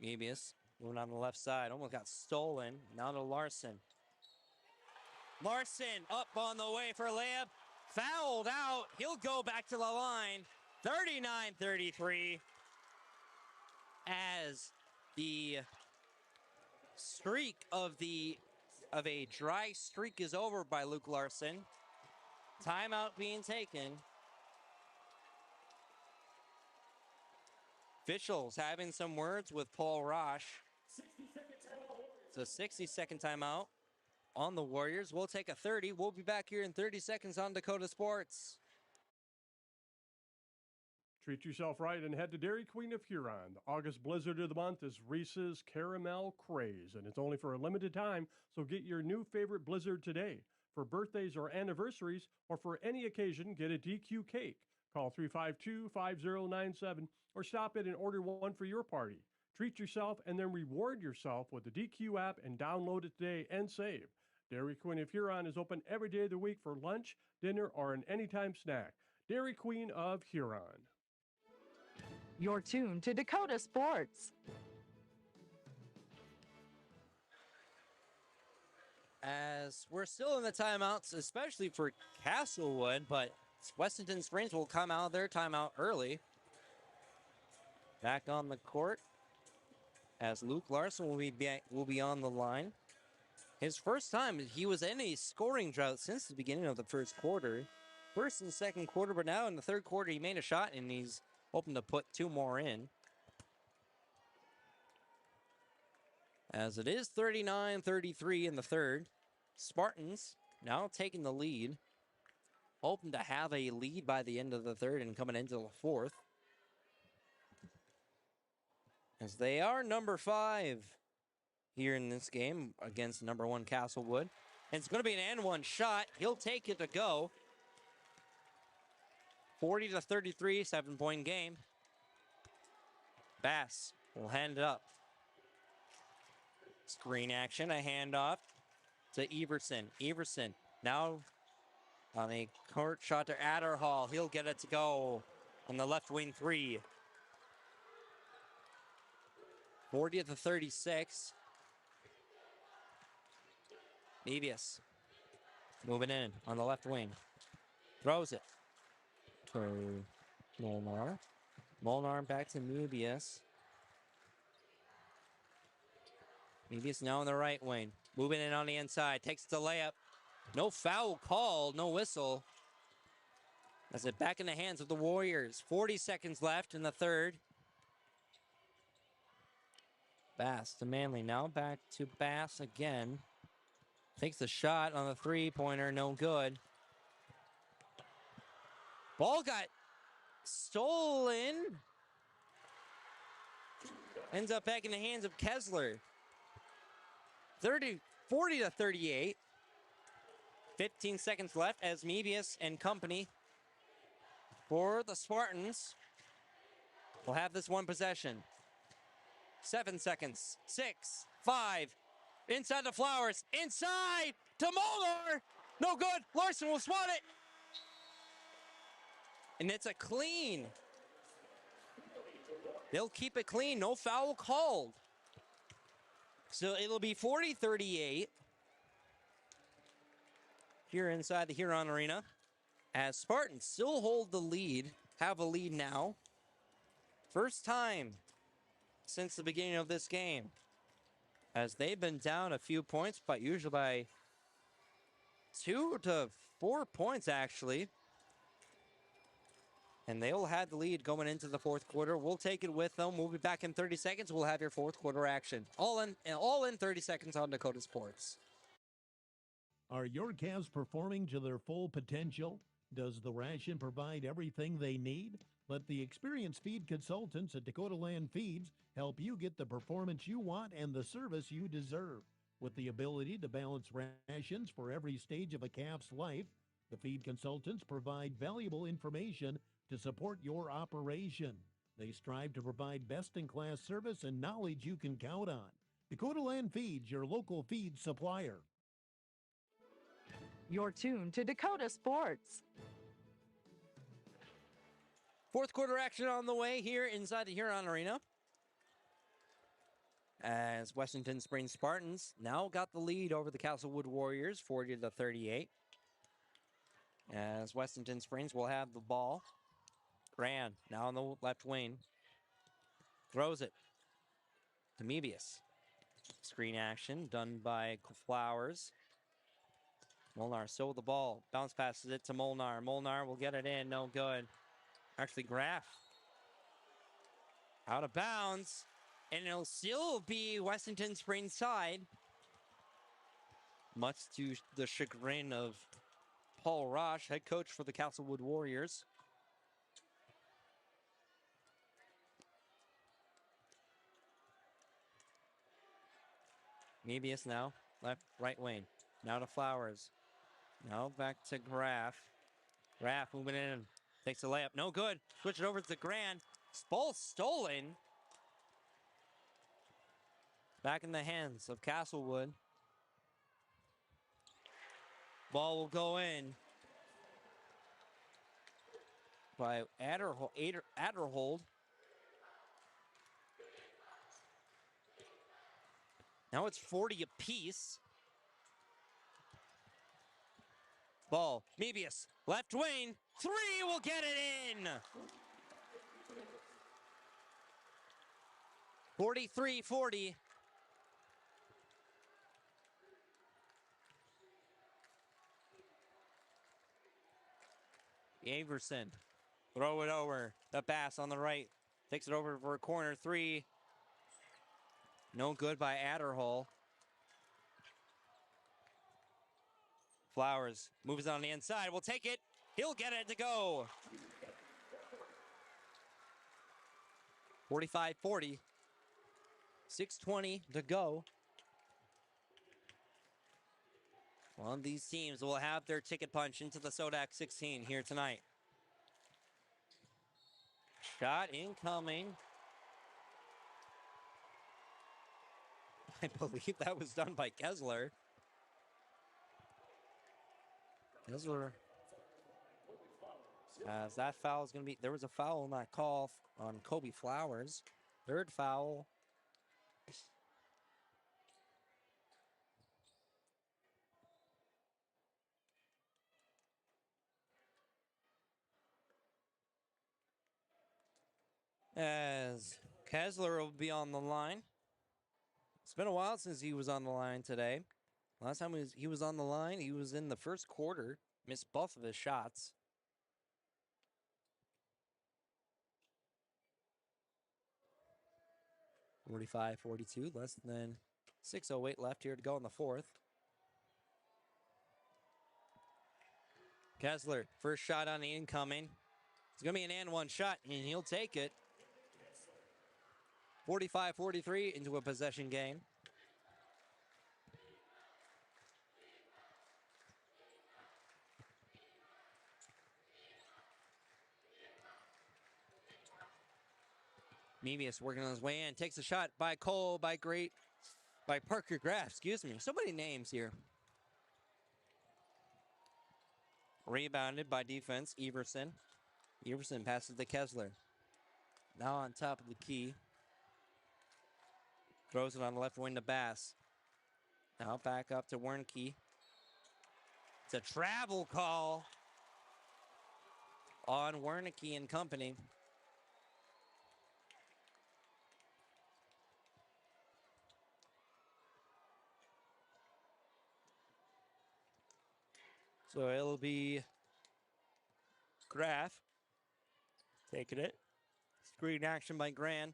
Mebius moving on the left side, almost got stolen. Now to Larson. Larson up on the way for a layup. Fouled out. He'll go back to the line. 39-33. As the streak of a dry streak is over by Luke Larson. Timeout being taken. Officials having some words with Paul Rosh. It's a 60-second timeout on the Warriors. We'll take a 30. We'll be back here in 30 seconds on Dakota Sports. Treat yourself right and head to Dairy Queen of Huron. The August blizzard of the month is Reese's Caramel Craze, and it's only for a limited time, so get your new favorite blizzard today. For birthdays or anniversaries, or for any occasion, get a DQ cake. Call 352-5097 or stop in and order one for your party. Treat yourself and then reward yourself with the DQ app and download it today and save. Dairy Queen of Huron is open every day of the week for lunch, dinner, or an anytime snack. Dairy Queen of Huron. You're tuned to Dakota Sports. As we're still in the timeouts, especially for Castlewood, but Wessington Springs will come out of their timeout early. Back on the court as Luke Larson will be on the line. His first time he was in a scoring drought since the beginning of the first quarter. First and second quarter, but now in the third quarter he made a shot and he's hoping to put two more in. As it is 39-33 in the third. Spartans now taking the lead. Hoping to have a lead by the end of the third and coming into the fourth. As they are number 5 here in this game against number 1 Castlewood. And it's going to be an and one shot. He'll take it to go. 40-33, 7-point game. Bass will hand it up. Screen action, a handoff to Everson. Everson now on a court shot to Adderhall. He'll get it to go on the left wing 3. 40-36. Mebius moving in on the left wing. Throws it to Molnar. Molnar back to Mebius. Mebius now on the right wing. Moving in on the inside. Takes the layup. No foul called, no whistle. As it back in the hands of the Warriors. 40 seconds left in the third. Bass to Manley. Now back to Bass again. Takes the shot on the three-pointer. No good. Ball got stolen. Ends up back in the hands of Kessler. 40 to 38. 15 seconds left as Mebius and company for the Spartans will have this one possession. 7 seconds. 6, 5. Inside the Flowers. Inside to Molnar. No good. Larson will swat it. And it's a clean. They'll keep it clean. No foul called. So it'll be 40-38 here inside the Huron Arena as Spartans still hold the lead, have a lead now. First time since the beginning of this game as they've been down a few points, but usually by 2 to 4 points actually. And they'll have the lead going into the fourth quarter. We'll take it with them. We'll be back in 30 seconds. We'll have your fourth quarter action. All in 30 seconds on Dakota Sports. Are your calves performing to their full potential? Does the ration provide everything they need? Let the experienced feed consultants at Dakota Land Feeds help you get the performance you want and the service you deserve. With the ability to balance rations for every stage of a calf's life, the feed consultants provide valuable information to support your operation. They strive to provide best-in-class service and knowledge you can count on. Dakota Land Feeds, your local feed supplier. You're tuned to Dakota Sports. Fourth quarter action on the way here inside the Huron Arena. As Wessington Springs Spartans now got the lead over the Castlewood Warriors, 40 to 38. As Wessington Springs will have the ball. Grand now on the left wing. Throws it to Mebius. Screen action done by Flowers. Molnar still with the ball. Bounce passes it to Molnar. Molnar will get it in. No good. Actually, Graff out of bounds. And it'll still be Wessington Springs side. Much to the chagrin of Paul Roche, head coach for the Castlewood Warriors. Mebius now, right wing. Now to Flowers. Now back to Graff. Graff moving in. Takes a layup. No good. Switch it over to Grand. Ball stolen. Back in the hands of Castlewood. Ball will go in by Adderhold. Now it's 40 apiece. Ball, Mebius, left wing, 3 will get it in. 43-40. Averson, throw it over. The Bass on the right. Takes it over for a corner 3. No good by Adderhall. Flowers moves on the inside. We'll take it. He'll get it to go. 45-40. 6:20 to go. One of these teams will have their ticket punch into the Sodak 16 here tonight. Shot incoming. I believe that was done by Kessler. Kessler. As that foul is going to be, there was a foul on that call on Kobe Flowers. Third foul. As Kessler will be on the line. It's been a while since he was on the line today. Last time he was on the line, he was in the first quarter, missed both of his shots. .45-42, less than 6:08 left here to go in the fourth. Kessler, first shot on the incoming. It's going to be an and one shot, and he'll take it. 45-43 into a possession game. Mebius working on his way in, takes a shot by Parker Graff, excuse me. So many names here. Rebounded by defense, Everson. Everson passes to Kessler. Now on top of the key. Throws it on the left wing to Bass. Now back up to Wernke. It's a travel call on Wernke and company. So it'll be Graff taking it. Screen action by Gran.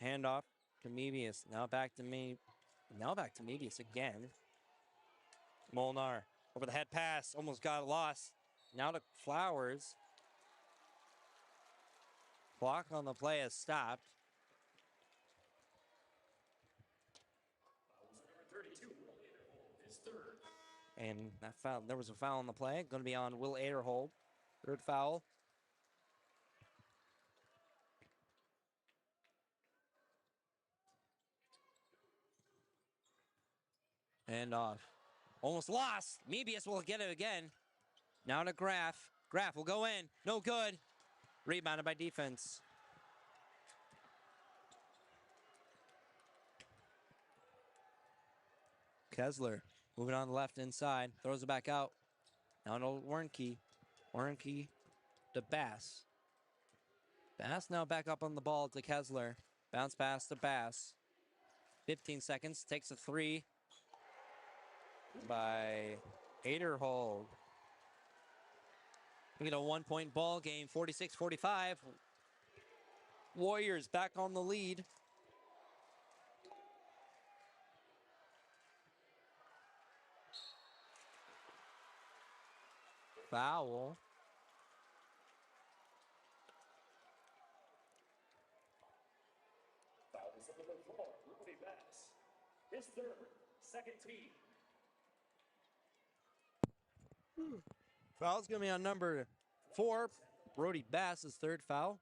Handoff to Mebius. Now back to Mebius again. Molnar over the head pass. Almost got lost. Now to Flowers. Clock on the play has stopped. And that foul, there was a foul on the play. Going to be on Will Aderhold. Third foul. And off. Almost lost. Mebius will get it again. Now to Graff. Graff will go in. No good. Rebounded by defense. Kessler moving on the left inside. Throws it back out. Now to Wernke. Wernke to Bass. Bass now back up on the ball to Kessler. Bounce pass to Bass. 15 seconds. Takes a three by Aderhold. We get a 1-point ball game, 46-45. Warriors back on the lead. Foul. Fouls on the floor. Rudy Bass. His third, second team. Foul's going to be on number 4. Brody Bass's third foul.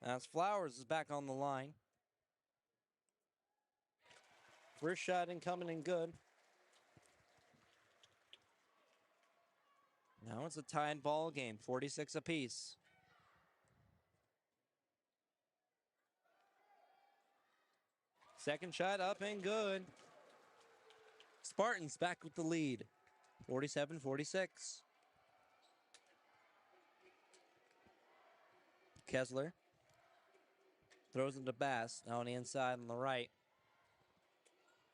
As Flowers is back on the line. First shot incoming and good. Now it's a tied ball game, 46 apiece. Second shot up and good. Spartans back with the lead, 47-46. Kessler throws into Bass, now on the inside on the right.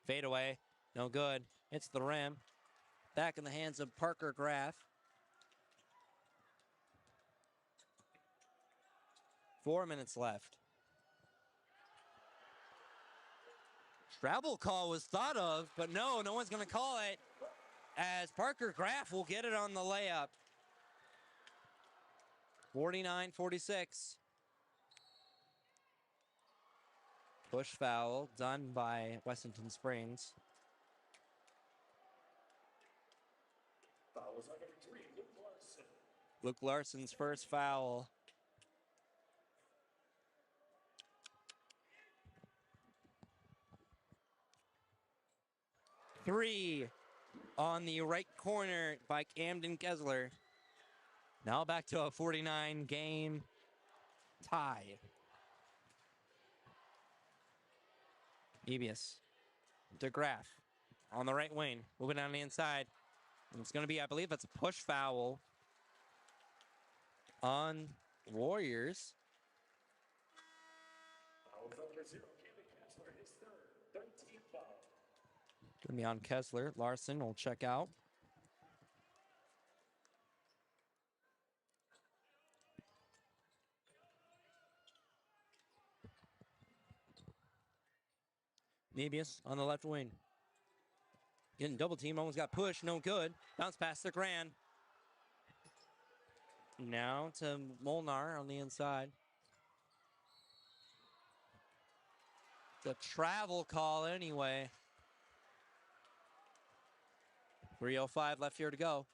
Fade away, no good. Hits the rim. Back in the hands of Parker Graff. 4 minutes left. Travel call was thought of, but no one's going to call it, as Parker Graff will get it on the layup. 49-46. Push foul done by Wessington Springs. Fouls on number 3, Luke Larson. Luke Larson's first foul. Three on the right corner by Camden Kessler. Now back to a 49-game tie. Mebius to Graff on the right wing, moving down the inside. And it's going to be, I believe, that's a push foul on Warriors. Fouls on number 0, Camden Kessler, his third, 13th foul. Gonna be on Kessler. Larson will check out. Mebius on the left wing. Getting double team, almost got pushed, no good. Bounce past the Grand. Now to Molnar on the inside. The travel call anyway. 3:05 left here to go.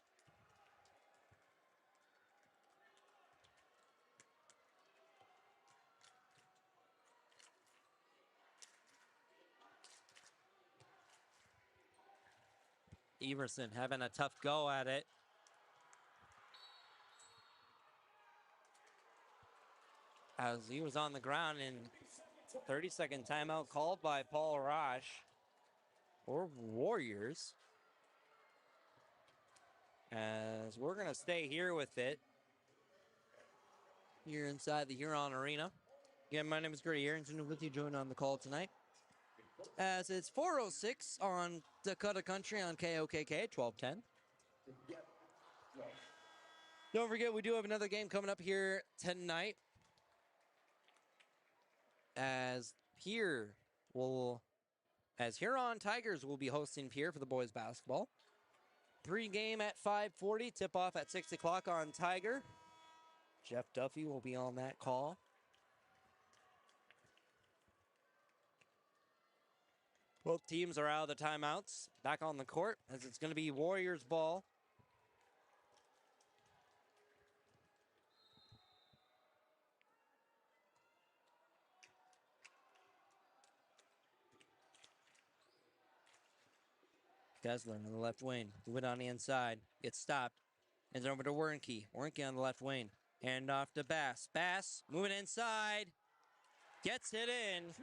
Everson having a tough go at it. As he was on the ground, and 30-second timeout called by Paul Rosh or Warriors. As we're going to stay here with it. Here inside the Huron Arena. Again, my name is Grady Arrington with you, joining on the call tonight. As it's 4:06 on Dakota Country on KOKK 1210. Don't forget, we do have another game coming up here tonight. As Huron Tigers will be hosting Pierre for the boys basketball. Pregame at 5:40, tip-off at 6 o'clock on Tiger. Jeff Duffy will be on that call. Both teams are out of the timeouts, back on the court, as it's going to be Warriors ball. Kessler on the left wing. Wood on the inside. Gets stopped. Hands over to Wernke. Wernke on the left wing. Hand off to Bass. Bass moving inside. Gets it in.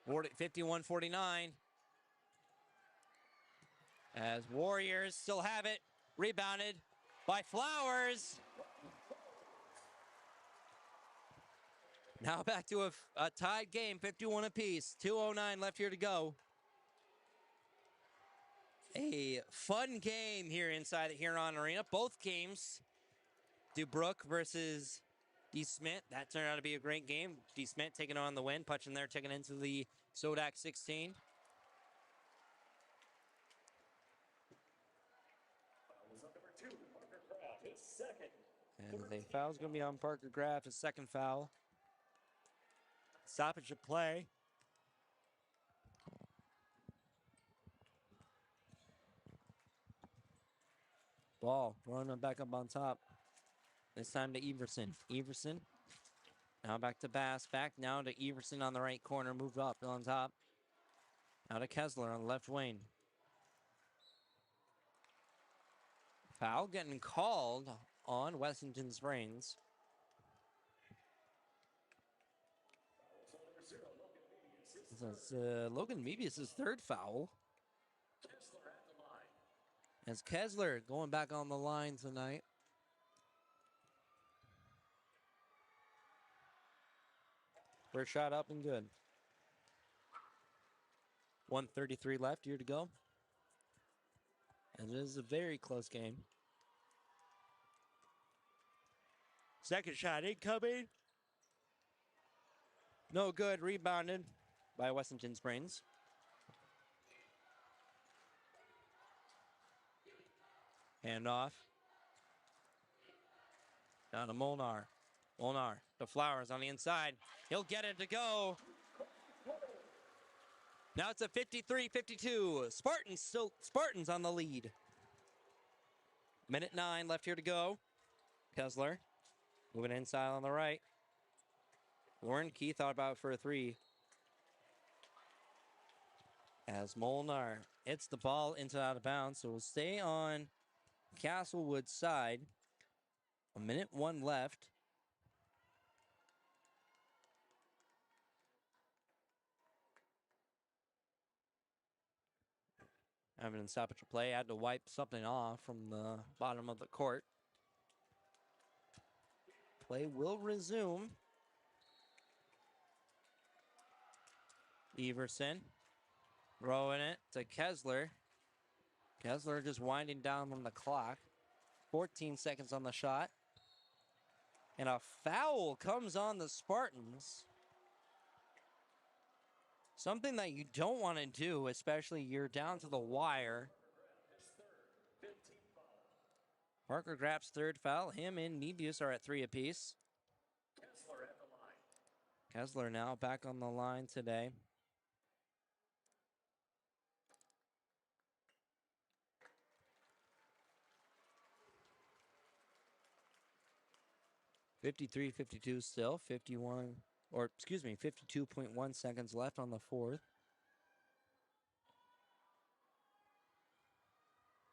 Warriors 51-49. As Warriors still have it. Rebounded by Flowers. Now back to a tied game, 51 apiece. 2:09 left here to go. A fun game here inside the Huron Arena. Both games, DuBrook versus D. Smith. That turned out to be a great game. D. Smith taking on the win, punching their ticket into the Sodak 16. And the foul's going to be on Parker Graff, his second foul. Stoppage of play. Ball running back up on top. This time to Everson. Everson. Now back to Bass. Back now to Everson on the right corner. Moved up on top. Now to Kessler on the left wing. Foul getting called on Wessington Springs. That's Logan Mebius' third foul. As Kessler going back on the line tonight. First shot up and good. 1:33 left here to go. And it is a very close game. Second shot incoming. No good. Rebounded by Wessington Springs. Hand off. Down to Molnar. Molnar to Flowers on the inside. He'll get it to go. Now it's a 53-52. Spartans on the lead. Minute 9 left here to go. Kessler moving inside on the right. Warren Key thought about it for a three. As Molnar hits the ball into out of bounds, so we'll stay on Castlewood's side. A minute 1 left. Having a stoppage of play, had to wipe something off from the bottom of the court. Play will resume. Everson throwing it to Kessler. Kessler just winding down on the clock. 14 seconds on the shot. And a foul comes on the Spartans. Something that you don't want to do, especially you're down to the wire. Parker grabs third foul. Him and Nebius are at 3 apiece. Kessler at the line. Kessler now back on the line today. (53-52) still. 52.1 seconds left on the fourth.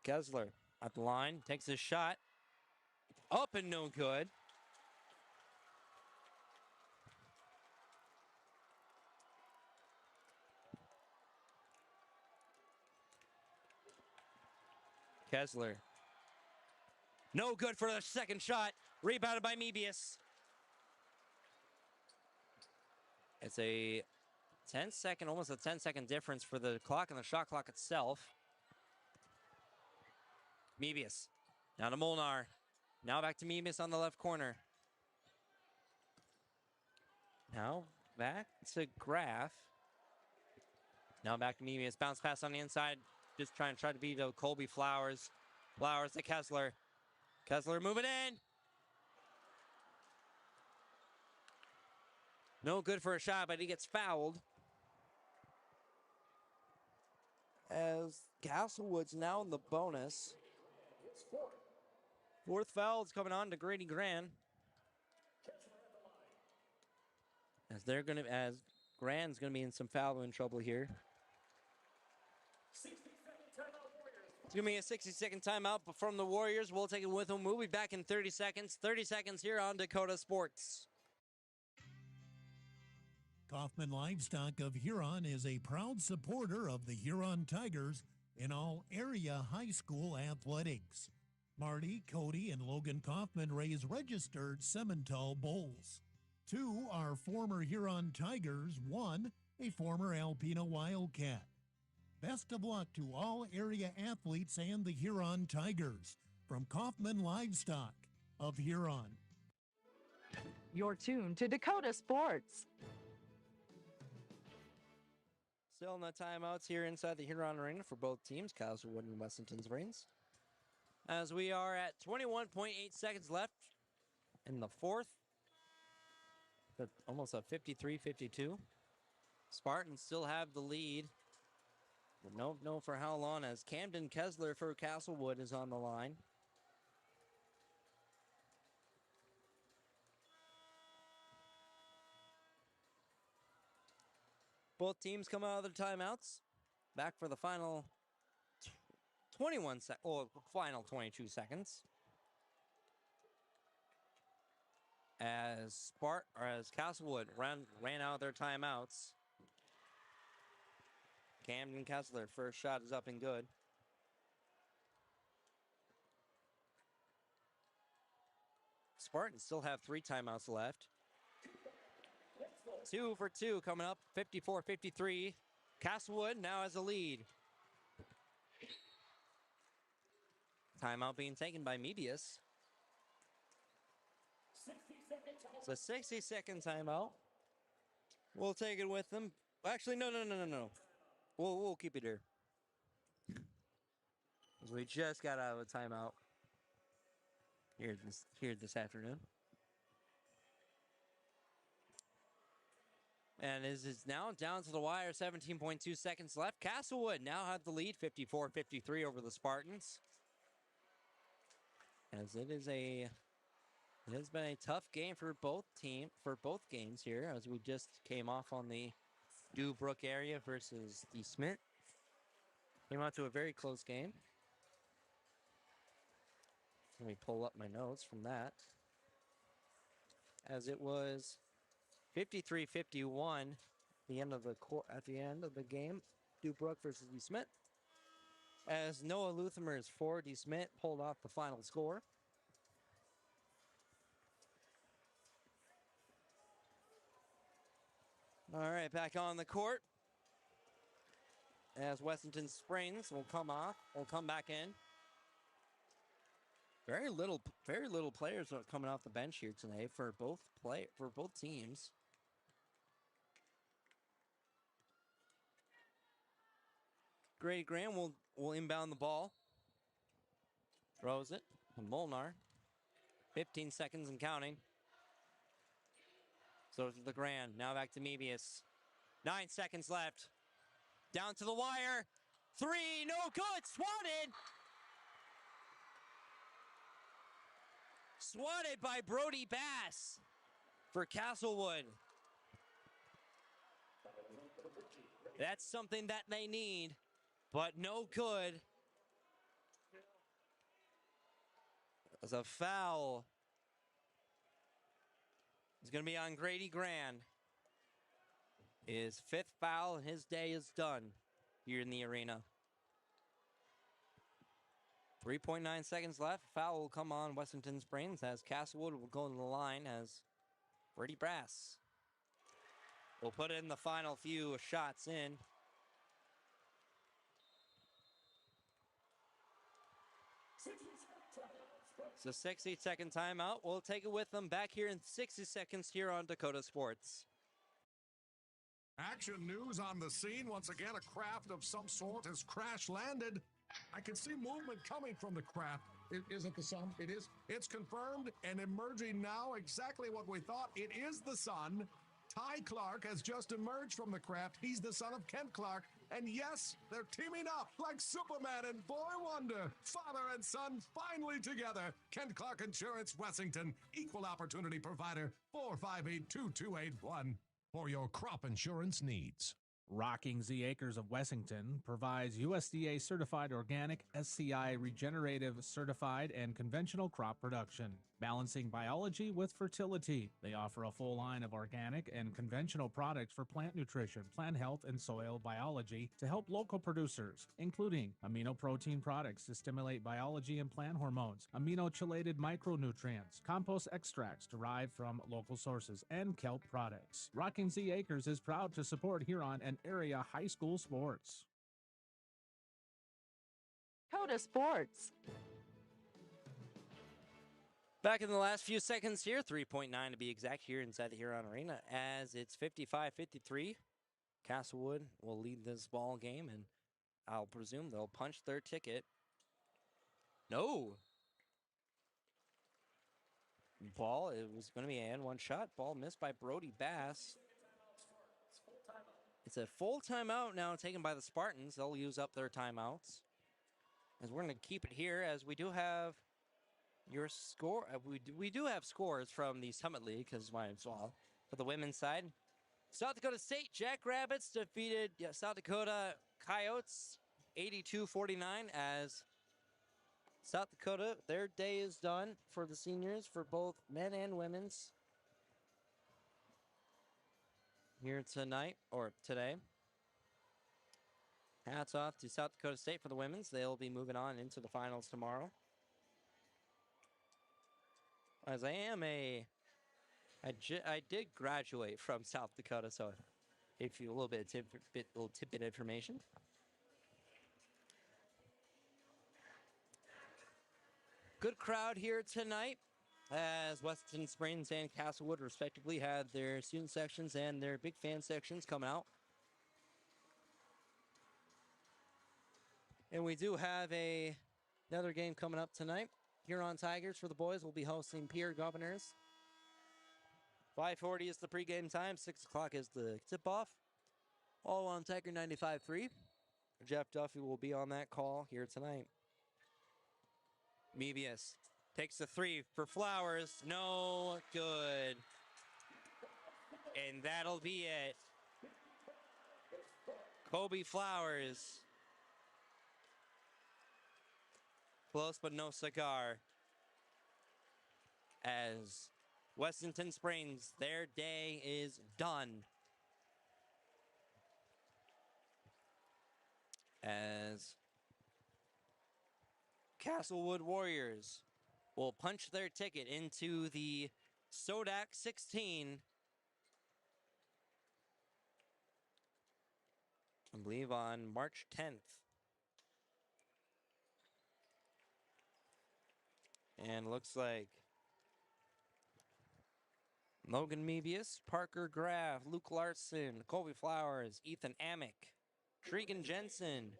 Kessler at the line, takes his shot. Up and no good. Kessler. No good for the second shot. Rebounded by Mebius. It's a 10-second, almost a 10-second difference for the clock and the shot clock itself. Mebius. Down to Molnar. Now back to Mebius on the left corner. Now back to Graf. Now back to Mebius. Bounce pass on the inside. Just trying to beat Colby Flowers. Flowers to Kessler. Kessler moving in. No good for a shot, but he gets fouled. As Castlewood's now in the bonus. Fourth foul is coming on to Grady Gran. As Gran's gonna be in some foul trouble here. 60-second timeout, Warriors. It's gonna be a 60-second timeout from the Warriors. We'll take it with them. We'll be back in 30 seconds. 30 seconds here on Dakota Sports. Kaufman Livestock of Huron is a proud supporter of the Huron Tigers in all area high school athletics. Marty, Cody, and Logan Kaufman raise registered Simmental bulls. 2 are former Huron Tigers, 1 a former Alpena Wildcat. Best of luck to all area athletes and the Huron Tigers from Kaufman Livestock of Huron. You're tuned to Dakota Sports. Still in the timeouts here inside the Huron Arena for both teams, Castlewood and Wessington Springs. As we are at 21.8 seconds left in the fourth. Almost a 53-52. Spartans still have the lead. But don't know for how long, as Camden Kessler for Castlewood is on the line. Both teams come out of their timeouts. Back for the final 22 seconds. As Castlewood ran out of their timeouts. Camden Kessler, first shot is up and good. Spartans still have 3 timeouts left. 2 for 2 coming up, 54-53. Castlewood now has a lead. Timeout being taken by Mebius. It's a 60-second timeout. We'll take it with them. Actually, no. We'll keep it here. We just got out of a timeout here this afternoon. And is now down to the wire, 17.2 seconds left. Castlewood now have the lead, 54-53 over the Spartans. As it has been a tough game for both games here, as we just came off on the Dewbrook area versus the Smith. Came out to a very close game. Let me pull up my notes from that. As it was 53-51 at the end of the game, Dewbrook versus D. Smith. As Noah Luthermer's for D. Smith pulled off the final score. All right, back on the court. As Wessington Springs will come back in. Very little players are coming off the bench here today for both teams. Grady Graham will inbound the ball. Throws it to Molnar. 15 seconds and counting. So to the Grand. Now back to Mebius. 9 seconds left. Down to the wire. 3, no good. Swatted. Swatted by Brody Bass for Castlewood. That's something that they need, but no good. As a foul. It's going to be on Grady Grand. His 5th foul, and his day is done here in the arena. 3.9 seconds left. Foul will come on Wessington Springs as Castlewood will go to the line as Brady Brass will put in the final few shots in. So 60-second timeout. We'll take it with them back here in 60 seconds here on Dakota Sports. Action news on the scene. Once again, a craft of some sort has crash landed. I can see movement coming from the craft. Is it the sun? It is. It's confirmed and emerging now exactly what we thought. It is the sun. Ty Clark has just emerged from the craft. He's the son of Kent Clark. And yes, they're teaming up like Superman and Boy Wonder. Father and son finally together. Kent Clark Insurance Wessington. Equal opportunity provider. 458-2281. For your crop insurance needs. Rocking Z Acres of Wessington provides USDA certified organic, SCI regenerative certified, and conventional crop production, balancing biology with fertility. They offer a full line of organic and conventional products for plant nutrition, plant health, and soil biology to help local producers, including amino protein products to stimulate biology and plant hormones, amino-chelated micronutrients, compost extracts derived from local sources, and kelp products. Rocking Z Acres is proud to support Huron and area high school sports. Dakota Sports. Back in the last few seconds here, 3.9 to be exact, here inside the Huron Arena, as it's 55-53. Castlewood will lead this ball game, and I'll presume they'll punch their ticket. No. Ball, it was going to be an one shot. Ball missed by Brody Bass. It's a full timeout now taken by the Spartans. They'll use up their timeouts. As we're going to keep it here, as we do have your score. We do have scores from the Summit League, because might as well. For the women's side, South Dakota State Jackrabbits defeated South Dakota Coyotes 82-49 as South Dakota, their day is done for the seniors for both men and women's here tonight, or today. Hats off to South Dakota State for the women's. They'll be moving on into the finals tomorrow. As I did graduate from South Dakota, so if you a little tidbit information. Good crowd here tonight, as Wessington Springs and Castlewood respectively had their student sections and their big fan sections come out. And we do have another game coming up tonight. Huron Tigers for the boys will be hosting Pierre Governors. 5:40 is the pregame time. 6 o'clock is the tip-off. All on Tiger 95.3. Jeff Duffy will be on that call here tonight. Mebius takes the three for Flowers. No good. And that'll be it. Kobe Flowers. Close but no cigar. As Wessington Springs, their day is done. As Castlewood Warriors will punch their ticket into the Sodak 16 believe on March 10th. And looks like Logan Mebius, Parker Graff, Luke Larson, Colby Flowers, Ethan Amick, Tregan Jensen,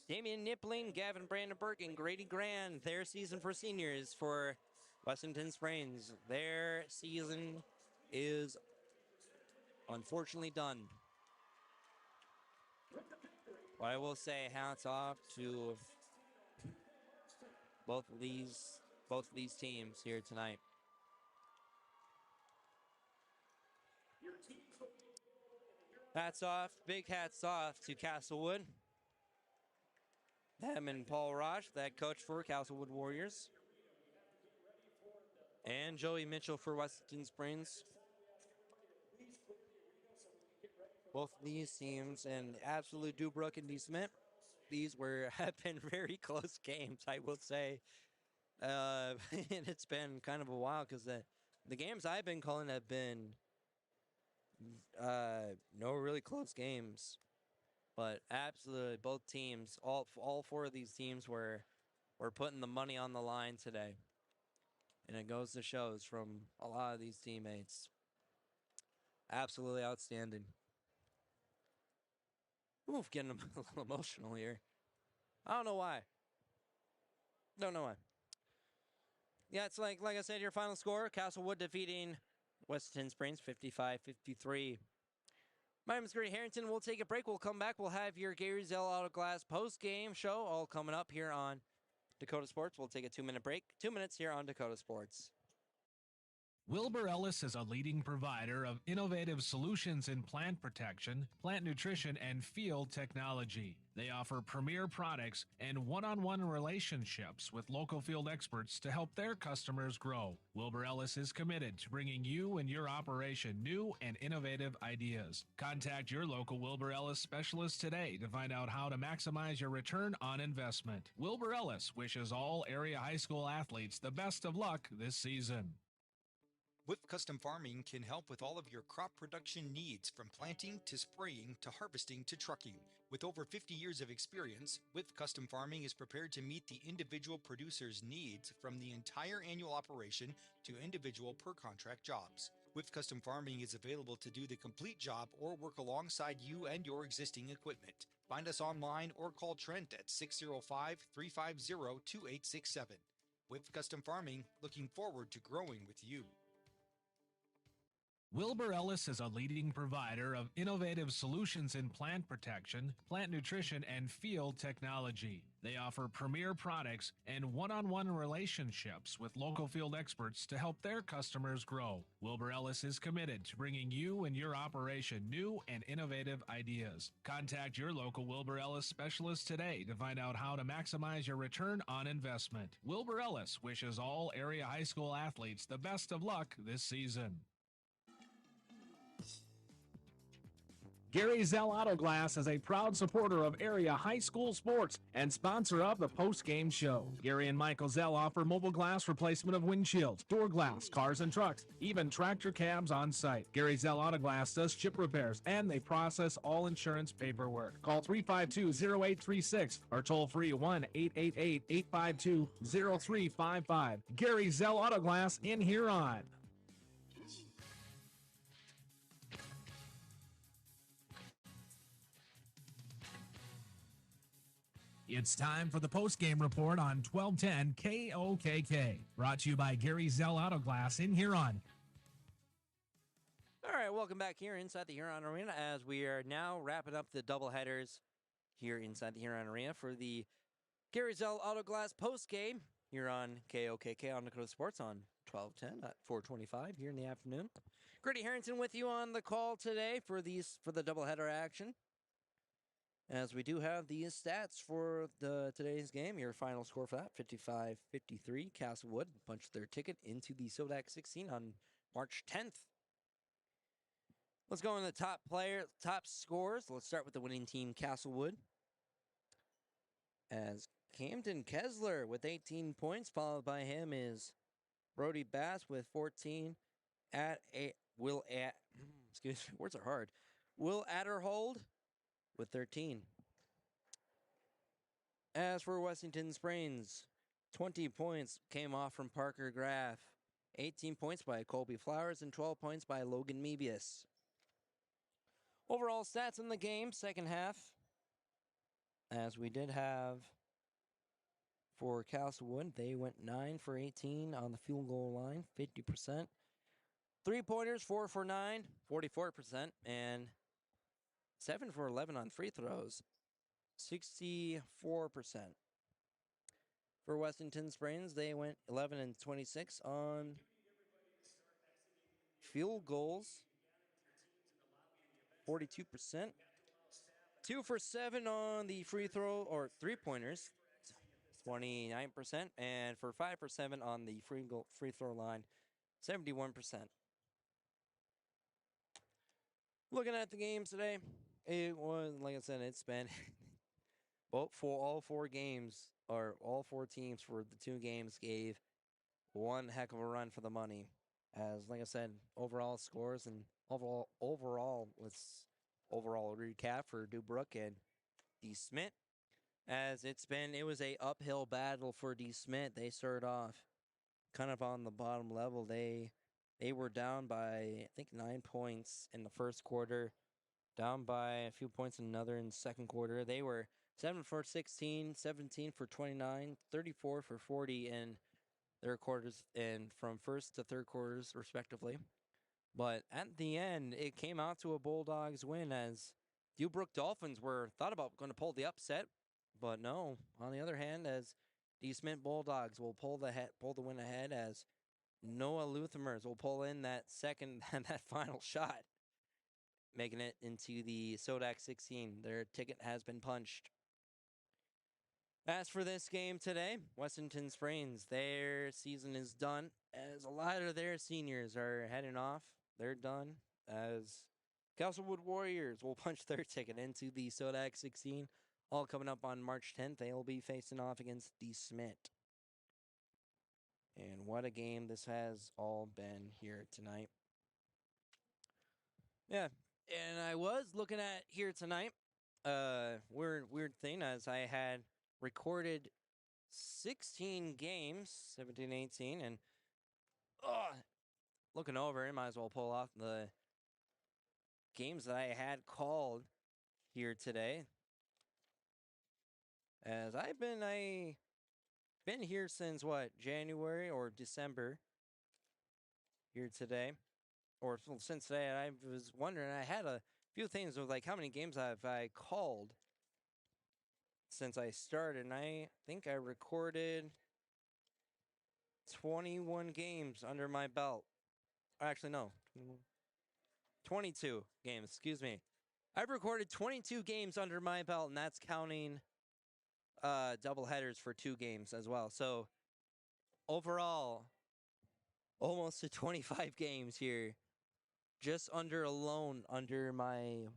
Damian Nippling, Gavin Brandenburg, and Grady Grand. Their season for seniors for Wessington Springs. Their season is unfortunately done. But I will say hats off to both of these teams here tonight. Hats off, big hats off to Castlewood. Them and Paul Roche, that coach for Castlewood Warriors. And Joey Mitchell for Wessington Springs. Both of these teams, and absolute Dubrook and D. Smith, these have been very close games, I will say. And it's been kind of a while because the games I've been calling have been no really close games. But absolutely, both teams, all four of these teams were putting the money on the line today. And it goes to shows from a lot of these teammates. Absolutely outstanding. Oof, getting a little emotional here. I don't know why. Don't know why. Yeah, it's like I said, your final score, Castlewood defeating Wessington Springs 55-53. My name is Grady Harrington. We'll take a break. We'll come back. We'll have your Gary Zell Auto Glass post-game show all coming up here on Dakota Sports. We'll take a 2-minute break. 2 minutes here on Dakota Sports. Wilbur Ellis is a leading provider of innovative solutions in plant protection, plant nutrition, and field technology. They offer premier products and one-on-one relationships with local field experts to help their customers grow. Wilbur Ellis is committed to bringing you and your operation new and innovative ideas. Contact your local Wilbur Ellis specialist today to find out how to maximize your return on investment. Wilbur Ellis wishes all area high school athletes the best of luck this season. Whip Custom Farming can help with all of your crop production needs, from planting to spraying to harvesting to trucking. With over 50 years of experience, Whip Custom Farming is prepared to meet the individual producer's needs, from the entire annual operation to individual per contract jobs. Whip Custom Farming is available to do the complete job or work alongside you and your existing equipment. Find us online or call Trent at 605-350-2867. Whip Custom Farming, looking forward to growing with you. Wilbur Ellis is a leading provider of innovative solutions in plant protection, plant nutrition, and field technology. They offer premier products and one-on-one relationships with local field experts to help their customers grow. Wilbur Ellis is committed to bringing you and your operation new and innovative ideas. Contact your local Wilbur Ellis specialist today to find out how to maximize your return on investment. Wilbur Ellis wishes all area high school athletes the best of luck this season. Gary Zell Auto Glass is a proud supporter of area high school sports and sponsor of the post-game show. Gary and Michael Zell offer mobile glass replacement of windshields, door glass, cars and trucks, even tractor cabs on site. Gary Zell Auto Glass does chip repairs, and they process all insurance paperwork. Call 352-0836 or toll free 1-888-852-0355. Gary Zell Auto Glass in Huron. It's time for the post-game report on 1210 KOKK. Brought to you by Gary Zell Auto Glass in Huron. All right, welcome back here inside the Huron Arena as we are now wrapping up the doubleheaders here inside the Huron Arena for the Gary Zell Auto Glass post-game here on KOKK on Dakota Sports on 1210 at 425 here in the afternoon. Grady Harrington with you on the call today for the doubleheader action. As we do have these stats for today's game, your final score for that, 55-53. Castlewood punched their ticket into the Sodak 16 on March 10th. Let's go on the top scores. Let's start with the winning team, Castlewood. As Camden Kessler with 18 points, followed by him is Brody Bass with 14. Words are hard. Will Adderhold with 13. As for Wessington Springs, 20 points came off from Parker Graff, 18 points by Colby Flowers, and 12 points by Logan Mebius. Overall stats in the game, second half, as we did have for Castlewood, they went 9 for 18 on the field goal line, 50%. 3-pointers, 4 for 9, 44%, and 7 for 11 on free throws, 64%. For Wessington Springs, they went 11 and 26 on field goals, 42%. 2 for 7 on the free throw or 3-pointers, 29%, and for 5 for 7 on the free throw line, 71%. Looking at the games today, it was, like I said, it's been both for all 4 games, or all 4 teams for the 2 games gave one heck of a run for the money. As, like I said, overall scores and overall recap for DuBrook and D. Smith. As it was a uphill battle for D. Smith. They started off kind of on the bottom level. They were down by, I think, 9 points in the first quarter, down by a few points in the second quarter. They were 7 for 16, 17 for 29, 34 for 40 in their quarters, and from first to third quarters, respectively. But at the end, it came out to a Bulldogs win, as DuBrook Dolphins were thought about going to pull the upset, but no. On the other hand, as D. Smith Bulldogs will pull the win ahead, as Noah Luthermers will pull in that final shot, making it into the Sodak 16. Their ticket has been punched. As for this game today, Wessington Springs, their season is done, as a lot of their seniors are heading off. They're done, as Castlewood Warriors will punch their ticket into the Sodak 16, all coming up on March 10th. They'll be facing off against D. Smith. And what a game this has all been here tonight. Yeah, and I was looking at here tonight, weird thing, as I had recorded 16 games, 17, 18, and looking over, I might as well pull off the games that I had called here today. As I've been here since January or December here today, or since today. I was wondering, I had a few things of how many games have I called since I started, and I think I recorded 21 games under my belt. Actually, no. 22 games, excuse me. I've recorded 22 games under my belt, and that's counting double headers for 2 games as well. So, overall, almost to 25 games here. Just under my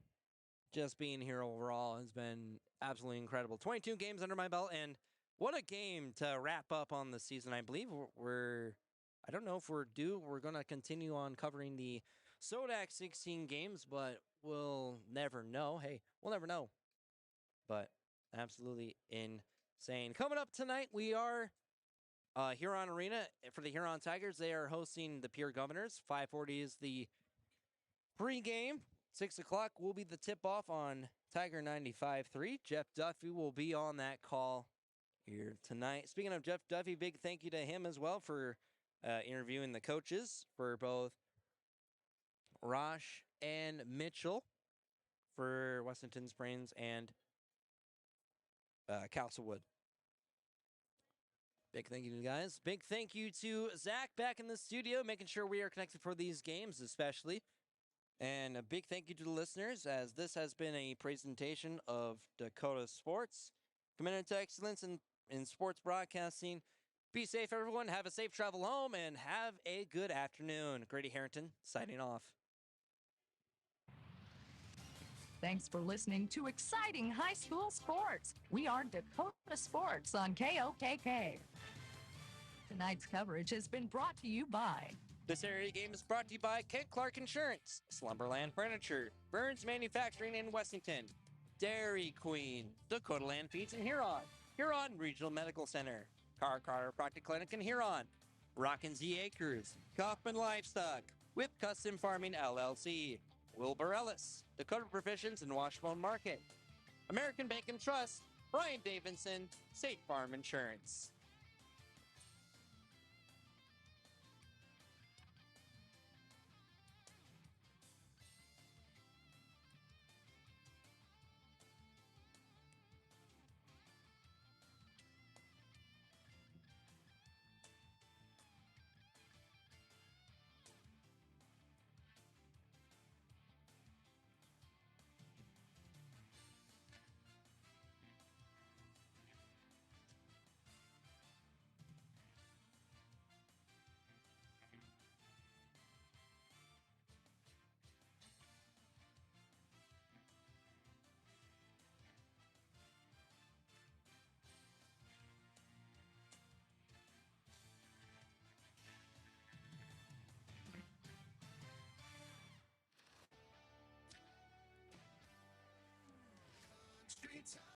just being here overall has been absolutely incredible. 22 games under my belt, and what a game to wrap up on the season. I believe I don't know if we're going to continue on covering the Sodak 16 games, but we'll never know. Hey, we'll never know. But absolutely insane. Coming up tonight, we are Huron Arena for the Huron Tigers. They are hosting the Pure Governors. 5:40 is the pregame. 6 o'clock will be the tip-off on Tiger 95.3. Jeff Duffy will be on that call here tonight. Speaking of Jeff Duffy, big thank you to him as well for interviewing the coaches for both Rosh and Mitchell for Wessington Springs and Castlewood. Big thank you to you guys. Big thank you to Zach back in the studio, making sure we are connected for these games especially. And a big thank you to the listeners, as this has been a presentation of Dakota Sports, committed to excellence in sports broadcasting. Be safe, everyone. Have a safe travel home, and have a good afternoon. Grady Harrington, signing off. Thanks for listening to exciting high school sports. We are Dakota Sports on KOKK. Tonight's coverage has been brought to you by... This area game is brought to you by Kent Clark Insurance, Slumberland Furniture, Burns Manufacturing in Wessington, Dairy Queen, Dakota Land Feeds in Huron, Huron Regional Medical Center, Car Chiropractic Clinic in Huron, Rockin' Z Acres, Kaufman Livestock, Whip Custom Farming LLC, Wilbur Ellis, Dakota Provisions and Washbone Market, American Bank and Trust, Brian Davidson, State Farm Insurance.